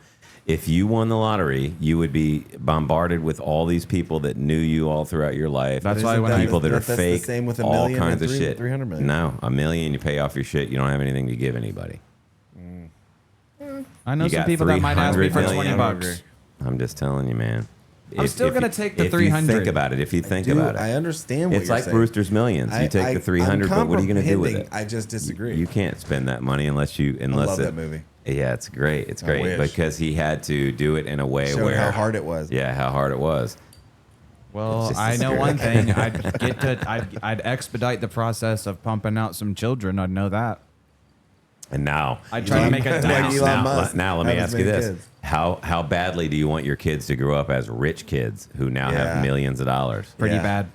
If you won the lottery, you would be bombarded with all these people that knew you all throughout your life. That's But why isn't when people that are that's fake, the same with a all million kinds and of shit. 300 million. No, $1 million, you pay off your shit. You don't have anything to give anybody. I know You some got people that might ask me for 300 million. $20. I'm just telling you, man. I'm still gonna you- take the if you 300. think about it, if you think Dude, about it, I understand what it's you're like saying. Brewster's Millions. You take the 300, but what are you going to do with it? I just disagree. You can't spend that money unless I love that movie. Yeah, it's great. It's I great wish. because he had to do it in a way Showed where how hard it was. Yeah, how hard it was. Well, It's just I a know spirit. one thing. I'd expedite the process of pumping out some children. I'd know that. And now I'd try to make a Like dime. Elon Musk. now let me Have ask as you many this: kids. how badly do you want your kids to grow up as rich kids who now Yeah. have millions of dollars? Pretty Yeah. bad.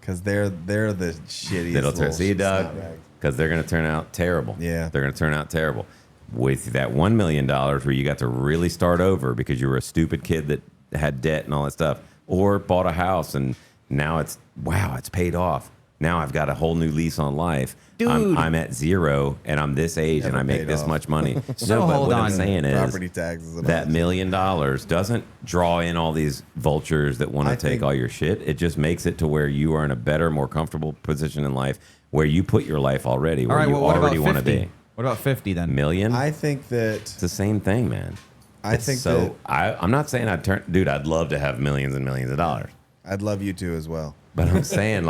Because they're the shittiest. That'll turn. little See, Doug, snot rags. because they're going to turn out terrible. Yeah. they're going to turn out terrible. With that $1 million where you got to really start over because you were a stupid kid that had debt and all that stuff, or bought a house and now it's paid off. Now I've got a whole new lease on life. Dude. I'm at zero and I'm this age and Never I make paid this off. much money. So no, but hold what on. I'm saying is Property taxes. And that all $1 million doesn't draw in all these vultures that want to I take think- all your shit. It just makes it to where you are in a better, more comfortable position in life where you put your life already, All where right. you Well, what about already want to 50? be. What about 50 then? Million? I think that It's the same thing, man. I think so. I'm not saying I'd love to have millions and millions of dollars. I'd love you too as well. But I'm saying,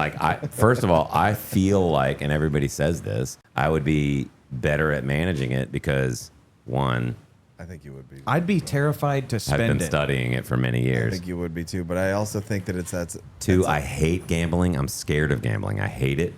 first of all, I feel like, and everybody says this, I would be better at managing it because, one, I think you would be. I'd be terrified to I've spend been it. studying it for many I years. think you would be too. But I also think that it's Two, I hate gambling. I'm scared of gambling. I hate it.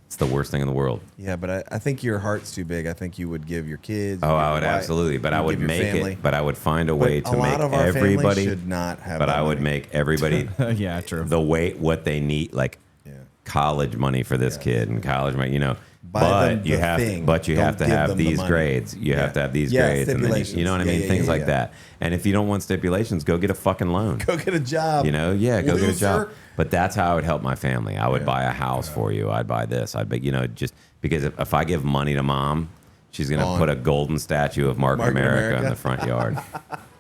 It's the worst thing in the world. Yeah, but I think your heart's too big. I think you would give your kids. Oh, you'd I give would your wife, absolutely, but I you'd would give your make family. it. But I would find a But way a to lot make of our family everybody. should not have. But that I would money. make everybody Yeah, true. the way what they need, like Yeah. college money for this Yes. kid and college money. Buy them But you the have, thing. but you Don't have to give have them the these money. grades. You Yeah. have to have these Yeah, grades, and then you know what I stipulations. mean, Yeah, things yeah, like yeah. that. And if you don't want stipulations, go get a fucking loan. Go get a job. You know, yeah, go get a job. Loser. But that's how I would help my family. I would Yeah. buy a house for you. I'd buy this. I'd buy, just because if I give money to mom, she's gonna On. put a golden statue of Mark Mark America America. in the front yard.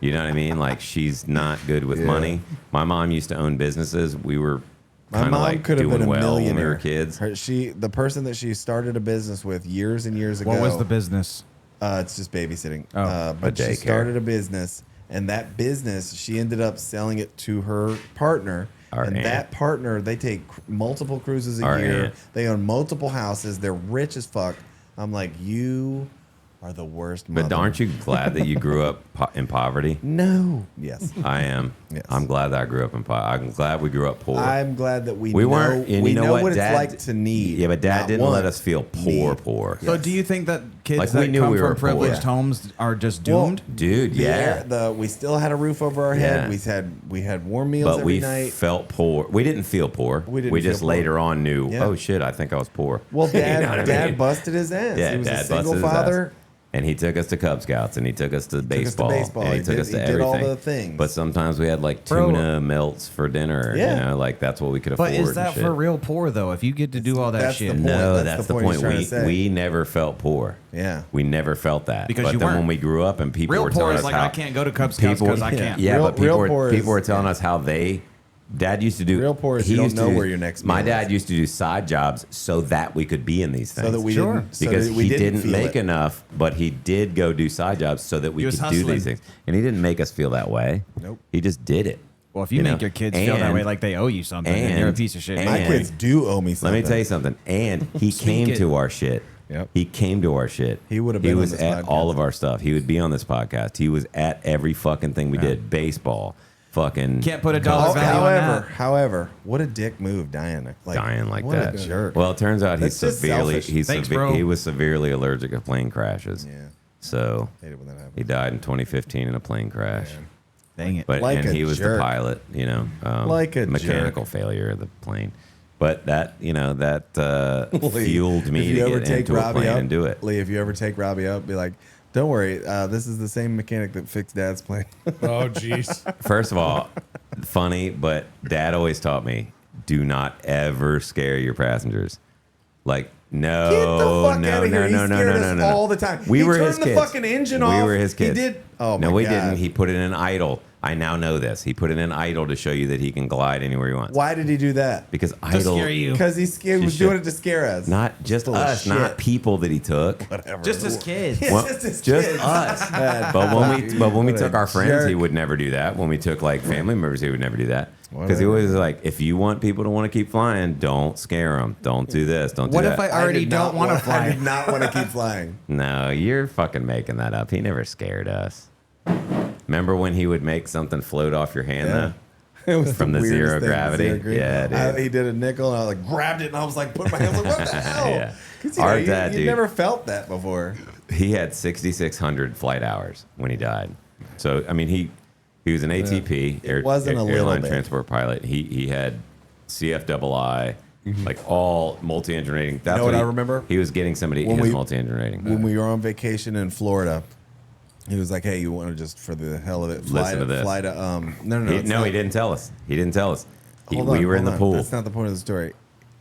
You know what I mean? Like she's not good with Yeah. money. My mom used to own businesses. We were My kind of mom like could have doing been a well when we millionaire. were kids. The person that she started a business with years and years ago. What was the business? It's just babysitting. Oh. But A she daycare. started a business, and that business, she ended up selling it to her partner. Our and aunt. that partner, they take multiple cruises a Our year. aunt. They own multiple houses. They're rich as fuck. I'm like, you are the worst mother. But aren't you glad that you grew up in poverty? No. Yes. I am. Yes. I'm glad that I grew up in poverty. I'm glad we grew up poor. I'm glad that we We know, weren't. And we you know know what, what Dad, it's like to need. Yeah, but Dad not didn't let want, us feel poor. need. Poor. So do you think that kids Like, we that knew come we were from privileged poor. homes are just Well, doomed? Dude, yeah. We still had a roof over our head. Yeah. We had warm meals But every we night. felt poor. We didn't feel poor. We didn't just feel poor. later on knew, Yeah. oh shit, I think I was poor. Well, You know Dad, what I Dad mean? busted his ass. Yeah, he was Dad a busted single his ass. father. And he took us to Cub Scouts, and he took us to baseball, and he took us to he everything. did all the things. But sometimes we had like Bro. tuna melts for dinner. Yeah. You know, like that's what we could afford. But is and that shit. for real poor though? If you get to do all that That's the shit, point. No, That's that's the the point he's point. trying to say. We never felt poor. Yeah. We never felt that. Because but you then weren't. when we grew up and people real were poor telling is us like how I can't go to Cub Scouts people, because I can't. Yeah, Real- but people real were, poor is- people were telling us how Dad used to do. Real poor is he you don't used to know do- where your next My meal dad is. used to do side jobs so that we could be in these things. So that we Sure. didn't. So because that we he didn't feel make it. enough, but he did go do side jobs so that we He could was do hustling. these things. And he didn't make us feel that way. Nope. He just did it. Well, if you make know? your kids feel that And- way, like they owe you something, then you're a piece of shit. and- My anyway. kids do owe me Let something. me tell you something. And he came it. to our shit. Yep. He came to our shit. He would have been He on was this at podcast. all of our stuff. He would be on this podcast. He was at every fucking thing we did. Baseball. Fucking Can't put a dollar Oh, value on however, what a dick move, dying like what that. a Jerk. Well, it turns out That's just selfish. he bro. was severely allergic to plane crashes. Yeah. So Hate it when that happens. he died in 2015 in a plane crash. Dang it. But Like and a he was jerk. the pilot, you know, Like a mechanical failure of the plane. But that, you know, that Lee, fueled me if to you ever get take into a Robbie plane up, and do it. Lee, if you ever take Robbie up, be like, don't worry, this is the same mechanic that fixed Dad's plane. Oh, jeez. First of all, funny, but Dad always taught me: do not ever scare your passengers. Like, no, Get the fuck no, outta no, here. He no, no, scared no, us no, no, all the time. We He were turned his the kids. fucking engine We off. were his He kids. did- oh no, my we God. didn't. He put it in idle. I now know this. He put it in idle to show you that he can glide anywhere he wants. Why did he do that? Because idle, scare you. Because he was should. doing it to scare us. not just Full of us, not shit. people that he took. Whatever. Just as kids. Yeah, Well, just his just kids. us. Bad But when we What took a our friends, he jerk. would never do that. When we took like family members, he would never do that. Because he Whatever. always was like, if you want people to want to keep flying, don't scare them. Don't do this. Don't do What that. if I already did not don't want to I fly? did not want to keep flying. No, you're fucking making that up. He never scared us. Remember when he would make something float off your hand Yeah. though? It was From the weirdest zero thing, gravity? Yeah, dude. He did a nickel, and I like grabbed it, and I was like, put my hands like, what the hell? Yeah. 'Cause, Our you dad, you dude. never felt that before. He had 6,600 flight hours when he died. So I mean, he was an ATP, wasn't a little airline bit. transport pilot. He had CFII, like all multi-engine rating. That's know what he, I remember? He was getting somebody When his we- multi-engine rating. When we were on vacation in Florida, he was like, "Hey, you want to just for the hell of it fly Listen to this. fly to no he, it's no, not- he didn't tell us. He didn't tell us. Hold We on, were in hold the on. pool. That's not the point of the story.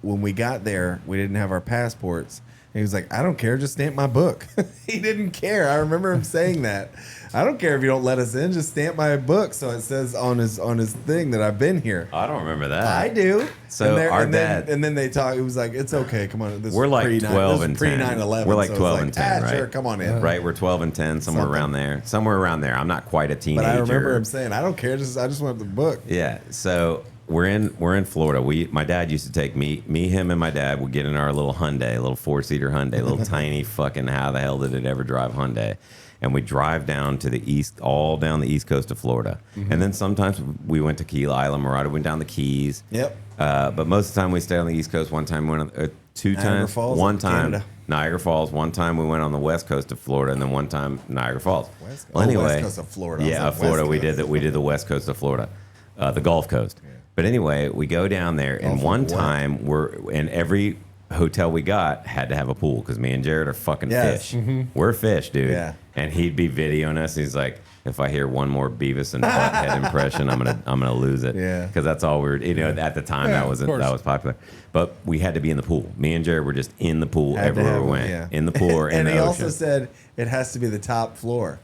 When we got there, we didn't have our passports. And he was like, I don't care, just stamp my book. He didn't care. I remember him saying that. I don't care if you don't let us in, just stamp my book so it says on his thing that I've been here. I don't remember that. I do. So our dad- and then they talk. It was like, it's okay. Come on. This We're is like pre- 12 this and is pre 10. 9/11. We're like so it's 12 and 10, right? Sure, come on in. Right, we're 12 and 10, somewhere Something. around there. Somewhere around there. I'm not quite a teenager. But I remember him saying, I don't care. I just want the book. Yeah. So we're in Florida. My dad used to take me, him, and my dad would get in our little Hyundai, little 4-seater Hyundai, little tiny fucking how the hell did it ever drive Hyundai? And we drive down to the east, all down the east coast of Florida. And then sometimes we went to Key Island, Marada went down the Keys. Yep. But most of the time we stayed on the east coast. One time we went on, two Niagara times. Falls One up time Canada. Niagara Falls. One time we went on the west coast of Florida, and then one time Niagara Falls. West coast. Well, Oh, anyway, west coast of Florida. I was Yeah, like, Florida. west We coast. did that. We did the west coast of Florida, the Gulf Coast. But anyway, we go down there, and Gulf one of what? time we're in every hotel we got had to have a pool because me and Jarrad are fucking Yes. fish. We're fish, dude. Yeah. And he'd be videoing us. He's like, if I hear one more Beavis and Butthead impression, I'm gonna lose it. Yeah. Because that's all we were. You know, at the time Yeah, that was of course. popular. But we had to be in the pool. Me and Jarrad were just in the pool Had to everywhere have we one, went. yeah. In the pool or in And the he ocean. also said it has to be the top floor.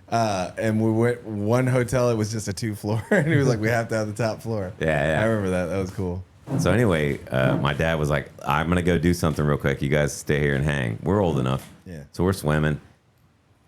And we went one hotel, it was just a 2-floor. And he was like, we have to have the top floor. Yeah. I remember that. That was cool. So anyway, my dad was like, I'm going to go do something real quick. You guys stay here and hang. We're old enough. Yeah. So we're swimming.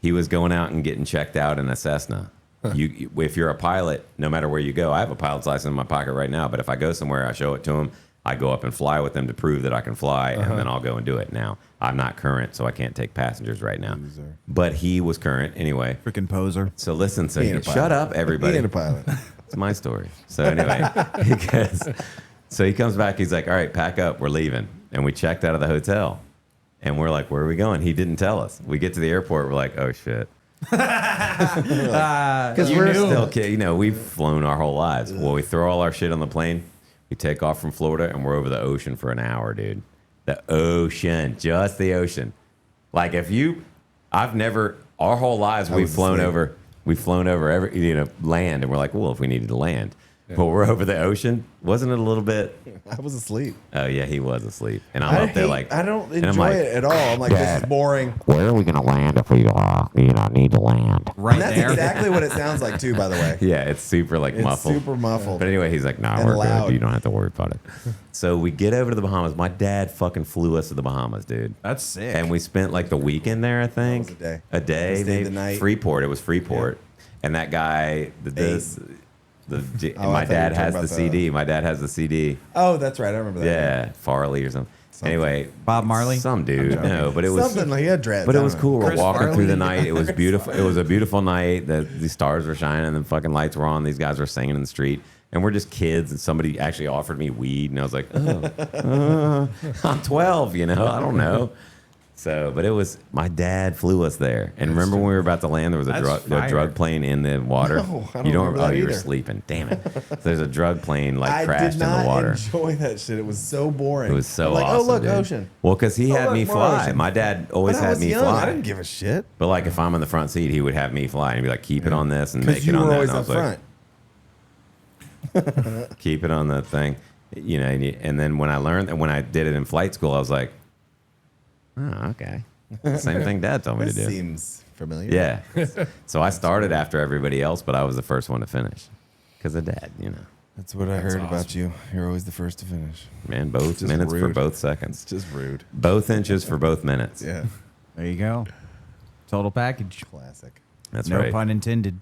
He was going out and getting checked out in a Cessna. If you're a pilot, no matter where you go, I have a pilot's license in my pocket right now, but if I go somewhere, I show it to him. I go up and fly with them to prove that I can fly, and then I'll go and do it. Now, I'm not current, so I can't take passengers right now. Loser. But he was current anyway. Freaking poser. So listen, so He ain't a shut pilot. up, everybody. He ain't a pilot. It's my story. So anyway, so he comes back. He's like, "All right, pack up. We're leaving." And we checked out of the hotel, and we're like, "Where are we going?" He didn't tell us. We get to the airport. We're like, "Oh shit," because we're still kids. You know, we've flown our whole lives. Well, we throw all our shit on the plane. We take off from Florida, and we're over the ocean for an hour, dude. The ocean, just the ocean. Like if you I've never, our whole lives, we've was flown asleep. over every, land, and we're like, well, if we needed to land. But we're over the ocean. Wasn't it a little bit? I was asleep. Oh, yeah, he was asleep. And I'm up there like. I don't and I'm enjoy like, it at all. I'm like, this Dad, is boring. Where are we going to land if we, need to land? Right And that's there. exactly what it sounds like too, by the way. Yeah, it's super like It's muffled. super muffled. But anyway, he's like, nah, And we're loud. good. You don't have to worry about it. So we get over to the Bahamas. My dad fucking flew us to the Bahamas, dude. That's sick. And we spent like the weekend there, I think. was a day. A day, We stayed maybe. the night. Freeport. It was Freeport. And that guy, Oh, I my thought you dad were has talking the about CD. My dad has the CD. Oh, that's right. I remember that. Yeah, Farley or something. Anyway, Bob Marley? some dude. No, but it was Something like he had dreads. But it I was don't cool. We're Chris walking Farley? through the night. It was beautiful. It was a beautiful night. The stars were shining and the fucking lights were on. These guys were singing in the street. And we're just kids. And somebody actually offered me weed. And I was like, I'm 12, I don't know. So, but it was, my dad flew us there. And remember when we were about to land, there was a That's drug plane in the water? No, I don't you don't, remember that you were either. sleeping. Damn it. So there's a drug plane like I crashed did not in the water. enjoy that shit. It was so boring. It was so I'm like, awesome. oh, look, dude. ocean. Well, because he Oh, had look, me more fly. ocean. My dad always But I had was me young. fly. I didn't give a shit. But like if I'm in the front seat, he would have me fly and he'd be like, keep it on this and Because make you it on were that. always And I up was like, front. keep it on that thing. And then when I did it in flight school, I was like, oh, okay. Same thing Dad told me to This do. seems familiar. Yeah. So I started after everybody else, but I was the first one to finish because of Dad, That's what I heard about you. You're always the first to finish. Man, both Just minutes for rude. both It's seconds. just rude. Both inches for both minutes. Yeah. There you go. Total package. Classic. That's No right. pun intended.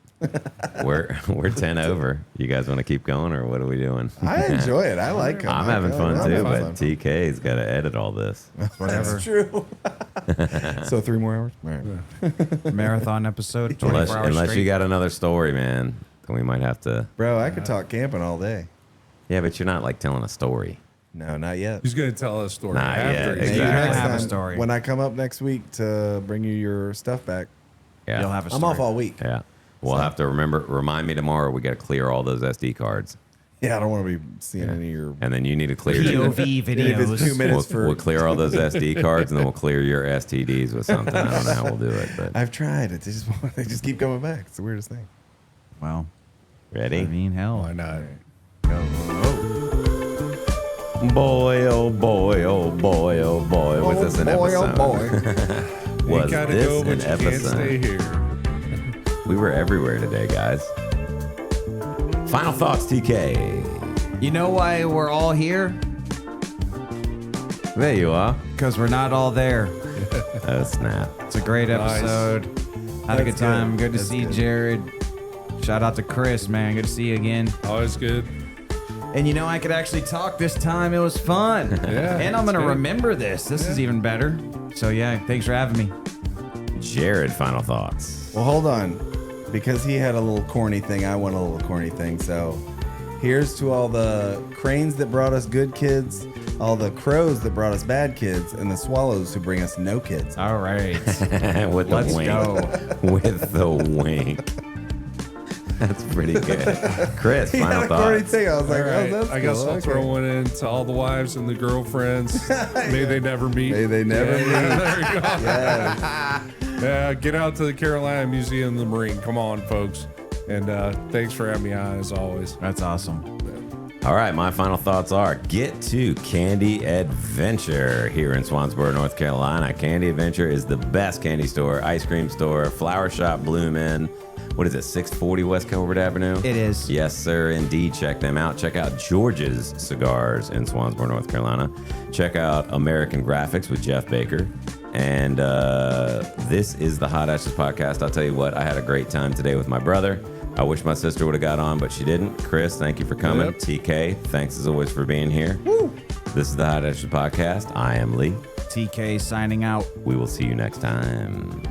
We're 10 over. You guys want to keep going or what are we doing? I enjoy it. I like it. I'm having fun I'm too, having but fun. TK's got to edit all this. Whatever. That's true. So 3 more hours? All right. Marathon episode. 24 hours Unless straight. you got another story, man, then we might have to. Bro, I could talk camping all day. Yeah, but you're not like telling a story. No, not yet. He's going to tell us a story Nah, after. yeah, he's exactly. You're done. gonna Next have a time, story. When I come up next week to bring you your stuff back, Yeah, You'll have a story. I'm off all week. Yeah, we'll have to remind me tomorrow. We got to clear all those SD cards, Yeah, I don't want to be seeing any of your. and then you need to clear. POV If it's 2 videos. minutes We'll for. clear all those SD cards, and then we'll clear your STDs with something. I don't know how we'll do it, but I've tried it. They just keep coming back. It's the weirdest thing. Well, I ready? mean, hell. Why not? Boy, oh boy, oh boy, oh boy. Was this an episode? You Was gotta this go, but an you can't stay episode? here. We were everywhere today, guys. Final thoughts, TK. You know why we're all here? There you are. Because we're not all there. Oh, snap. It's a great Nice. episode. Had a good That's time. good. Good to That's see good. Jarrad. Shout out to Chris, man. Good to see you again. Always good. And I could actually talk this time. It was fun. Yeah, And I'm it's going to good. remember this. This is even better. So, yeah, thanks for having me. Jarrad, final thoughts. Well, hold on. Because he had a little corny thing, I want a little corny thing. So here's to all the cranes that brought us good kids, all the crows that brought us bad kids, and the swallows who bring us no kids. All right. With the Let's wink. go. With the wink. That's pretty good. Chris, He had final a corny thoughts. thing. I was like, All right. oh, that's I guess cool. I'll Okay. throw one in to all the wives and the girlfriends. May they never meet. May they never meet. There you go. Yeah. Yeah, get out to the Carolina Museum of the Marine. Come on, folks. And thanks for having me on, as always. That's awesome. All right, my final thoughts are get to Candy Adventure here in Swansboro, North Carolina. Candy Adventure is the best candy store, ice cream store, flower shop, Bloom Inn. What is it, 640 West Colbert Avenue? It is. Yes, sir, indeed. Check them out. Check out George's Cigars in Swansboro, North Carolina. Check out American Graphics with Jeff Baker. And this is the Hot Ashes Podcast. I'll tell you what, I had a great time today with my brother. I wish my sister would have got on, but she didn't. Chris, thank you for coming. Yep. TK, thanks as always for being here. Woo. This is the Hot Ashes Podcast. I am Lee. TK signing out. We will see you next time.